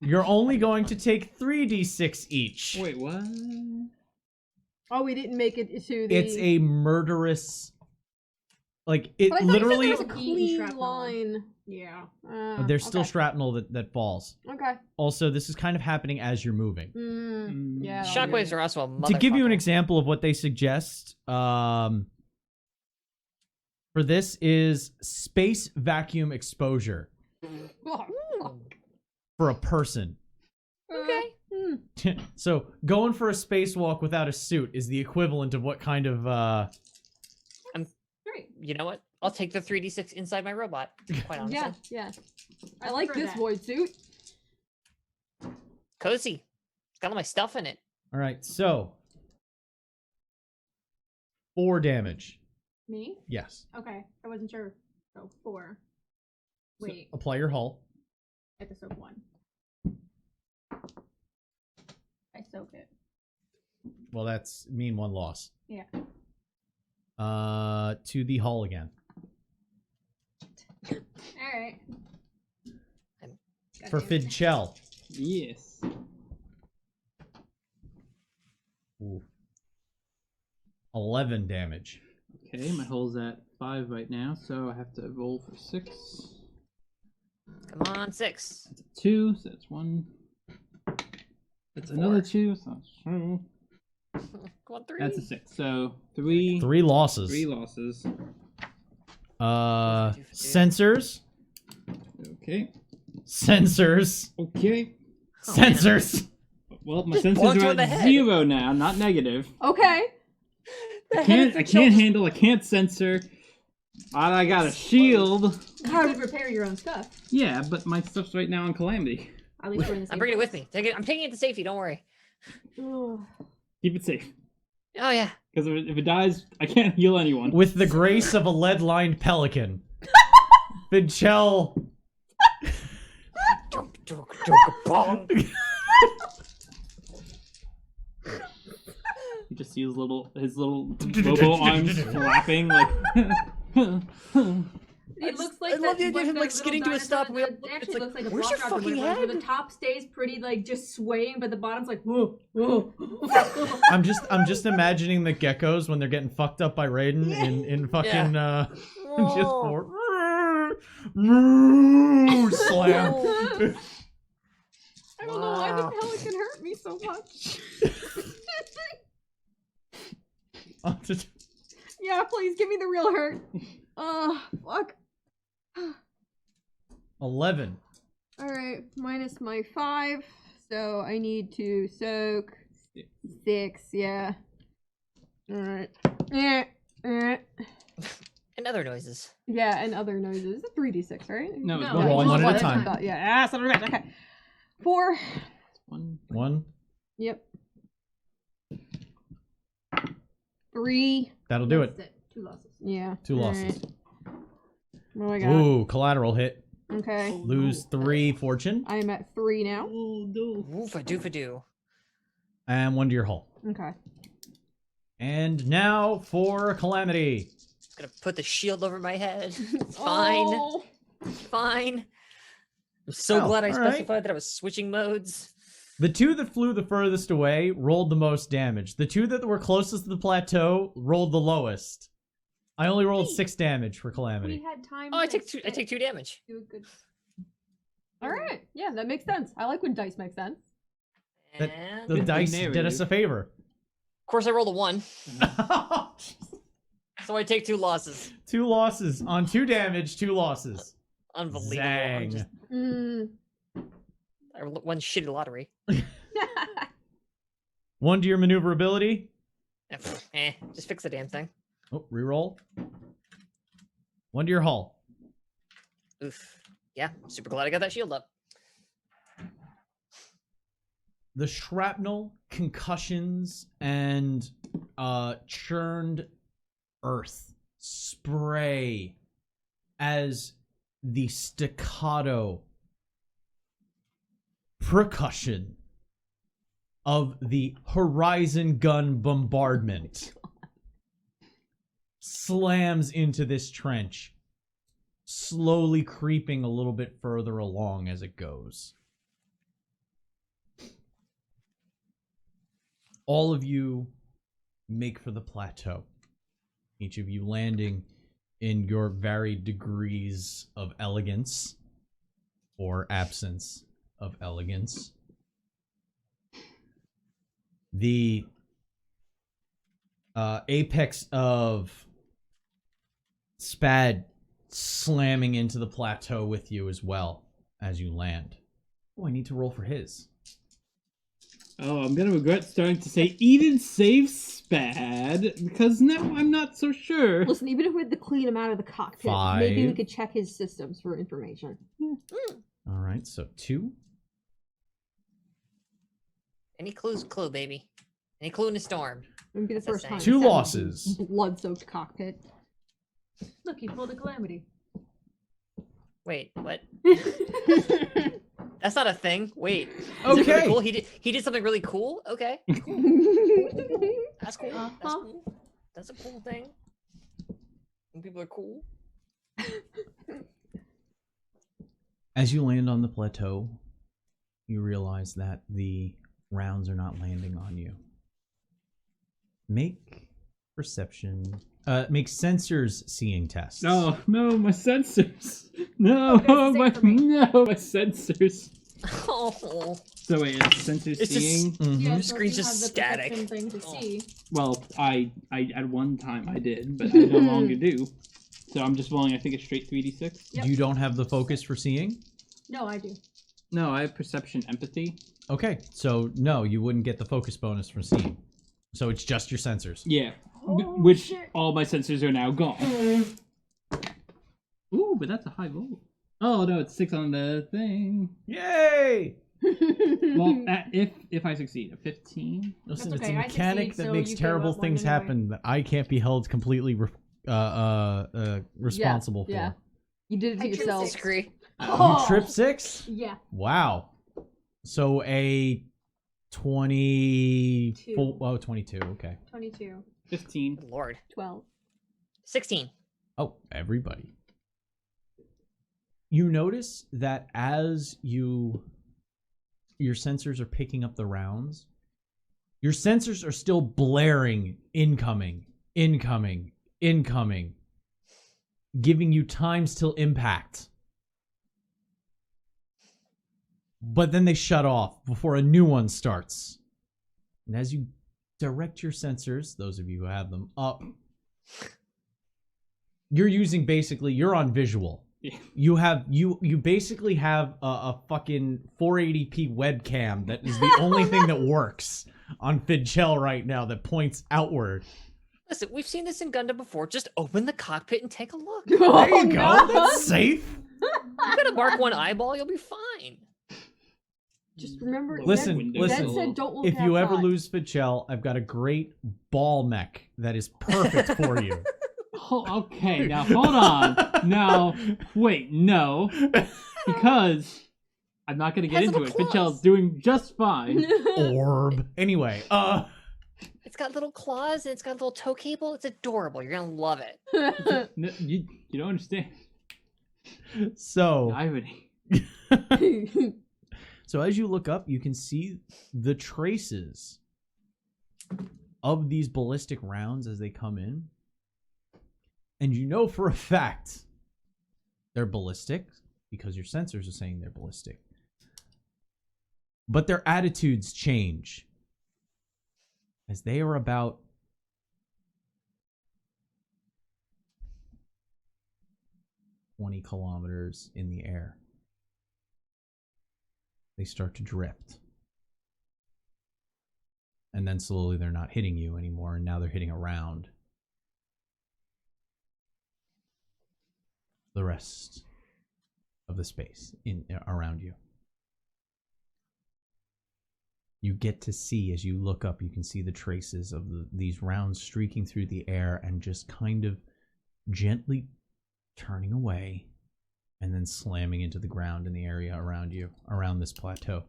you're only going to take 3d6 each. Wait, what? Oh, we didn't make it to the... It's a murderous. Like, it But I thought literally. you said there was a Eaten clean shrapnel. line. Yeah. There's still okay. shrapnel that falls. Okay. Also, this is kind of happening as you're moving. Yeah. Shockwaves are also a motherfucker. To give you an example of what they suggest, for this is space vacuum exposure for a person. Okay. So going for a spacewalk without a suit is the equivalent of what kind of Great. You know what? I'll take the 3d6 inside my robot. Quite honestly. Yeah, yeah. I like prefer this that. void suit. Cozy. It's got all my stuff in it. All right, so 4 damage. Me? Yes. Okay. I wasn't sure. So 4. So Wait. apply your hull. I have to soak 1. I soak it. Well, that's mean 1 loss. Yeah. To the hull again. Alright. For Fidchel. Yes. Ooh. 11 damage. Okay, my hull's at 5 right now, so I have to roll for 6. Come on, 6. That's a 2, so that's 1. That's another 2, so that's 2. Come on, 3. That's a 6. So 3. 3 losses. 3 losses. Sensors. Okay. Sensors. Okay. Oh, man. Sensors. Well, my Just bonked sensors you are in the at head. 0 now, not negative. Okay. The I head of can't Fidchel just- handle, I can't censor. I got a shield. You could repair your own stuff. Yeah, but my stuff's right now in Calamity. At least we're in the same I'm bringing it with place. me. Take it. I'm taking it to safety. Don't worry. Keep it safe. Oh yeah. Because if it dies, I can't heal anyone. With the grace of a lead-lined pelican. Fidchel. You just see his little robo arms flapping like. It looks like I love the that- idea of him, the like, little skidding to a dinosaur stop, and we that- all- it actually it's like, looks like a where's your block rock or fucking whatever, where head? the top stays pretty like just swaying, but the bottom's like whoa, whoa. I'm just imagining the geckos when they're getting fucked up by Raiden in fucking just for slam. I don't know why the Wow. pelican hurt me so much. Yeah, please give me the real hurt. Fuck. 11. Alright, minus my 5. So I need to soak 6, yeah. Alright. Yeah. And other noises. Yeah, and other noises. It's a 3d6, right? No, it's No, one. Roll one at a I time. thought, yeah, son of a bitch. Okay. 4. 1. 1. Yep. 3. That'll do it. That's 2 losses. Yeah. 2 losses. Alright. What do I got? Ooh, collateral hit. Okay. Lose 3 fortune. I am at 3 now. Oh no. Woofa-doofa-doo. And 1 to your hull. Okay. And now for Calamity. Just gonna put the shield over my head. It's fine. Oh. It's fine. I'm so Oh, glad I all right. specified that I was switching modes. The 2 that flew the furthest away rolled the most damage. The 2 that were closest to the plateau rolled the lowest. I only rolled 6 damage for We Calamity. had time. Oh, I to take 2. I take 2 damage. do a good. Alright. Yeah, that makes sense. I like when dice make sense. That- And The Good dice did narrative. us a favor. of course, I rolled a 1, so I take 2 losses. 2 losses on 2 damage, 2 losses. Unbelievable. Zang. Just, I won shitty lottery. 1 to your maneuverability. Just fix the damn thing. Oh, reroll. 1 to your hull. Oof. Yeah, super glad I got that shield up. The shrapnel, concussions, and churned earth spray as the staccato percussion of the horizon gun bombardment slams into this trench, slowly creeping a little bit further along as it goes. All of you make for the plateau, each of you landing in your varied degrees of elegance or absence of elegance. The apex of Spad slamming into the plateau with you as well as you land. Oh, I need to roll for his. Oh, I'm gonna regret starting to say Eden saves Spad, because now I'm not so sure. Listen, even if we had to clean him out of the cockpit, maybe we 5. could check his systems for information. All right, so 2. Any clue's a clue, baby. Any clue in a storm. It would be the That's the first same. time. 2 he's had a losses. Blood-soaked cockpit. Look, you pulled a calamity. Wait, what? That's not a thing. Wait. Is it really Okay. cool? He did something really cool? Okay. Cool. That's cool. That's cool. That's a cool thing. When people are cool. As you land on the plateau, you realize that the rounds are not landing on you. Make sensors seeing tests. No, my sensors. No, Okay, it's the my same for me. sensors. Oh. So wait, it's sensors It's just- seeing? Mhm. Yeah, Your so screen's you just have the static. perception thing to Oh. see. Well, I at one time I did, but I no longer do. So I'm just rolling, I think, a straight 3d6. Yep. You don't have the focus for seeing? No, I do. No, I have perception empathy. Okay, so no, you wouldn't get the focus bonus for seeing. So it's just your sensors. Yeah, Oh, which shit. all my sensors are now gone. Ooh, but that's a high roll. Oh no, it's 6 on the thing. Yay! Well, if I succeed, a 15. Listen, That's it's okay, a I mechanic succeed, that so makes you gave terrible up one things anyway. happen that I can't be held completely responsible Yeah. for. You did it to I tripped yourself. Disagree. You trip 6? Yeah. Wow. So a 24. Oh, 22. Okay. 22. 15. Good Lord. 12. 16. Oh, everybody. You notice that as your sensors are picking up the rounds, your sensors are still blaring incoming, incoming, incoming, giving you times till impact. But then they shut off before a new one starts. And as you direct your sensors, those of you who have them, up, you're using basically, you're on visual. Yeah. You basically have a fucking 480p webcam that is the only thing that works on Fidchel right now that points outward. Listen, we've seen this in Gundam before. Just open the cockpit and take a look. There you go. That's safe. You got a Mark 1 eyeball, you'll be fine. Just remember, Listen, Zed, listen. Zed said don't look If you ever outside. lose Fidchel, I've got a great ball mech that is perfect for you. Oh, okay, now hold on. Now, wait, no. Because I'm not going to get Has into little it. claws. Fitchel's doing just fine. Orb. Anyway, It's got little claws and it's got a little tow cable. It's adorable. You're gonna love it. No, you don't understand. so Irony. So as you look up, you can see the traces of these ballistic rounds as they come in. And you know for a fact they're ballistic because your sensors are saying they're ballistic. But their attitudes change as they are about 20 kilometers in the air. They start to drift. And then slowly they're not hitting you anymore, and now they're hitting around the rest of the space around you. You get to see, as you look up, you can see the traces of these rounds streaking through the air and just kind of gently turning away and then slamming into the ground in the area around you, around this plateau.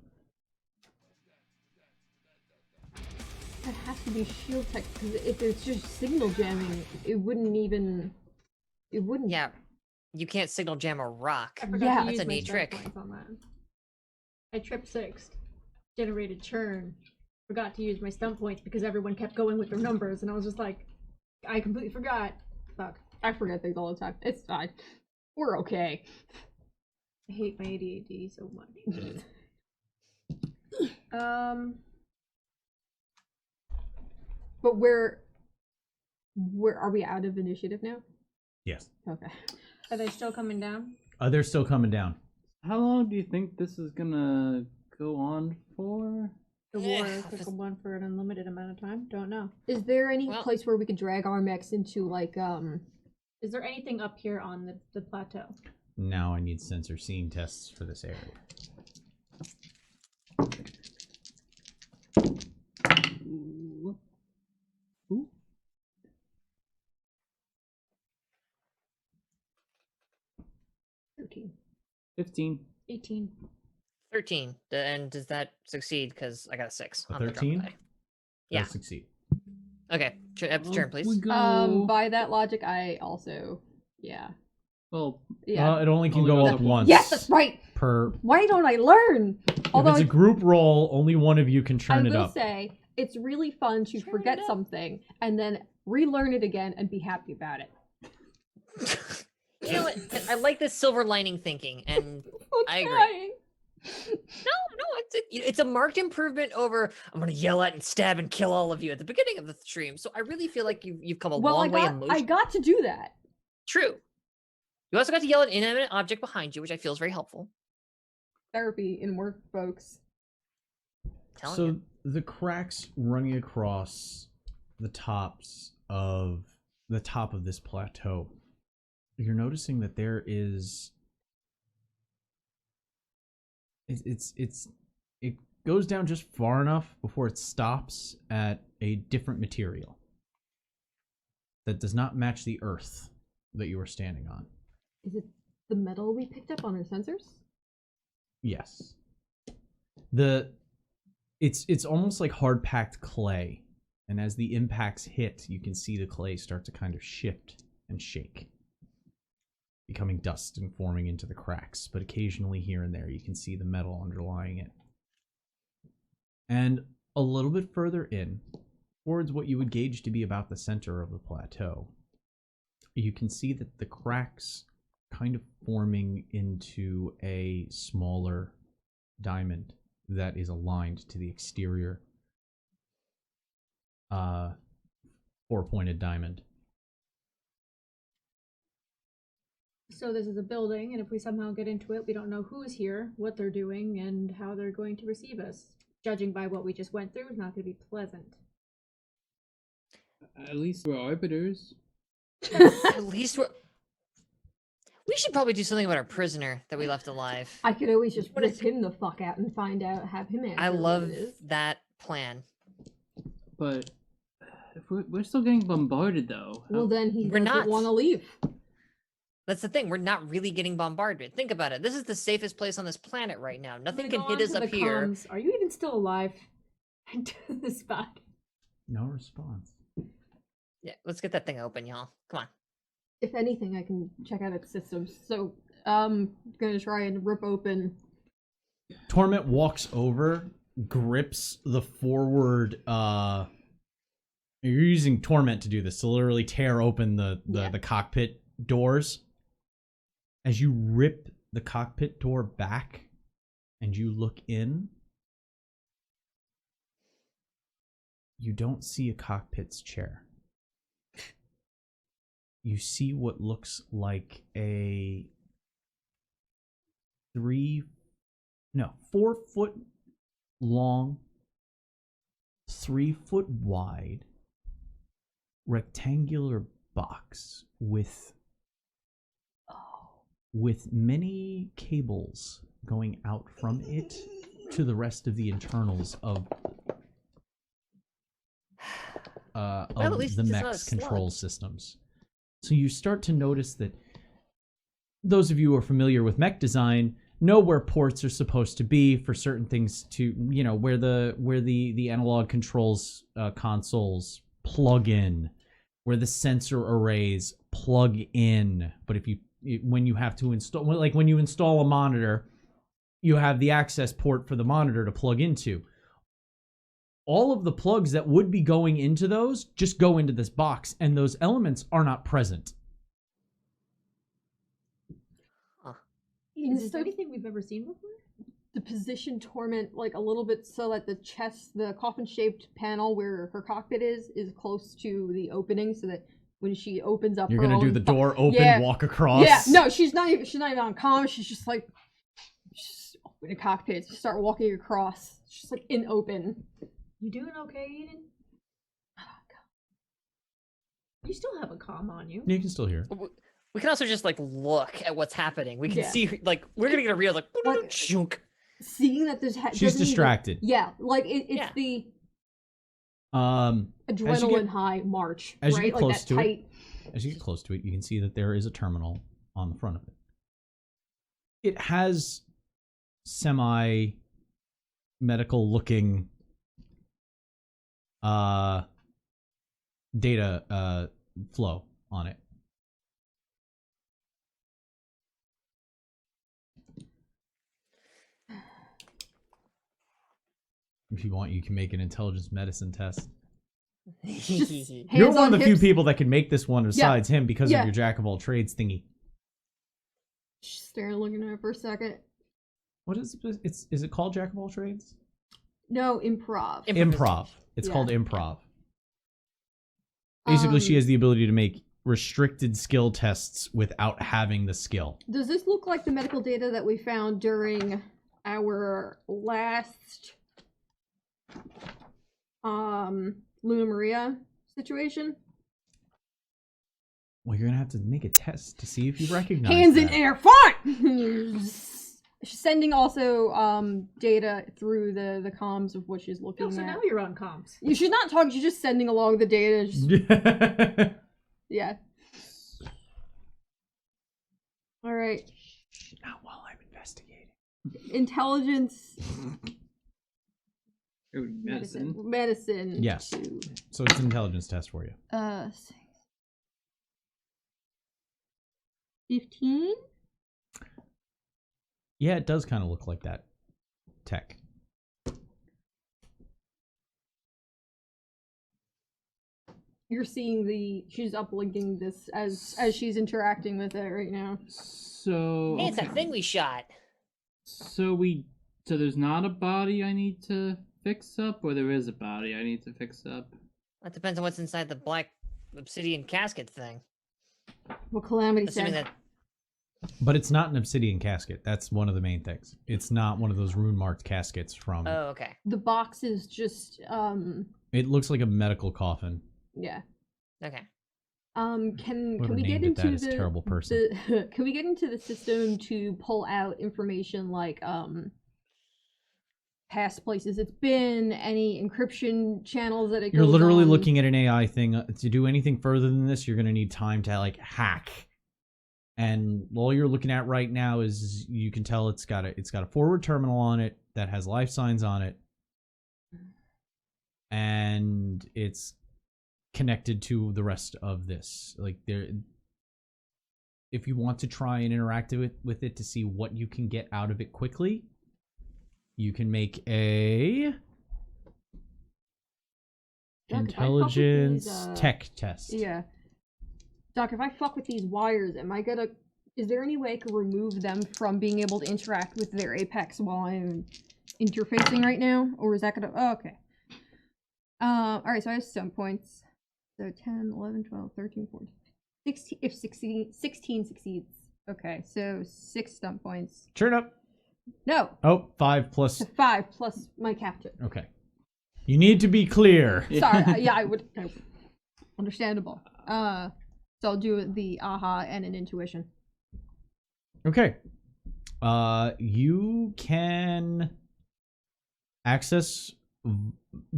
That has to be shield tech, because if it's just signal jamming, it wouldn't even... It wouldn't... Yeah, you can't signal jam a rock. I forgot Yeah. to That's use a my neat stun trick. points on that. I tripped sixth, generated churn, forgot to use my stun points because everyone kept going with their numbers, and I was just like, I completely forgot. Fuck. I forget things all the time. It's fine. We're okay. I hate my ADHD so much. But where are we out of initiative now? Yes. Okay. Are they still coming down? They're still coming down. How long do you think this is gonna go on for? The war Eh, could go on for an unlimited amount of time. Don't know. Is there any Well- place where we could drag our mechs into like Is there anything up here on the plateau? Now I need sensor seeing tests for this area. Ooh. Ooh. Okay. 15. 18. 13. And does that succeed? Because I got a 6. A on the drop 13? die. Yeah. They'll succeed. Okay. Turn, please. We go. By that logic, I also, yeah. Well, Yeah. It only can Only go goes up up once. Yes, that's right. Per. Why don't I learn? Although If it's a group roll, only one of you can I turn it will up. say it's really fun to Turn forget it up. something and then relearn it again and be happy about it. You know what? I like this silver lining thinking, and I agree. Trying. no, it's a marked improvement over. I'm gonna yell at and stab and kill all of you at the beginning of the stream. So I really feel like you've come a Well, long way I emotionally. got to do that. True. You also got to yell at an inanimate object behind you, which I feel is very helpful. Therapy in work, folks. Telling So you. the cracks running across the top of this plateau, you're noticing that there is it goes down just far enough before it stops at a different material that does not match the earth that you are standing on. Is it the metal we picked up on our sensors? Yes. It's almost like hard packed clay, and as the impacts hit, you can see the clay start to kind of shift and shake, becoming dust and forming into the cracks, but occasionally here and there you can see the metal underlying it. And a little bit further in, towards what you would gauge to be about the center of the plateau, you can see that the cracks kind of forming into a smaller diamond that is aligned to the exterior four-pointed diamond. So this is a building, and if we somehow get into it, we don't know who's here, what they're doing, and how they're going to receive us. Judging by what we just went through, it's not going to be pleasant. at least we're arbiters. At least we should probably do something about our prisoner that we left alive. I could always just What rip if- him the fuck out and find out, have him answer I what love it is. that plan. But if we're still getting bombarded, though. Well, then he We're doesn't not. want to leave. That's the thing. We're not really getting bombarded. Think about it. This is the safest place on this planet right now. Nothing can hit us up here. Are you even still alive? To the spot. No response. Yeah, let's get that thing open, y'all. Come on. If anything, I can check out its systems. So, gonna try and rip open. Torment walks over, grips the forward. You're using Torment to do this, to literally tear open the cockpit doors. As you rip the cockpit door back, and you look in, you don't see a cockpit's chair. You see what looks like a 4 foot long, 3 foot wide, rectangular box with many cables going out from it to the rest of the internals of at least the it's not a mech's slug. control systems. So you start to notice that those of you who are familiar with mech design know where ports are supposed to be for certain things to, where the analog controls consoles plug in, where the sensor arrays plug in. But when you have to install, like when you install a monitor, you have the access port for the monitor to plug into. All of the plugs that would be going into those just go into this box, and those elements are not present. Is this anything we've ever seen before? The position torment like a little bit so that the coffin-shaped panel where her cockpit is close to the opening, so that when she opens up, You're her gonna do own the door open, Yeah. walk across. Yeah, no, she's not even on comm. She's just like, open a cockpit, start walking across. It's just like in open. You doing okay, Eden? You still have a comm on you. You can still hear it. We can also just like look at what's happening. We can Yeah. see like we're gonna get a real like shunk. Seeing that there's She's distracted. Yeah, like it's Yeah. the As you adrenaline get- high march, as you right? get close like that to tight. As you get close to it, you can see that there is a terminal on the front of it. It has semi-medical looking data flow on it. If you want, you can make an intelligence medicine test. You're Hands one on of the few hips. people that can make this one besides him because Yeah. of your jack of all trades thingy. Just staring, looking at it for a second. What is it? Is it called jack of all trades? No, improv. Improv. It's Yeah. called improv. Basically, she has the ability to make restricted skill tests without having the skill. Does this look like the medical data that we found during our last Luna Maria situation? Well, you're gonna have to make a test to see if you recognize Hands that. in air, fine! She's sending also data through the comms of what she's looking Oh, so at. now you're on comms. She's not talking, she's just sending along the data. Yeah. Alright. Not while I'm investigating. Intelligence. Ooh, medicine. Medicine. Yes. 2. So it's an intelligence test for you. 15? Yeah, it does kind of look like that tech. You're seeing she's uplinking this as she's interacting with it right now. So Hey, it's that thing we shot. So there's not a body I need to fix up, or there is a body I need to fix up? That depends on what's inside the black obsidian casket thing. What Calamity Assuming said. that But it's not an obsidian casket. That's one of the main things. It's not one of those rune marked caskets from. Oh, okay. The box is just It looks like a medical coffin. yeah. Okay. Can Whoever we get named it into that is a terrible person. can we get into the system to pull out information like past places it's been, any encryption channels that it You're goes literally on? looking at an AI thing. To do anything further than this, you're going to need time to like hack. And all you're looking at right now is you can tell it's got a forward terminal on it that has life signs on it, and it's connected to the rest of this. Like there, if you want to try and interact with it to see what you can get out of it quickly, you can make a Doc, if I fuck with intelligence these, tech test. Yeah. Doc, if I fuck with these wires, is there any way I could remove them from being able to interact with their apex while I'm interfacing right now? Or is that gonna, oh, okay. Alright, so I have some points. So 10, 11, 12, 13, 14, 16, if 16 succeeds. Okay, so 6 stump points. Turn up. No, Oh, 5 plus. 5 plus my captain. Okay. You need to be clear. Sorry, yeah, I would. Understandable. So I'll do the aha and an intuition. Okay. You can access.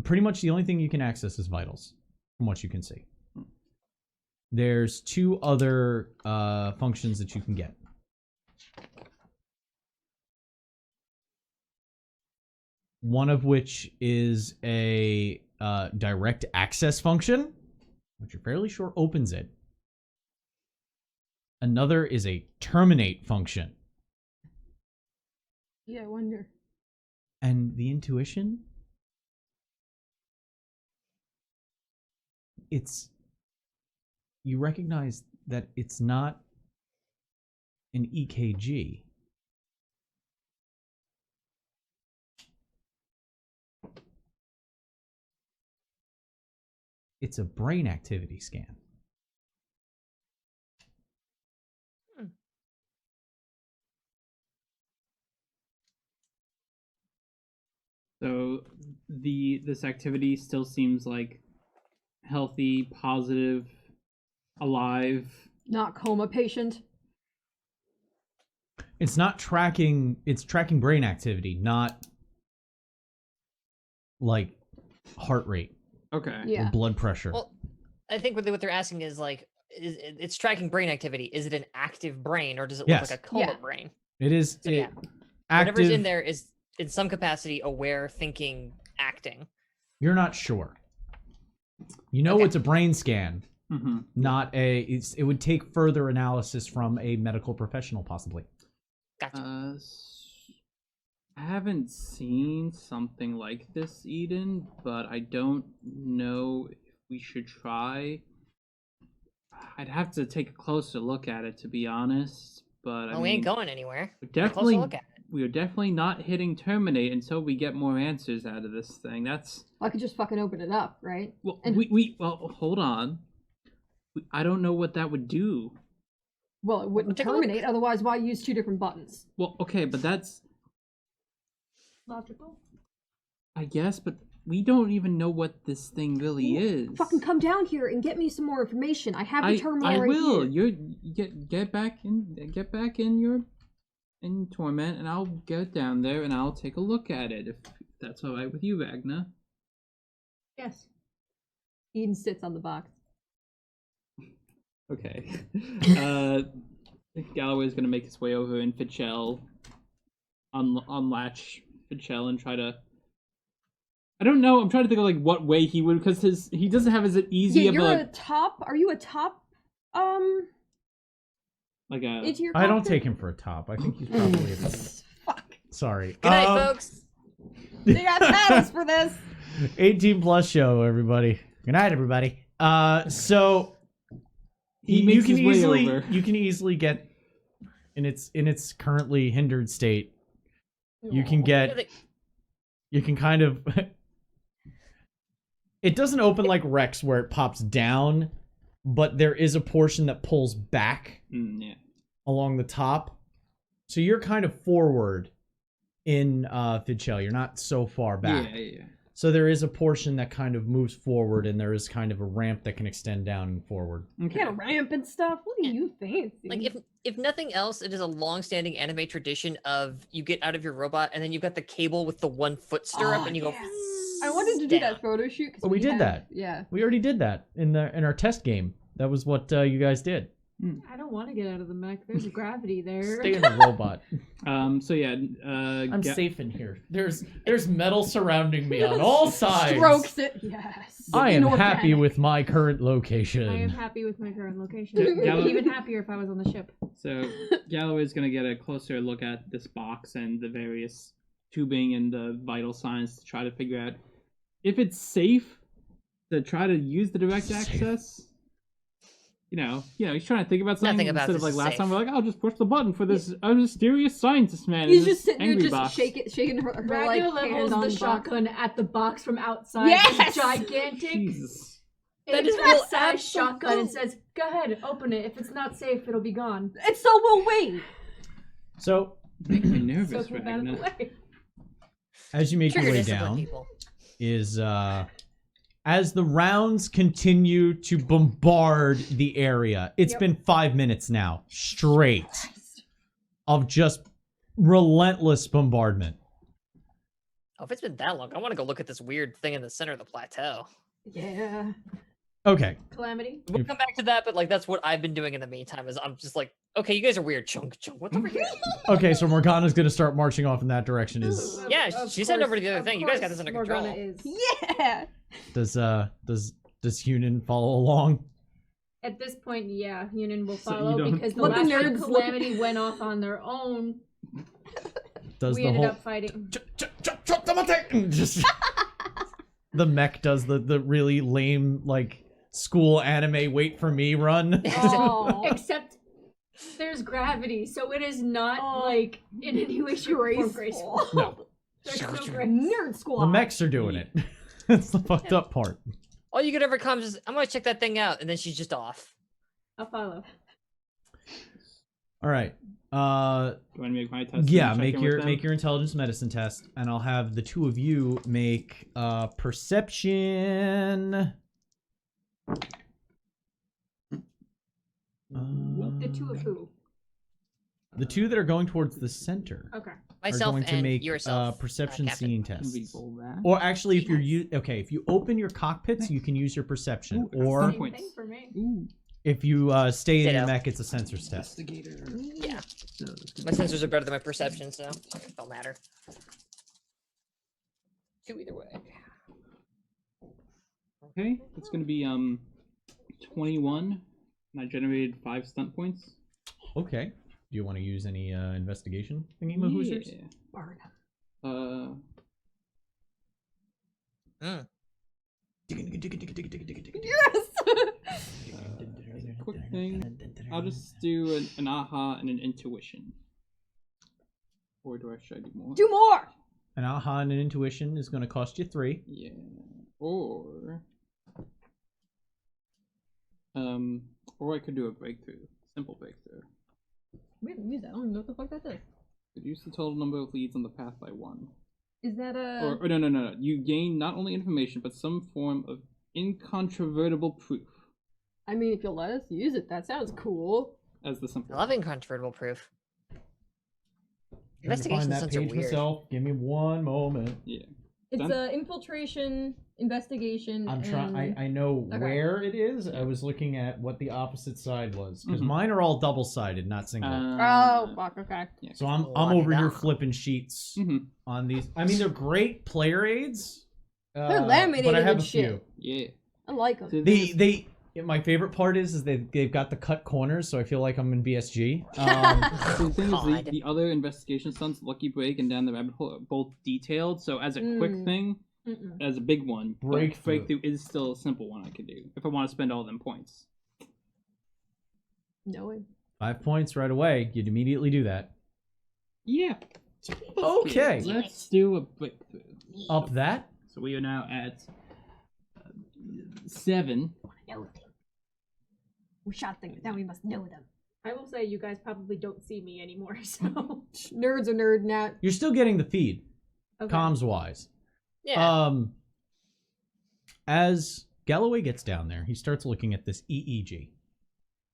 Pretty much the only thing you can access is vitals, from what you can see. There's 2 other functions that you can get. One of which is a direct access function, which you're fairly sure opens it. Another is a terminate function. Yeah, I wonder. And the intuition? You recognize that it's not an EKG. It's a brain activity scan. So this activity still seems like healthy, positive, alive. Not coma patient. It's not tracking, it's tracking brain activity, not like heart rate Okay. Yeah. or blood pressure. Well, I think what they're asking is like, it's tracking brain activity. Is it an active brain or does it look Yes. like a coma Yeah. brain? It is So, yeah. active. Whatever's in there is in some capacity aware, thinking, acting. You're not sure. You know Okay. it's a brain scan, Mm-hmm. not a. It would take further analysis from a medical professional, possibly. Gotcha. I haven't seen something like this, Eden, but I don't know if we should try. I'd have to take a closer look at it, to be honest. But Well, we ain't going anywhere. we're Take a closer definitely look at it. we are definitely not hitting terminate until we get more answers out of this thing. That's I could just fucking open it up, right? well, And- well, hold on. I don't know what that would do. Well, it wouldn't Take a look. terminate, otherwise why use 2 different buttons? Well, okay, but that's Logical. I guess, but we don't even know what this thing really is. Fucking come down here and get me some more information. I have the terminal I right will. here. Get back in your torment, and I'll get down there and I'll take a look at it if that's all right with you, Ragna. Yes. Eden sits on the box. Okay. Galloway's gonna make his way over and Fitchell unlatch Fitchell and try to. I don't know. I'm trying to think of like what way he would, because he doesn't have as easy Yeah, of you're a a top. Are you a top? like a. Into your I don't cockpit? take him for a top. I think he's probably. Fuck. Sorry. Good night, folks. They got paddles for this. 18 plus show, everybody. Good night, everybody. So He makes his way easily over. you can easily get in its currently hindered state. You can get you can kind of it doesn't open like Rex where it pops down, but there is a portion that pulls back Yeah. along the top. So you're kind of forward in Fidchel. You're not so far back. Yeah. So there is a portion that kind of moves forward, and there is kind of a ramp that can extend down and forward. Okay. Can't ramp and stuff. What are you fancy? Like if nothing else, it is a long-standing anime tradition of you get out of your robot and then you've got the cable with the 1 foot stirrup, Oh, and you go. yes. I wanted to do down. that photo shoot. 'Cause Oh, we did have- that. Yeah. We already did that in our test game. That was what you guys did. I don't want to get out of the mech. There's gravity there. Stay in the robot. So yeah. I'm safe in here. There's metal surrounding me on all sides. Strokes it. Yes. I am Inorganic. happy with my current location. I am happy with my current location. Gallo- Even happier if I was on the ship. So Galloway's gonna get a closer look at this box and the various tubing and the vital signs to try to figure out if it's safe to try to use the direct Safe. access. You know, he's trying to think about something Nothing about instead of this like is last safe. time we're like, I'll just push the button for this mysterious scientist man. He's in this just sitting there, angry just box. shaking her Ragnar like levels hand on the box. shotgun at the box from outside. Yes! It's gigantic. Jesus. That It's is a real size shotgun and absolute- says, "Go ahead, open it. If it's not safe, it'll be gone." And so we'll wait. So Making me So nervous move right out of the now. way. As you make your Trigger way discipline, down, people. is as the rounds continue to bombard the area. It's Yep. been 5 minutes now, straight, of just relentless bombardment. Oh, if it's been that long, I want to go look at this weird thing in the center of the plateau. Yeah. Okay, Calamity. We'll come back to that, but like that's what I've been doing in the meantime. Is I'm just like, okay, you guys are weird. Chunk. What's over here? okay, so Morgana's gonna start marching off in that direction. Is Yeah, Of she's heading over to the other of thing. You guys got course this under Morgana control. is. Yeah. does Hunan follow along? At this point, yeah, Yunin will So you follow don't- because the Let the last time nerds Calamity went off on their own, Does we the ended whole up fighting. just the mech does the really lame like school anime wait for me run? Oh. Except there's gravity, so it is not Oh. like in any way, shape, or form Graceful. graceful. No, There's no grace. Nerd squad. the mechs are doing it. That's the fucked up part. All you could ever come is, I'm gonna check that thing out, and then she's just off. I'll follow. All right. Do you want to make my test? Yeah, and check make in with your them? make your intelligence medicine test, and I'll have the two of you make perception. The two of who? The two that are going towards the center Okay. are Myself going to and make yourself. perception Captain. seeing Can we tests. roll that? Or actually, if you're if you open your cockpits, you can use your perception. Ooh, Or Same points. thing for me. Ooh, if you stay in Ditto. your mech, it's a sensors test. investigator. Yeah, So this could my be- sensors are better than my perception, so it don't matter. Two either way. Okay, it's gonna be 21, and I generated 5 stunt points. Okay. Do you want to use any investigation thingy mahoosers? Yeah. Barn. Mm. Yes. Quick thing. I'll just do an aha and an intuition. Or should I do more? Do more. An aha and an intuition is going to cost you 3. Yeah. Or I could do a breakthrough. Simple breakthrough. We haven't used that. I don't even know what the fuck that is. Reduce the total number of leads on the path by 1. Is that a? Or no. You gain not only information, but some form of incontrovertible proof I mean, if you'll let us use it, that sounds cool. as the I simple. love incontrovertible proof. Trying to Investigation find that stunts are page weird. myself. Give me one moment. Yeah. It's Done? infiltration, investigation. I'm trying. and... I know Okay. where it is. I was looking at what the opposite side was because Mhm. mine are all double sided, not single. Oh fuck. Okay. Yeah. so I'm over here La-di-da. flipping sheets Mhm. on these. I mean, they're great player aids. They're but laminated I have and a few. shit. Yeah. I like them. So They my favorite part is they've got the cut corners, so I feel like I'm in BSG. So the thing is, God. the other investigation stunts, Lucky Break and Down the Rabbit Hole, are both detailed. So as a quick Mm. thing, Mm-mm. as a big one, but Breakthrough. breakthrough is still a simple one I could do if I want to spend all them points. No way. 5 points right away. You'd immediately do that. Yeah. Okay. Let's do a breakthrough. Up that. So we are now at 7. Know them. We shot things. Now we must know them. I will say you guys probably don't see me anymore, so. Nerds are nerd now. You're still getting the feed, Okay. comms wise. Yeah. As Galloway gets down there, he starts looking at this EEG,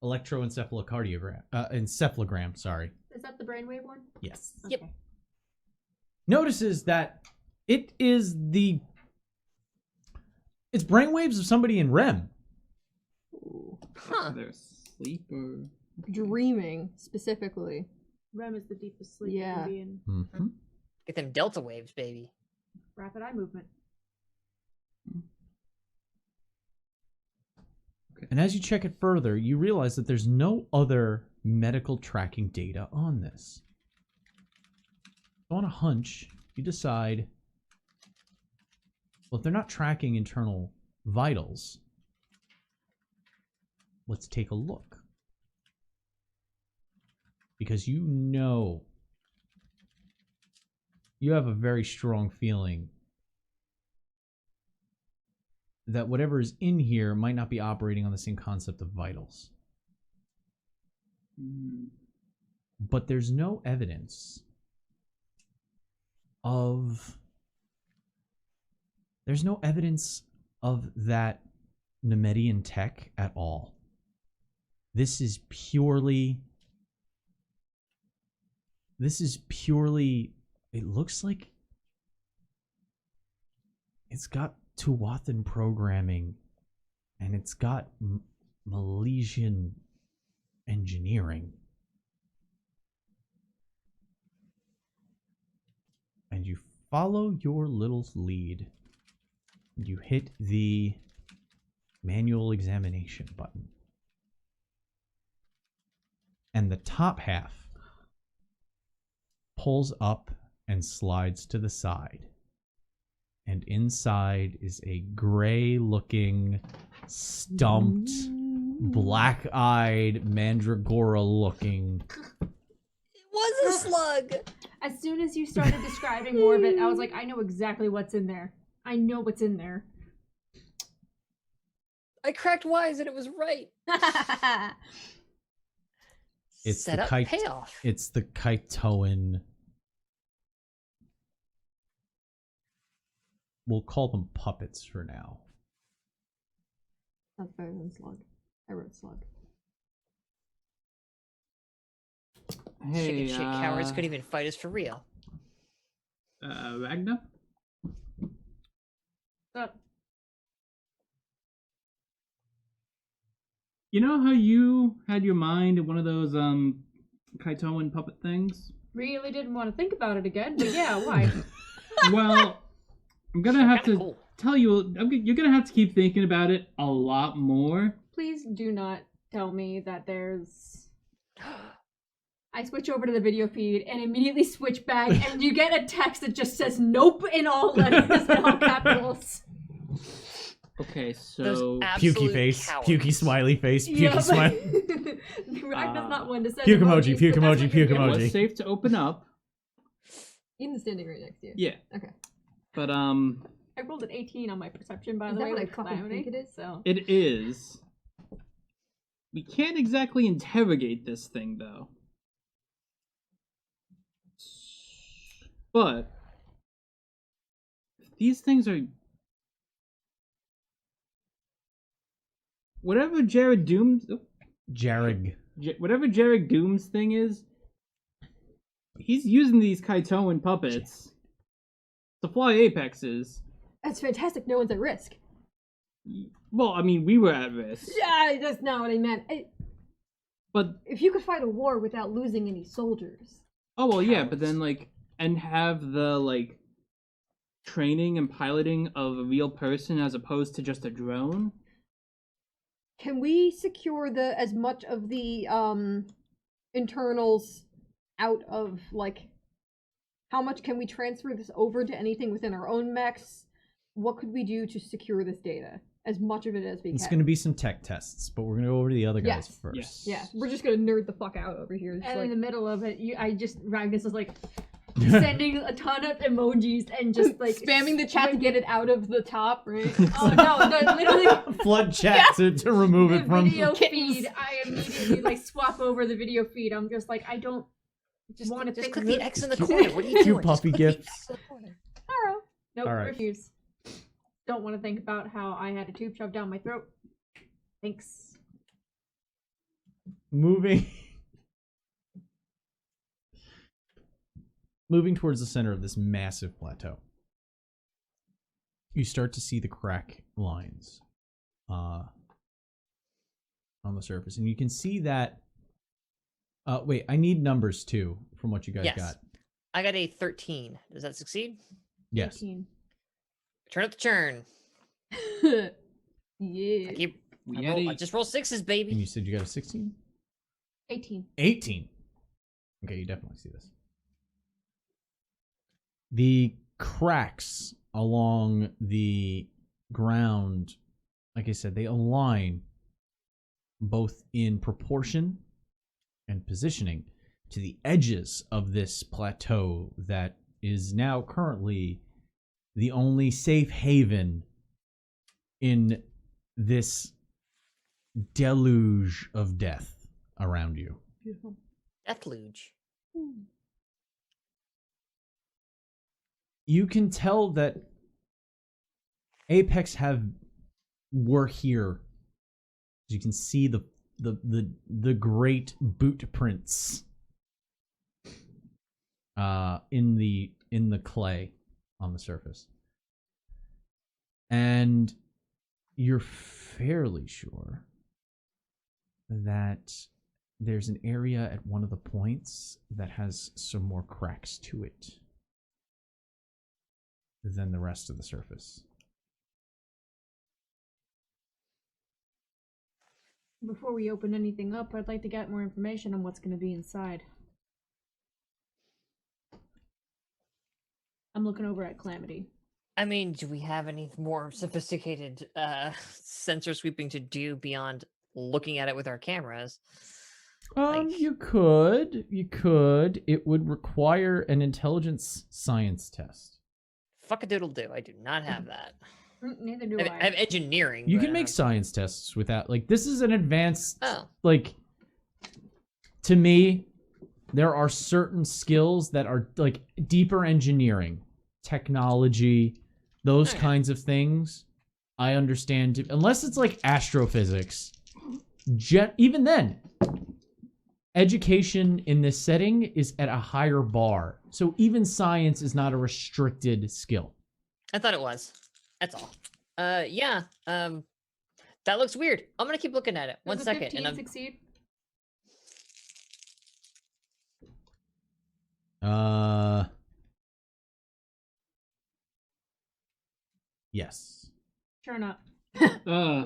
encephalogram. Sorry. Is that the brainwave one? Yes. Yep. Okay. Notices that it's brainwaves of somebody in REM. Huh. They're asleep or. Dreaming specifically. REM is the deepest sleep Yeah. you can be in. Mm-hmm. Get them delta waves, baby. Rapid eye movement. And as you check it further, you realize that there's no other medical tracking data on this. So on a hunch, you decide, well, if they're not tracking internal vitals, let's take a look. Because you have a very strong feeling that whatever is in here might not be operating on the same concept of vitals. Hmm. But there's no evidence of that Nemedian tech at all. This is purely, it looks like it's got Tuathan programming and it's got Milesian engineering. And you follow your little lead. You hit the manual examination button. And the top half pulls up and slides to the side. And inside is a gray-looking, stumped, black-eyed, mandragora-looking... It was a slug! As soon as you started describing more of it, I was like, I know exactly what's in there. I know what's in there. I cracked wise and it was right. It's Set the up, kite. payoff. It's the Kaitoan. We'll call them puppets for now. That's better than slug. I wrote slug. Hey, Shit, cowards couldn't even fight us for real. Ragna? You know how you had your mind in one of those Kaitoan puppet things? Really didn't want to think about it again, but yeah, why? Well, I'm gonna have to Cool. tell you, you're gonna have to keep thinking about it a lot more. Please do not tell me that there's... I switch over to the video feed and immediately switch back, and you get a text that just says "nope" in all letters in all capitals. Okay, so Those Pukey absolute face, cowards. pukey smiley face, pukey Yeah, smiley. Ragna's not one to send Puke emoji, emojis, puke but that's emoji, what puke you're doing. it emoji. was safe to open up. Ian's standing right next to you. Yeah, Okay. but I rolled an 18 on my perception, by Is the that way. what I with fucking Calamity, think it is? So it is. We can't exactly interrogate this thing, though. But these things are whatever Jared Doom's whatever Jared Doom's thing is. He's using these Kaitoan puppets to fly apexes. That's fantastic. No one's at risk. Well, I mean, we were at risk, Yeah, that's not what I meant. but If you could fight a war without losing any soldiers. oh well, yeah. But then and have the training and piloting of a real person as opposed to just a drone. Can we secure as much of the internals out of how much can we transfer this over to anything within our own mechs? What could we do to secure this data? As much of it as we can. It's going to be some tech tests, but we're going to go over to the other guys Yes. first. Yes. Yeah, we're just gonna nerd the fuck out over here. It's and like, in the middle of it, Ragnas is like sending a ton of emojis and just like spamming the chat to get it out of the top, right? Oh no, literally Flood chat to remove the it from. video Kittens. feed. I immediately swap over the video feed. I'm just like, I don't Just, want to just fix click this. the X in the corner. What are you Cute doing? Just puppy click the gifs. X in the corner. Arrow. Nope, All right. refuse. Don't want to think about how I had a tube shoved down my throat. Thanks. Moving towards the center of this massive plateau, you start to see the crack lines on the surface, and you can see that. Wait, I need numbers too from what you guys Yes. got. I got a 13. Does that succeed? Yes. 18. Turn up the churn. yeah. I keep. We I, had roll, I a just roll sixes, And baby. you said you got a 16? 18. 18. Okay, you definitely see this. The cracks along the ground, like I said, they align both in proportion and positioning to the edges of this plateau that is now currently the only safe haven in this deluge of death around you. Beautiful. Deathluge. You can tell that Apex were here. You can see the great boot prints in the clay on the surface. And you're fairly sure that there's an area at one of the points that has some more cracks to it than the rest of the surface. Before we open anything up, I'd like to get more information on what's going to be inside. I'm looking over at Calamity. I mean, do we have any more sophisticated sensor sweeping to do beyond looking at it with our cameras? You could. It would require an intelligence science test. Fuck-a-doodle-do. I do not have that. Neither do I have engineering. You but can I make don't- science tests without, like, this is an advanced, Oh. like, to me, there are certain skills that are, like, deeper engineering, technology, those Okay. kinds of things. I understand, unless it's, like, astrophysics. Even then, education in this setting is at a higher bar. So even science is not a restricted skill. I thought it was. That's all. Yeah. That looks weird. I'm gonna keep looking at it. One Does a second, 15 and I'm. succeed? Yes. Sure not.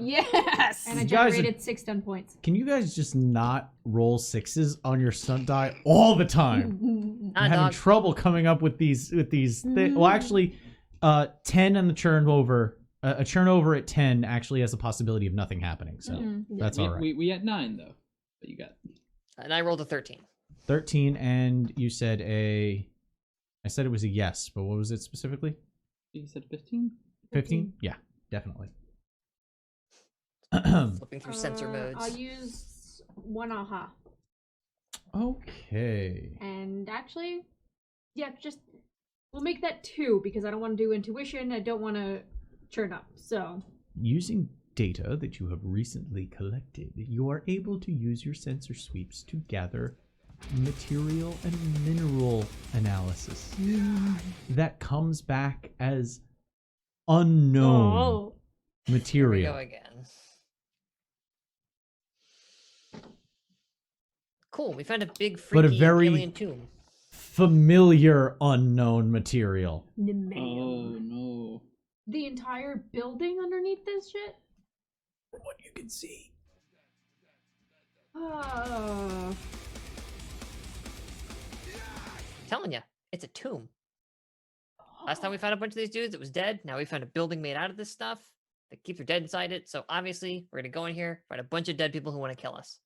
Yes. And I You guys are- generated 6 stun points. Can you guys just not roll 6s on your stunt die all the time? I'm Ah, having dog. trouble coming up with these well, actually, 10 on the churn over. A churn over at 10 actually has a possibility of nothing happening, so that's all right. We had 9 though. But you got. And I rolled a 13. 13, and you said I said it was a yes, but what was it specifically? You said 15. 15? Yeah, definitely. Flipping through sensor modes. I'll use 1 aha. Okay. And actually, yeah, we'll make that 2 because I don't want to do intuition. I don't want to churn up. So Using data that you have recently collected, you are able to use your sensor sweeps to gather material and mineral analysis that comes back as unknown Here we material. go again. Cool. We found a big But a freaky very- alien tomb. Familiar unknown material. Oh no. the entire building underneath this shit. From what you can see. Telling you, it's a tomb. Last time we found a bunch of these dudes, it was dead. Now we found a building made out of this stuff that keeps their dead inside it. So obviously, we're gonna go in here, find a bunch of dead people who want to kill us.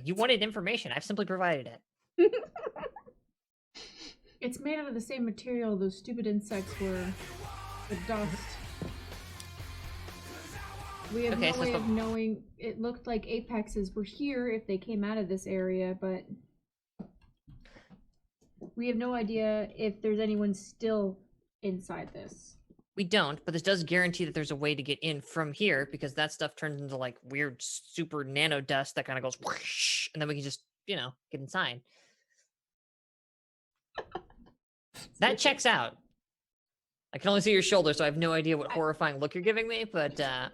You wanted information. I've simply provided it. It's made out of the same material those stupid insects were. The dust. We have Okay, no so way it's of knowing. It looked like apexes were here if they came out of this area, but we have no idea if there's anyone still inside this. We don't, but this does guarantee that there's a way to get in from here because that stuff turns into like weird super nano dust that kind of goes whoosh, and then we can just, get inside. That checks out. I can only see your shoulder, so I have no idea what horrifying look you're giving me, but Did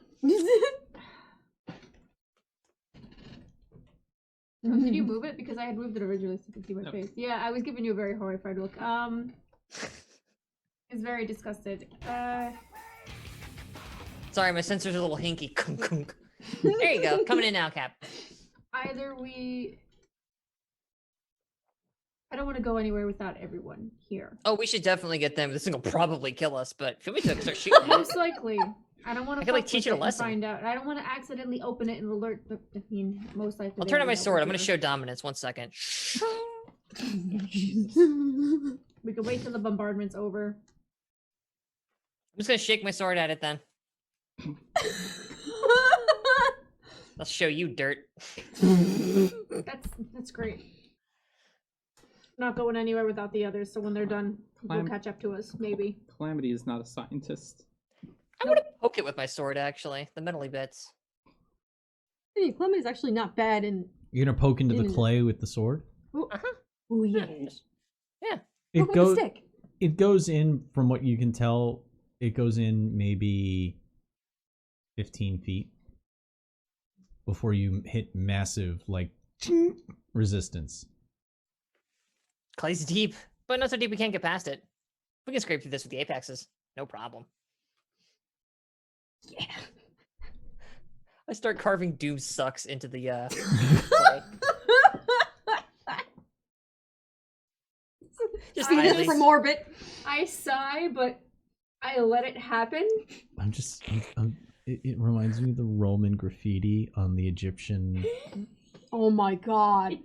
you move it? Because I had moved it originally so you could see my No. face. Yeah, I was giving you a very horrified look. It's very disgusted. sorry, my sensors are a little hinky. Kunk, kunk. There you go. Coming in now, Cap. Either we... I don't want to go anywhere without everyone here. Oh, we should definitely get them. This thing will probably kill us, but feel me to start shooting it. Most likely. I don't want I to could, like, teach it a lesson. find out. I don't want to accidentally open it and alert the... most likely... I'll they turn on will my know sword. we're I'm going to show here. dominance. 1 second. We can wait till the bombardment's over. I'm just going to shake my sword at it then. I'll show you dirt. That's great. Not going anywhere without the others, so when they're done, Will catch up to us, maybe. Calamity is not a scientist. I want to poke it with my sword, actually. The metally bits. Hey, Clemens actually not bad in. You're gonna poke into the In- clay with the sword. Oh, Uh-huh. oh yeah. Yeah. It Poke with goes. a stick. It goes in, from what you can tell. It goes in maybe 15 feet before you hit massive, like, resistance. Clay's deep, but not so deep we can't get past it. We can scrape through this with the apexes. No problem. Yeah. I start carving Doom sucks into the clay. Just See this idly. from orbit. I sigh, but I let it happen. It reminds me of the Roman graffiti on the Egyptian. Oh my god.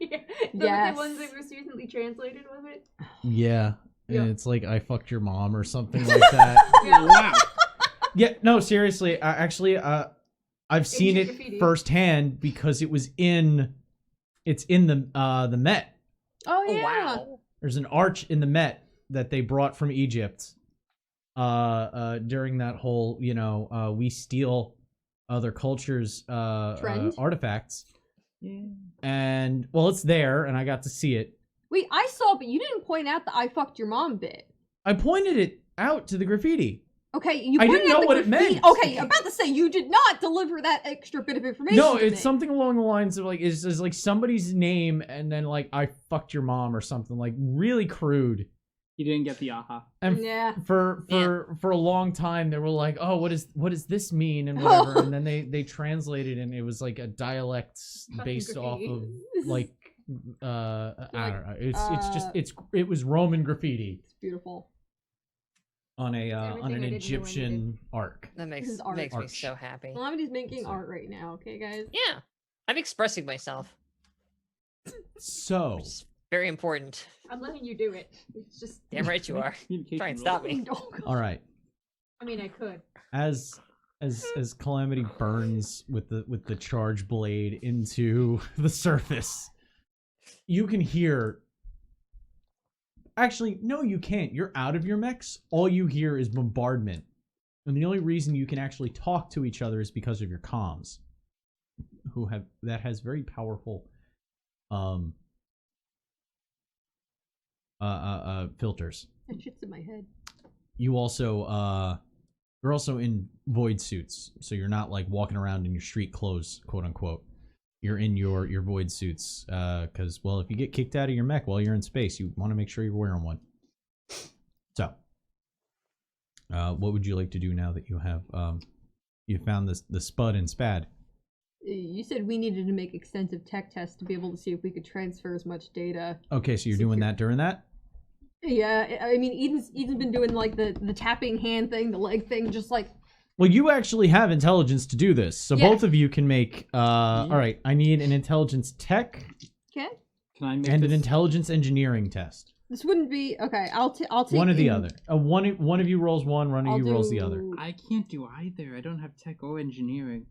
The ones that was recently translated, was it? Yeah. And Yeah. it's like, I fucked your mom or something like that. Yeah. Wow. Yeah, no, seriously. I've seen Ancient it graffiti. firsthand because it's in the Met. Oh Oh, yeah. wow. There's an arch in the Met that they brought from Egypt during that whole, we steal other cultures' Trend? artifacts. Yeah. And, well, it's there, and I got to see it. Wait, I saw, but you didn't point out the "I fucked your mom" bit. I pointed it out to the graffiti. Okay, you I pointed didn't out know the what it graffiti- meant. Okay, I'm about to say you did not deliver that extra bit of information. No, to it's me. something along the lines of, like, is like somebody's name and then, like, I fucked your mom or something, like, really crude. You didn't get the aha. And Yeah. for a long time they were like, oh, what does this mean and whatever, and then they translated and it was like a dialect based off of like I don't know. It was Roman graffiti It's beautiful. on Everything I an didn't know I Egyptian arc. That makes is art. me Arch. so happy. Calamity's making art right now, okay, guys? Yeah. I'm expressing myself. So Which is very important. I'm letting you do it. It's just. Damn right you are. Communication Try and rules. stop me. Oh, God. all right, I mean, I could. as Calamity burns with the charge blade into the surface, you can hear. Actually, no, you can't. You're out of your mechs. All you hear is bombardment, and the only reason you can actually talk to each other is because of your comms, that has very powerful filters. That shit's in my head. You also you're also in void suits, so you're not like walking around in your street clothes, quote unquote. You're in your void suits, because, well, if you get kicked out of your mech while you're in space, you want to make sure you're wearing one. So, what would you like to do now that you have you found the spud and spad? You said we needed to make extensive tech tests to be able to see if we could transfer as much data. Okay, so you're doing that during that. Yeah, I mean, Eden's been doing like the tapping hand thing, the leg thing, just like. Well, you actually have intelligence to do this, so Yeah. both of you can make. All right, I need an intelligence tech Okay. Can I make and this? an intelligence engineering test. This wouldn't be okay. I'll take One or the other. One of you rolls one of I'll you rolls the other. do- I can't do either. I don't have tech or engineering.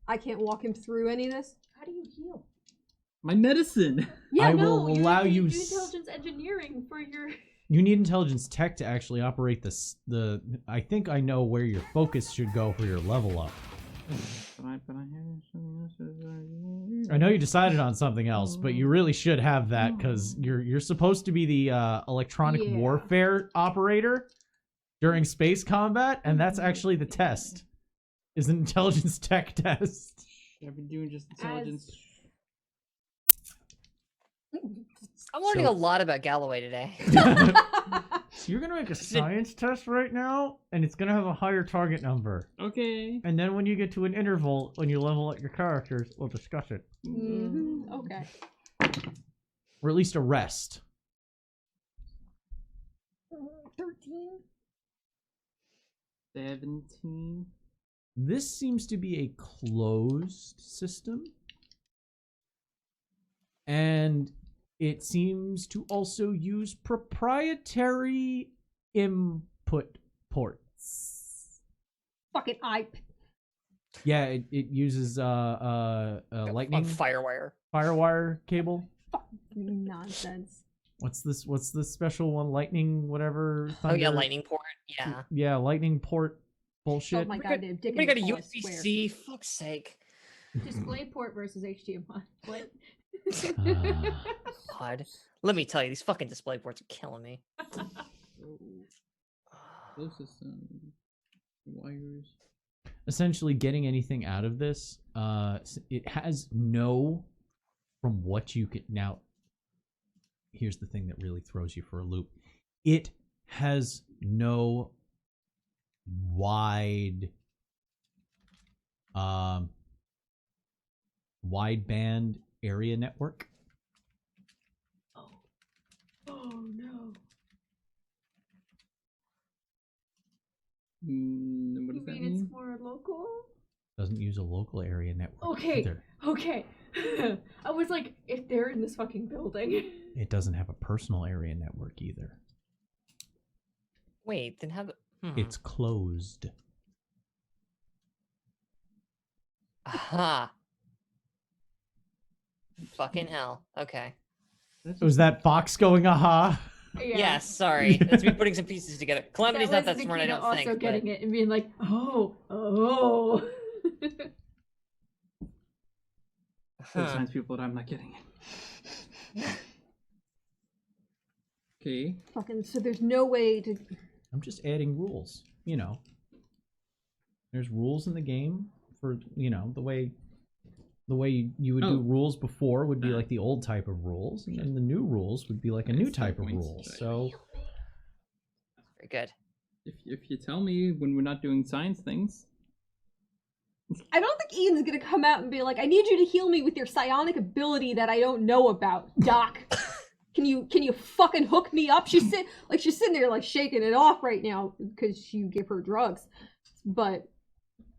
I can't walk him through any of this. How do you heal? My medicine. Yeah, I no. will allow do you. intelligence engineering for your. You need intelligence tech to actually operate this. I think I know where your focus should go for your level up. But I have something else. I know you decided on something else, but you really should have that because you're supposed to be the electronic Yeah. warfare operator during space combat, and that's actually the test. Is an intelligence tech test. I've been doing just intelligence. I'm learning So- a lot about Galloway today. So you're gonna make a science test right now, and it's gonna have a higher target number. Okay. And then when you get to an interval, when you level up your characters, we'll discuss it. Mhm, okay. Or at least a rest. 13. 17. This seems to be a closed system. And it seems to also use proprietary input ports. Fucking Yeah, it uses lightning On Firewire. firewire cable. nonsense. what's this? What's the special one? Lightning, whatever. Oh yeah, Thunder? lightning port. Yeah. Yeah, lightning port bullshit. Oh my god, dude, dick We in got a the ball, I swear. USB-C. Fuck's sake. DisplayPort versus HDMI. What? God. Let me tell you, these fucking display ports are killing me. Close system. Wires. Essentially, getting anything out of this, it has no. From what you can now. Here's the thing that really throws you for a loop. It has no wideband area network. Oh no. What You does that mean mean? it's more local? Doesn't use a local area network Okay. either. Okay. I was like, if they're in this fucking building. It doesn't have a personal area network either. Wait, then how the... It's closed. Aha. Fucking hell. Okay. Was that Fox going aha? Yeah. Yes, sorry. That's me putting some pieces together. Calamity's not that smart, I don't also think. getting but... it and being like, oh. For the Huh. science people that I'm not getting it. Okay. Fucking, so there's no way to. I'm just adding rules. You know, there's rules in the game for the way you would do Oh. rules before would be like the old type of rules, and then the new rules would be like a new Skill type of points, rules. right. So Very good. If you tell me when we're not doing science things, I don't think Ian's gonna come out and be like, "I need you to heal me with your psionic ability that I don't know about, Doc." Can you fucking hook me up? She's sitting there like shaking it off right now because you give her drugs. But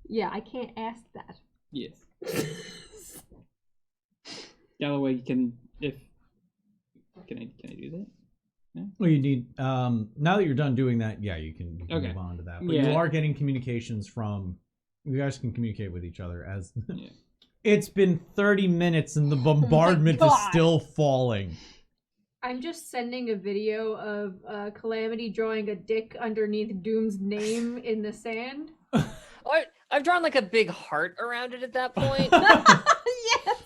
yeah, I can't ask that. yes. Galloway can can I do that? well, you need now that you're done doing that, yeah, you can Okay. move on to that. But Yeah. you are getting communications from. You guys can communicate with each other as. Yeah. It's been 30 minutes and the bombardment is God. still falling. I'm just sending a video of Calamity drawing a dick underneath Doom's name in the sand. I've drawn like a big heart around it at that point. Yes.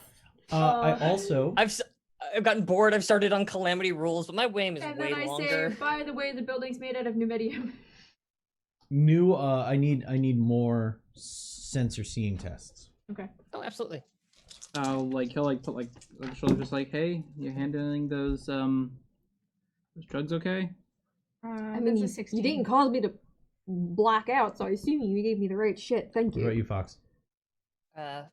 I also. I've gotten bored. I've started on Calamity rules, but my WAM is And way then I longer. say, by the way, the building's made out of pneumaticum. New I need more sensor seeing tests. Okay. Oh, absolutely. He'll put like on the shoulder, just like, hey, you're handling those drugs okay? I mean, you didn't cause me to black out, so I assume you gave me the right shit. Thank What about you. you, Fox?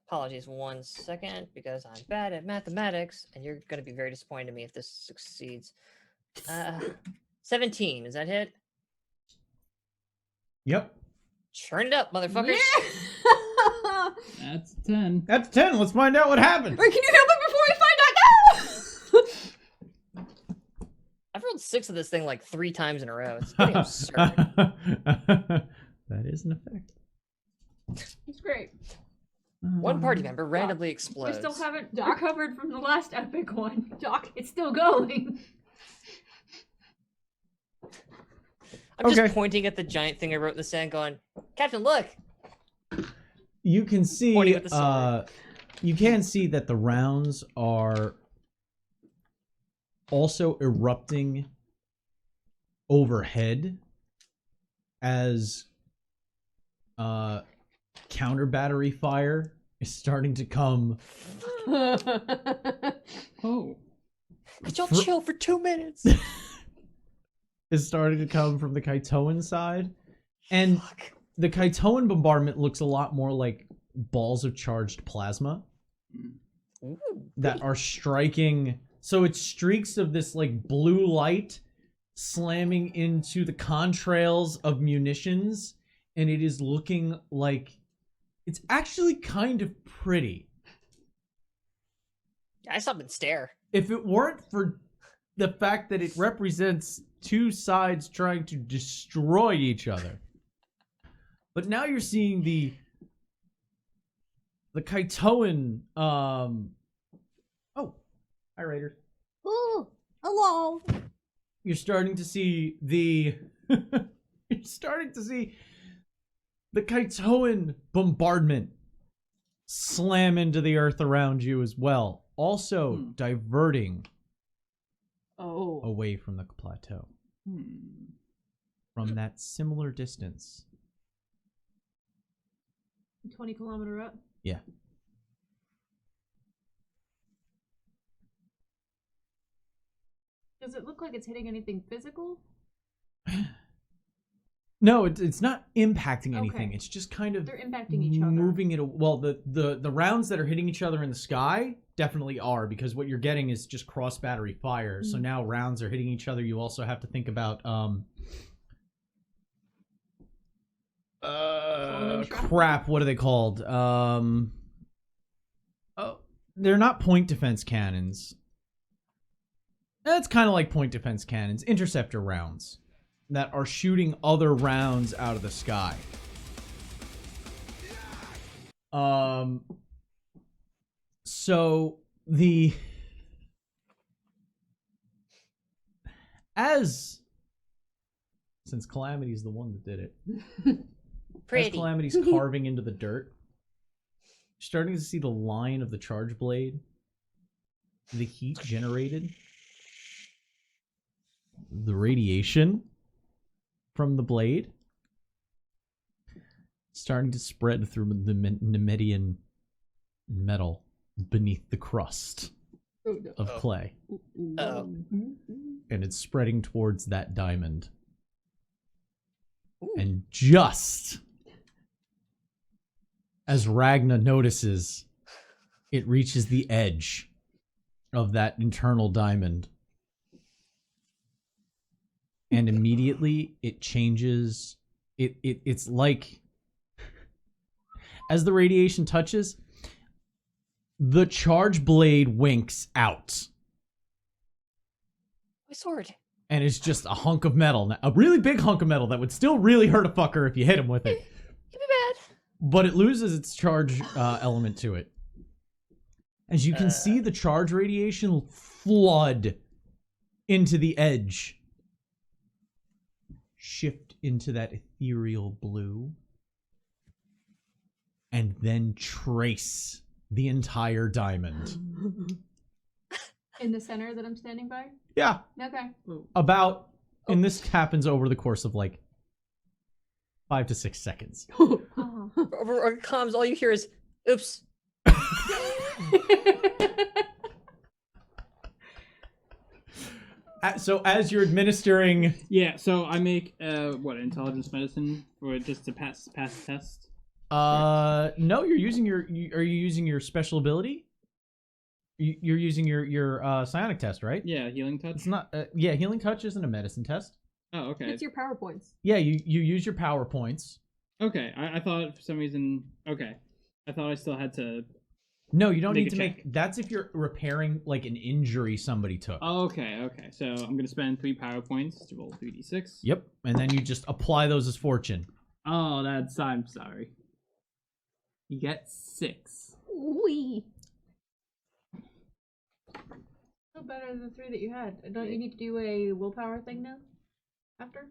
Apologies 1 second, because I'm bad at mathematics, and you're going to be very disappointed in me if this succeeds. 17, is that hit? Yep. Churn it up, motherfuckers. Yeah. That's 10. That's 10. Let's find out what happened. Wait, can you heal me before we find out? I've rolled 6 of this thing like 3 times in a row. It's pretty absurd. That is an effect. It's great. One party member randomly explodes. We still haven't recovered from the last epic one. Doc, it's still going. I'm just Okay. pointing at the giant thing I wrote in the sand going, Captain, look! You can see Pointing with the sword. you can see that the rounds are also erupting overhead as counter battery fire is starting to come. Oh. Could y'all chill for 2 minutes? Is starting to come from the Kaitoan side, and Fuck. the Kaitoan bombardment looks a lot more like balls of charged plasma Ooh. that are striking. So it's streaks of this like blue light slamming into the contrails of munitions, and it is looking like it's actually kind of pretty. I stop and stare. If it weren't for the fact that it represents two sides trying to destroy each other. But now you're seeing the Kaitoan oh, hi Raiders. Ooh. Hello. You're starting to see the you're starting to see the Kaitoan bombardment slam into the earth around you as well, also diverting away from the plateau. From that similar distance. 20-kilometer up. Yeah. Does it look like it's hitting anything physical? No, it's not impacting anything. Okay. It's just kind of They're impacting each other. moving it. Well, the rounds that are hitting each other in the sky definitely are, because what you're getting is just cross battery fire. So now rounds are hitting each other. You also have to think about crap. What are they called? They're not point defense cannons. It's kind of like point defense cannons, interceptor rounds that are shooting other rounds out of the sky. So since Calamity's the one that did it, as Calamity's carving into the dirt, you're starting to see the line of the charge blade, the heat generated, the radiation from the blade starting to spread through the Nemedian metal beneath the crust of clay. And it's spreading towards that diamond. And just as Ragna notices, it reaches the edge of that internal diamond. And immediately it changes. It's like, as the radiation touches, the charge blade winks out. My sword. And it's just a hunk of metal. A really big hunk of metal that would still really hurt a fucker if you hit him with it. Could be bad. But it loses its charge element to it. As you can see, the charge radiation flood into the edge. Shift into that ethereal blue. And then trace the entire diamond. In the center that I'm standing by? Yeah. Okay. About, and this happens over the course of like 5 to 6 seconds. Over comms, all you hear is, oops. So as you're administering... Yeah, so I make, intelligence medicine for just to pass the test? No, you're using are you using your special ability? You're using your psionic test, right? Yeah, healing touch? It's not, healing touch isn't a medicine test. Oh, okay. It's your power points. Yeah, you use your power points. Okay, I thought for some reason, okay. I thought I still had to... No, you don't Make need a to check. make, that's if you're repairing like an injury somebody took. Oh, okay. So I'm going to spend 3 power points to roll 3d6. Yep, and then you just apply those as fortune. Oh, I'm sorry. You get 6. Wee. Still better than the 3 that you had. Don't you need to do a willpower thing now? After?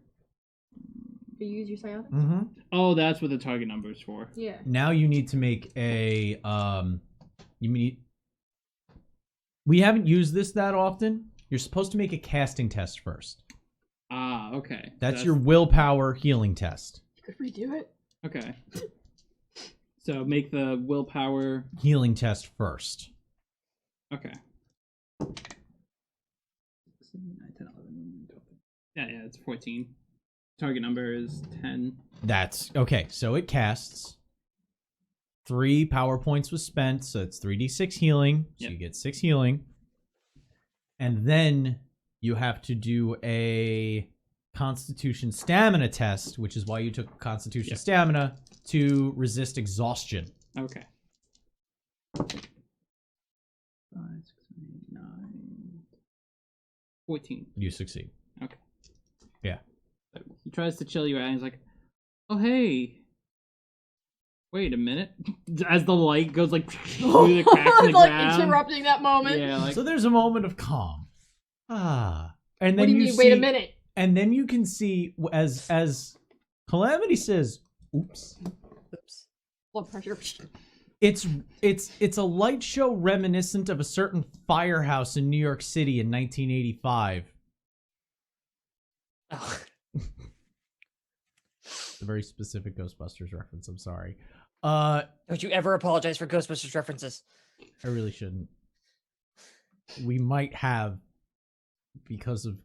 To use your psionics? Mm-hmm. Oh, that's what the target number is for. Yeah. Now you need to make a, we haven't used this that often. You're supposed to make a casting test first. Ah, okay. That's your willpower healing test. You could redo it. Okay. So make the willpower... Healing test first. Okay. 7, 9, 10, 11, 12. Yeah, it's 14. Target number is 10. That's okay. So it casts. 3 power points was spent, so it's 3d6 healing. So Yep. you get 6 healing. And then you have to do a Constitution Stamina test, which is why you took Constitution Stamina, to resist exhaustion. Okay. 5, 6, 7, 8, 9, 14. You succeed. Okay. Yeah. So he tries to chill you out, and he's like, "Oh hey, wait a minute!" As the light goes like through the cracks in the like ground. interrupting that moment. Yeah, like So there's a moment of calm. Ah. And What then do you you mean? see, Wait a minute. And then you can see as Calamity says, oops. Oops. Blood pressure. It's a light show reminiscent of a certain firehouse in New York City in 1985. Oh. It's a very specific Ghostbusters reference. I'm sorry. Don't you ever apologize for Ghostbusters references. I really shouldn't. We might have, because of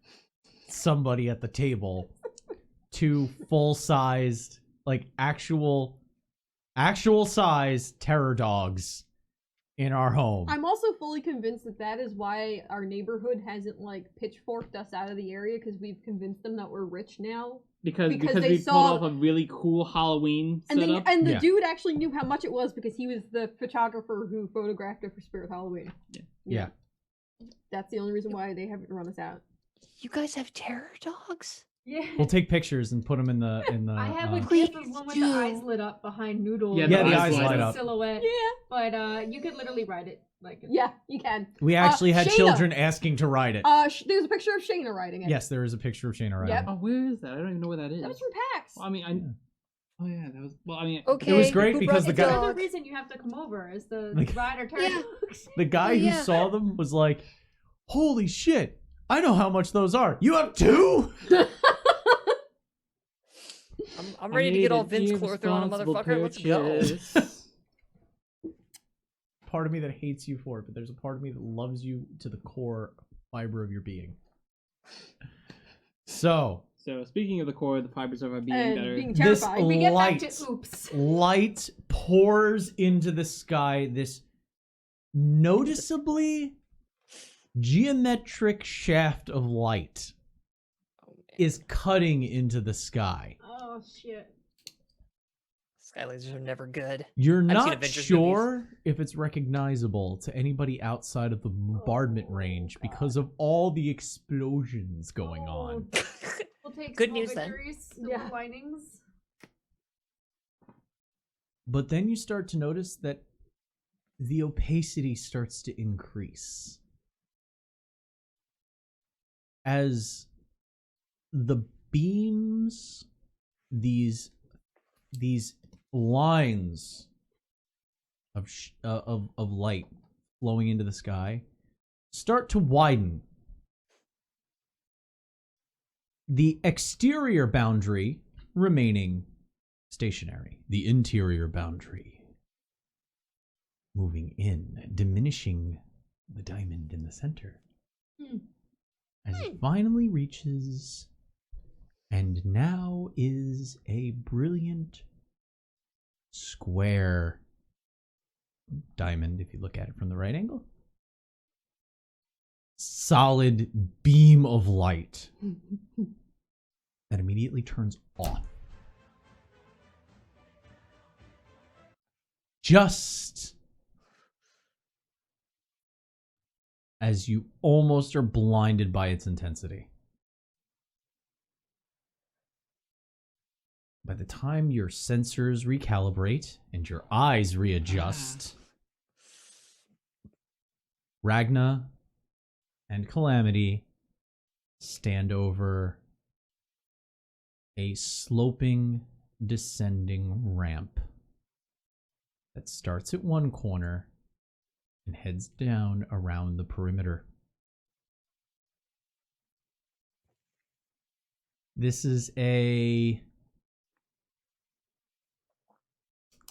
somebody at the table, 2 full-sized, like actual size terror dogs in our home. I'm also fully convinced that is why our neighborhood hasn't like pitchforked us out of the area, because we've convinced them that we're rich now. Because they we saw- pulled off a really cool Halloween And setup. the Yeah. dude actually knew how much it was because he was the photographer who photographed it for Spirit Halloween. Yeah. That's the only reason why they haven't run us out. You guys have terror dogs? Yeah. We'll take pictures and put them in the I have a Please clip of one with do. the eyes lit up behind Noodle. Yeah, the It's eyes just light a up. silhouette. Yeah. But you could literally write it like. Yeah, you can. We actually had Shayna. children asking to write it. There's a picture of Shayna writing it. Yes, there is a picture of Shayna writing Yep. it. Oh, where is that? I don't even know where that is. That was from PAX. Well, I mean, oh yeah, that was. Well, I mean, Okay. It was great who because brought the guy- Another dog? reason you have to come over is the Like- rider turn. Yeah. The guy Oh, who yeah. saw them was like, "Holy shit! I know how much those are. You have 2?" I'm ready to get all Vince Made an Clortho on a irresponsible motherfucker. Let's go. purchase. Part of me that hates you for it, but there's a part of me that loves you to the core fiber of your being. So, So speaking of the core, the fibers of our being And that are being this terrified. We get light, back to oops. light pours into the sky. This noticeably geometric shaft of light Oh, man. is cutting into the sky. Oh shit. Sky lasers are never good. You're seen not Avengers sure if it's recognizable to anybody outside of the bombardment range because of all the explosions going on. We'll take Good small news, then. victories, silver Yeah. linings. But then you start to notice that the opacity starts to increase. As the beams, these lines of light flowing into the sky start to widen. The exterior boundary remaining stationary. The interior boundary moving in, diminishing the diamond in the center. As it finally reaches, and now is a brilliant square diamond, if you look at it from the right angle. Solid beam of light that immediately turns off. Just as you almost are blinded by its intensity. By the time your sensors recalibrate and your eyes readjust, Ragna and Calamity stand over a sloping, descending ramp that starts at one corner and heads down around the perimeter. This is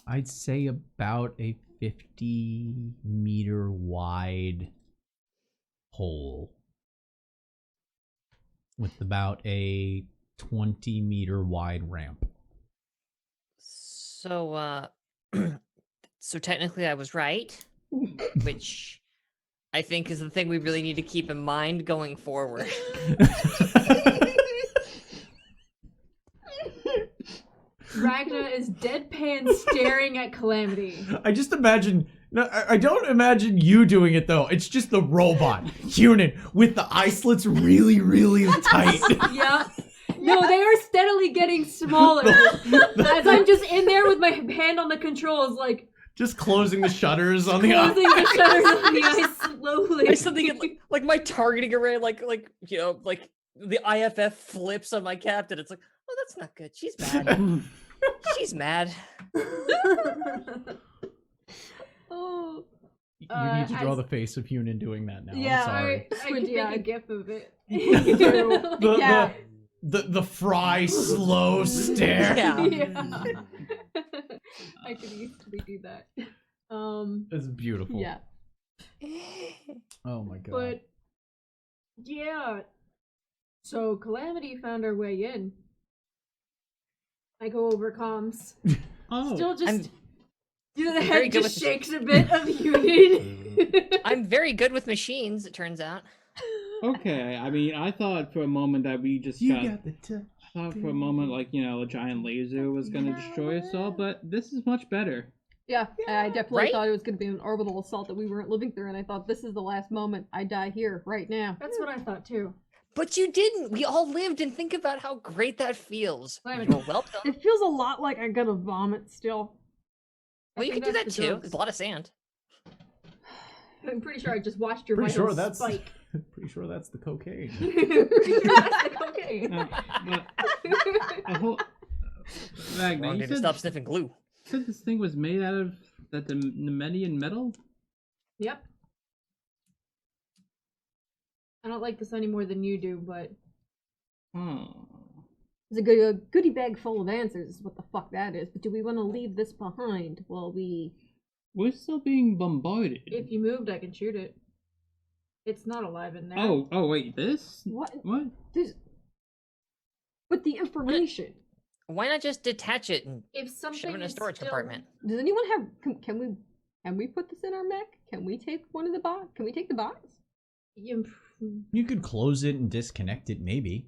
I'd say about a 50-meter wide hole with about a 20-meter wide ramp. So, so technically I was right, which I think is the thing we really need to keep in mind going forward. Ragna is deadpan staring at Calamity. I just imagine. No, I don't imagine you doing it though. It's just the robot, Hunan, with the eye slits really, really tight. Yep. No, they are steadily getting smaller. As I'm just in there with my hand on the controls, like, Just closing the shutters on the Closing the shutters on the ice slowly. I still think it like my targeting array, like like the IFF flips on my captain. It's like, oh, that's not good. She's mad. She's mad. Oh. You need to draw as- the face of Hunan doing that now. Yeah, I'm sorry. I can Squinty make a eyed. gif of it. Yeah. The fry slow stare. Yeah. Yeah. I could easily do that. It's beautiful. Yeah. Oh my god. But yeah. So Calamity found our way in. I go over comms. Oh, Still just I'm the very head good just with- shakes a bit of Union. I'm very good with machines, it turns out. okay. I mean, I thought for a moment that we just You got. got the touch. I thought for a moment, like, a giant laser was going to destroy us all, but this is much better. Yeah, I definitely Right? thought it was going to be an orbital assault that we weren't living through, and I thought this is the last moment. I die here, right now. That's what I thought too. But you didn't. We all lived, and think about how great that feels. Wait a minute. Well, well done. It feels a lot like I'm gonna vomit still. Well, you think can do that that's the too. drugs. There's a lot of sand. I'm pretty sure I just watched your Pretty vital sure that's spike. pretty sure that's the cocaine. Pretty sure that's the cocaine. But a whole. Magna, Wrong you day to said, stop sniffing glue. said this thing was made out of the Nemedian metal? Yep. I don't like this any more than you do, but Oh. It's a goodie bag full of answers is what the fuck that is. But do we want to leave this behind while we... We're still being bombarded. if you moved, I can shoot it. It's not alive in there. Oh, wait, this? What? What? This... With the information. Why not just detach it and If shove something it in a is storage still... compartment? Does anyone have... Can we put this in our mech? Can we take one of the box? Can we take the box? You could close it and disconnect it, maybe.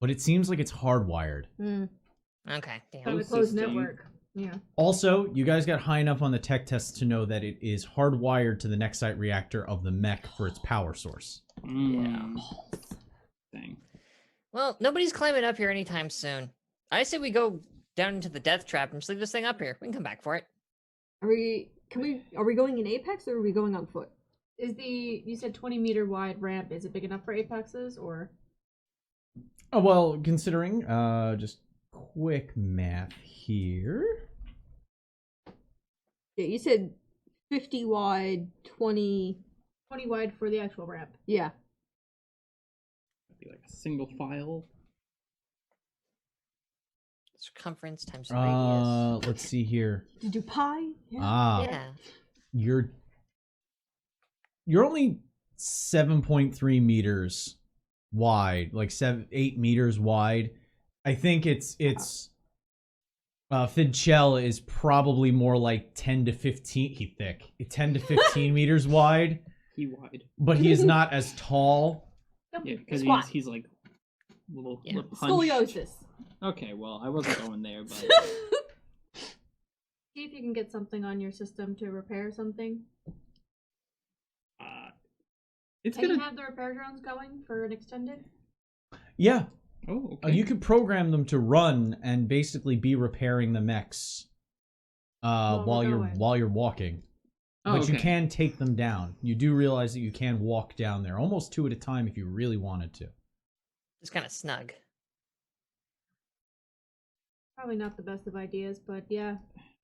But it seems like it's hardwired. Okay, damn. On a Closed closed system. network. Yeah. Also, you guys got high enough on the tech tests to know that it is hardwired to the Nexite reactor of the mech for its power source. Dang. Well, nobody's climbing up here anytime soon. I say we go down into the death trap and just leave this thing up here. We can come back for it. Are we going in Apex or are we going on foot? Is you said 20-meter wide ramp, is it big enough for apexes, or? Oh, well, considering, just quick math here. Yeah, you said 50 wide, 20... 20 wide for the actual ramp. Yeah. Be like a single file. Circumference times radius. Let's see here. Did you do pi? Yeah. Yeah. You're only 7.3 meters wide, like 8 meters wide. I think it's Fidchel is probably more like 10 to 15. He thick. 10 to 15 meters wide, He wide. but he is not as tall. Yeah, because Squat. he's like little Yeah. punched. Scoliosis. Okay, well, I wasn't going there, but See if you can get something on your system to repair something. it's Can you gonna. have the repair drones going for an extended? Yeah, Oh, okay. you could program them to run and basically be repairing the mechs While we're going. while you're walking. Oh, But you okay. can take them down. You do realize that you can walk down there, almost 2 at a time if you really wanted to. It's kind of snug. Probably not the best of ideas, but yeah,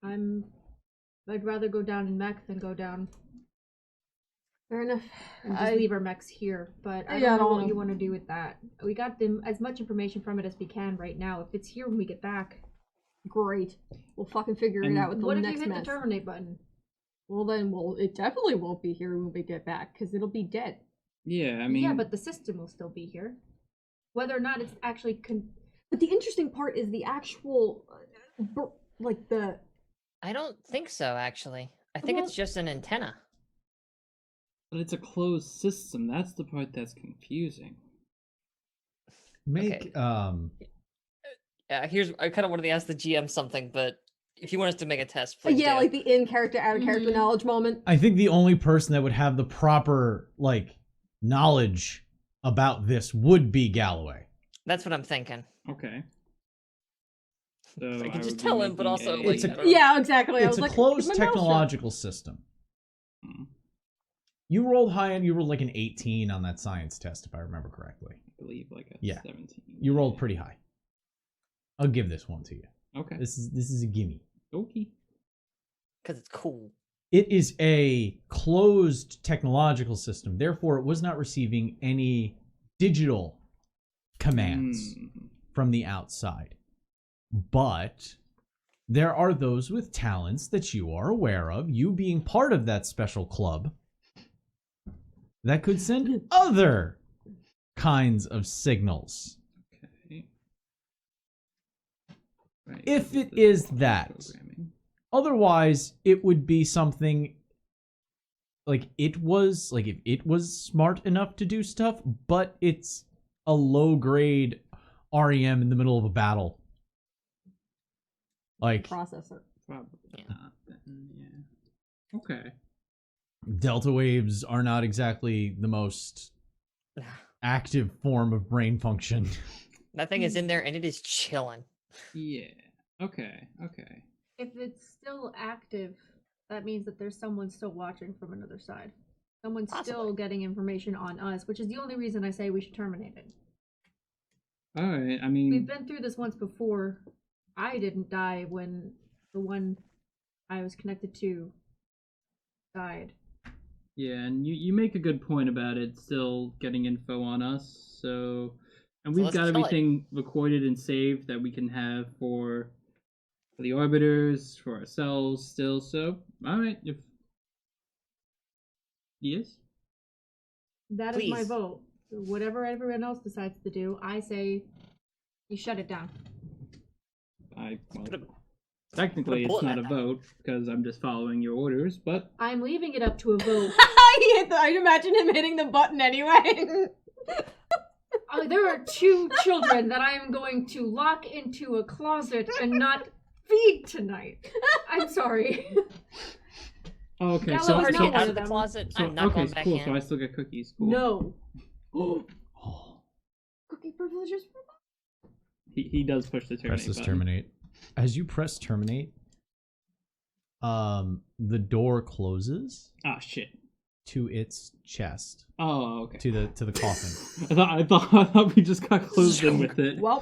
I'd rather go down in mech than go down Fair enough. and just leave our mechs here. But I Yeah, don't know I don't what know. you want to do with that. We got as much information from it as we can right now. If it's here when we get back, Great. We'll fucking figure it And out with the what if next you hit mess. the terminate button? Well then, it definitely won't be here when we get back, because it'll be dead. Yeah, I mean. Yeah, but the system will still be here. Whether or not it's actually But the interesting part is the actual, like the... I don't think so, actually. I think Well- it's just an antenna. But it's a closed system. That's the part that's confusing. Make I kind of wanted to ask the GM something, but if you want us to make a test, please yeah, do. like the in-character, out-of-character knowledge moment. I think the only person that would have the proper knowledge about this would be Galloway. That's what I'm thinking. Okay. So I I can just would be tell him, but making also, a- like, It's a- I don't know. Yeah, exactly. I It's was a like, closed keep my mouth shut. technological system. Hmm, You rolled high and you rolled like an 18 on that science test, if I remember correctly. I believe like a Yeah. 17. You rolled pretty high. I'll give this one to you. Okay. This is a gimme. Okay. Because it's cool. It is a closed technological system, therefore it was not receiving any digital commands Hmm. from the outside. But there are those with talents that you are aware of, you being part of that special club, that could send other kinds of signals. Okay. Right. If so it this is one that. programming. Otherwise, it would be something like if it was smart enough to do stuff, but it's a low grade REM in the middle of a battle. Like Processor. Probably Yeah. not. Then, yeah. Okay. delta waves are not exactly the most active form of brain function. That thing is in there and it is chilling. Yeah. Okay. Okay. If it's still active, that means that there's someone still watching from another side. Someone's still Possibly. getting information on us, which is the only reason I say we should terminate it. All right. I We've mean, been through this once before. I didn't die when the one I was connected to died. yeah, and you make a good point about it still getting info on us. So, and we've let's got kill it. everything recorded and saved that we can have for the arbiters, for ourselves still. So, all right. If yes. That is my Please. vote. Whatever everyone else decides to do, I say you shut it down. Well, technically, bullet it's not in a that thing. vote because I'm just following your orders. But I'm leaving it up to a vote. I'd imagine him hitting the button anyway. There are 2 children that I am going to lock into a closet and not feed tonight. I'm sorry. okay, Gallows so is Hard not to one get out of of the them. closet. so I'm not okay, going back cool. in. So I still get cookies. Cool. No. Oh. Cookie privileges for He does push the terminate Press this button. terminate. As you press terminate, the door closes Ah, shit. to its chest, Oh, okay. to the coffin. I thought we just got closed in with it. Well,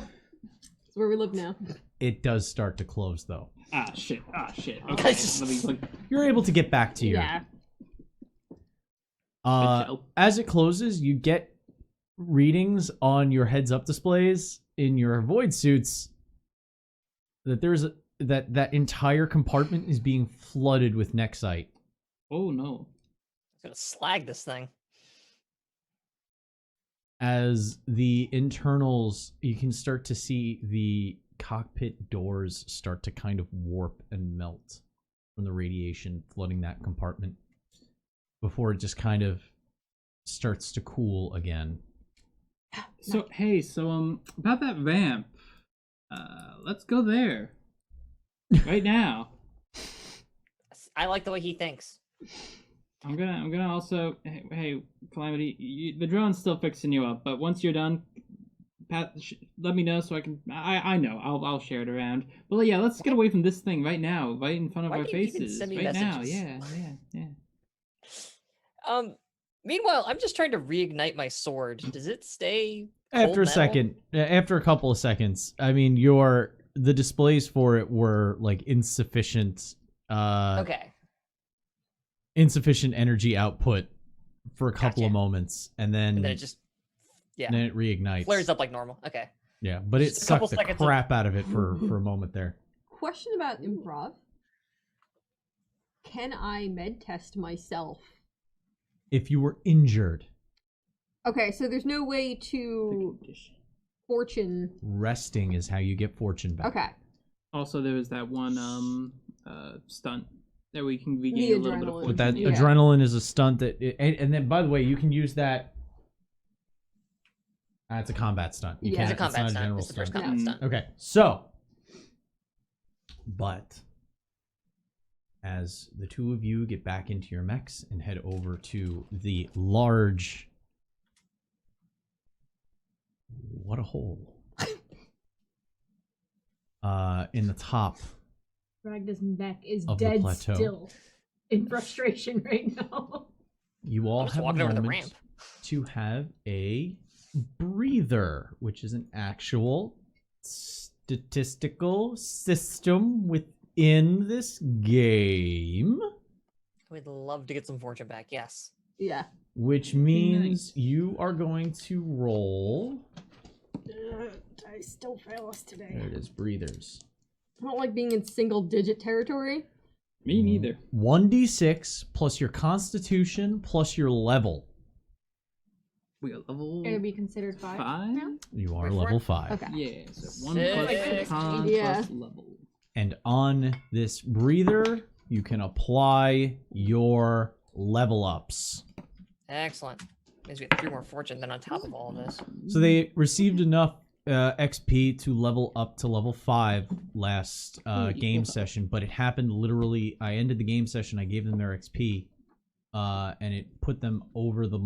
that's where we live now. It does start to close though. Ah, shit. Okay. Guys. Let me look. You're able to get back to your Yeah. Good show. as it closes, you get readings on your heads-up displays in your void suits that there's that entire compartment is being flooded with nexite. Oh no. I'm gonna slag this thing. As the internals, you can start to see the cockpit doors start to kind of warp and melt from the radiation flooding that compartment before it just kind of starts to cool again. So hey, about that vamp. Let's go there. Right now. I like the way he thinks. I'm gonna also hey Calamity, the drone's still fixing you up, but once you're done, let me know so I can. I know I'll share it around. But yeah, let's get away from this thing right now, right in front of Why our do you even faces, send me right now. messages? Yeah. Meanwhile, I'm just trying to reignite my sword. Does it stay After cold a metal? second, after a couple of seconds, I mean, the displays for it were like insufficient. Okay. Insufficient energy output for a couple Gotcha. of moments, and then And then it just it reignites. flares up like normal. Okay. Yeah, but it Just a couple sucked the seconds of- crap out of it for a moment there. Question about improv. Can I med test myself? If you were injured, Okay, so there's no way to fortune. resting is how you get fortune back. Okay. Also, there was that one stunt that we can The regain a little bit of adrenaline. fortune. But that Yeah. adrenaline is a stunt that, and then by the way, you can use that. It's a combat stunt. You Yeah. can't. It's a combat not a stunt. general It's the first stunt. combat Mm. stunt. Okay, so, but as the two of you get back into your mechs and head over to the large, what a hole, in the top. Ragna's neck is Of the dead plateau. still in frustration right now. You all I'm just have a walking over the moment ramp. to have a breather, which is an actual statistical system within this game, We'd love to get some fortune back. Yes. Yeah. which means you are going to roll. I still fail us today. There it is, breathers. I don't like being in single digit territory. Me neither. 1d6 plus your constitution plus your level. We got level It'll be considered 5 5. now? You are Wait for level it. 5. Okay. Yeah, so 1 Sick. plus con Yeah. plus level. And on this breather, you can apply your level ups. Excellent. Means we get 3 more fortune than on top of all of this. So they received enough XP to level up to level 5 last game session, but it happened literally. I ended the game session. I gave them their XP, and it put them over the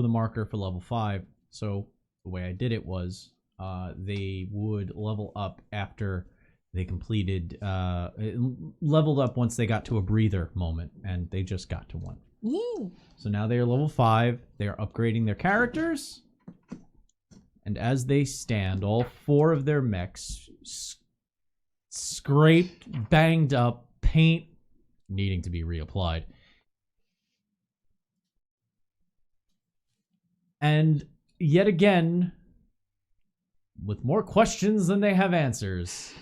marker for level 5. So the way I did it was they would level up after they completed leveled up once they got to a breather moment, and they just got to one. So now they are level 5. They are upgrading their characters. And as they stand, all 4 of their mechs scraped, banged up, paint needing to be reapplied. And yet again, with more questions than they have answers,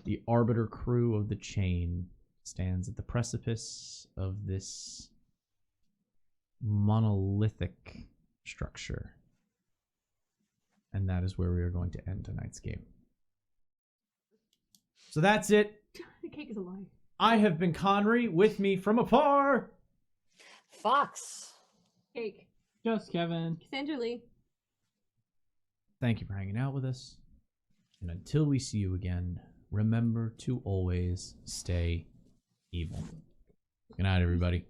the Arbiter crew of the chain stands at the precipice of this monolithic structure. And that is where we are going to end tonight's game. So that's it. The cake is alive. I have been Connery. With me from afar, Fox. Cake. Just Kevin. Cassandra Lee. thank you for hanging out with us. And until we see you again, remember to always stay evil. Good night, everybody.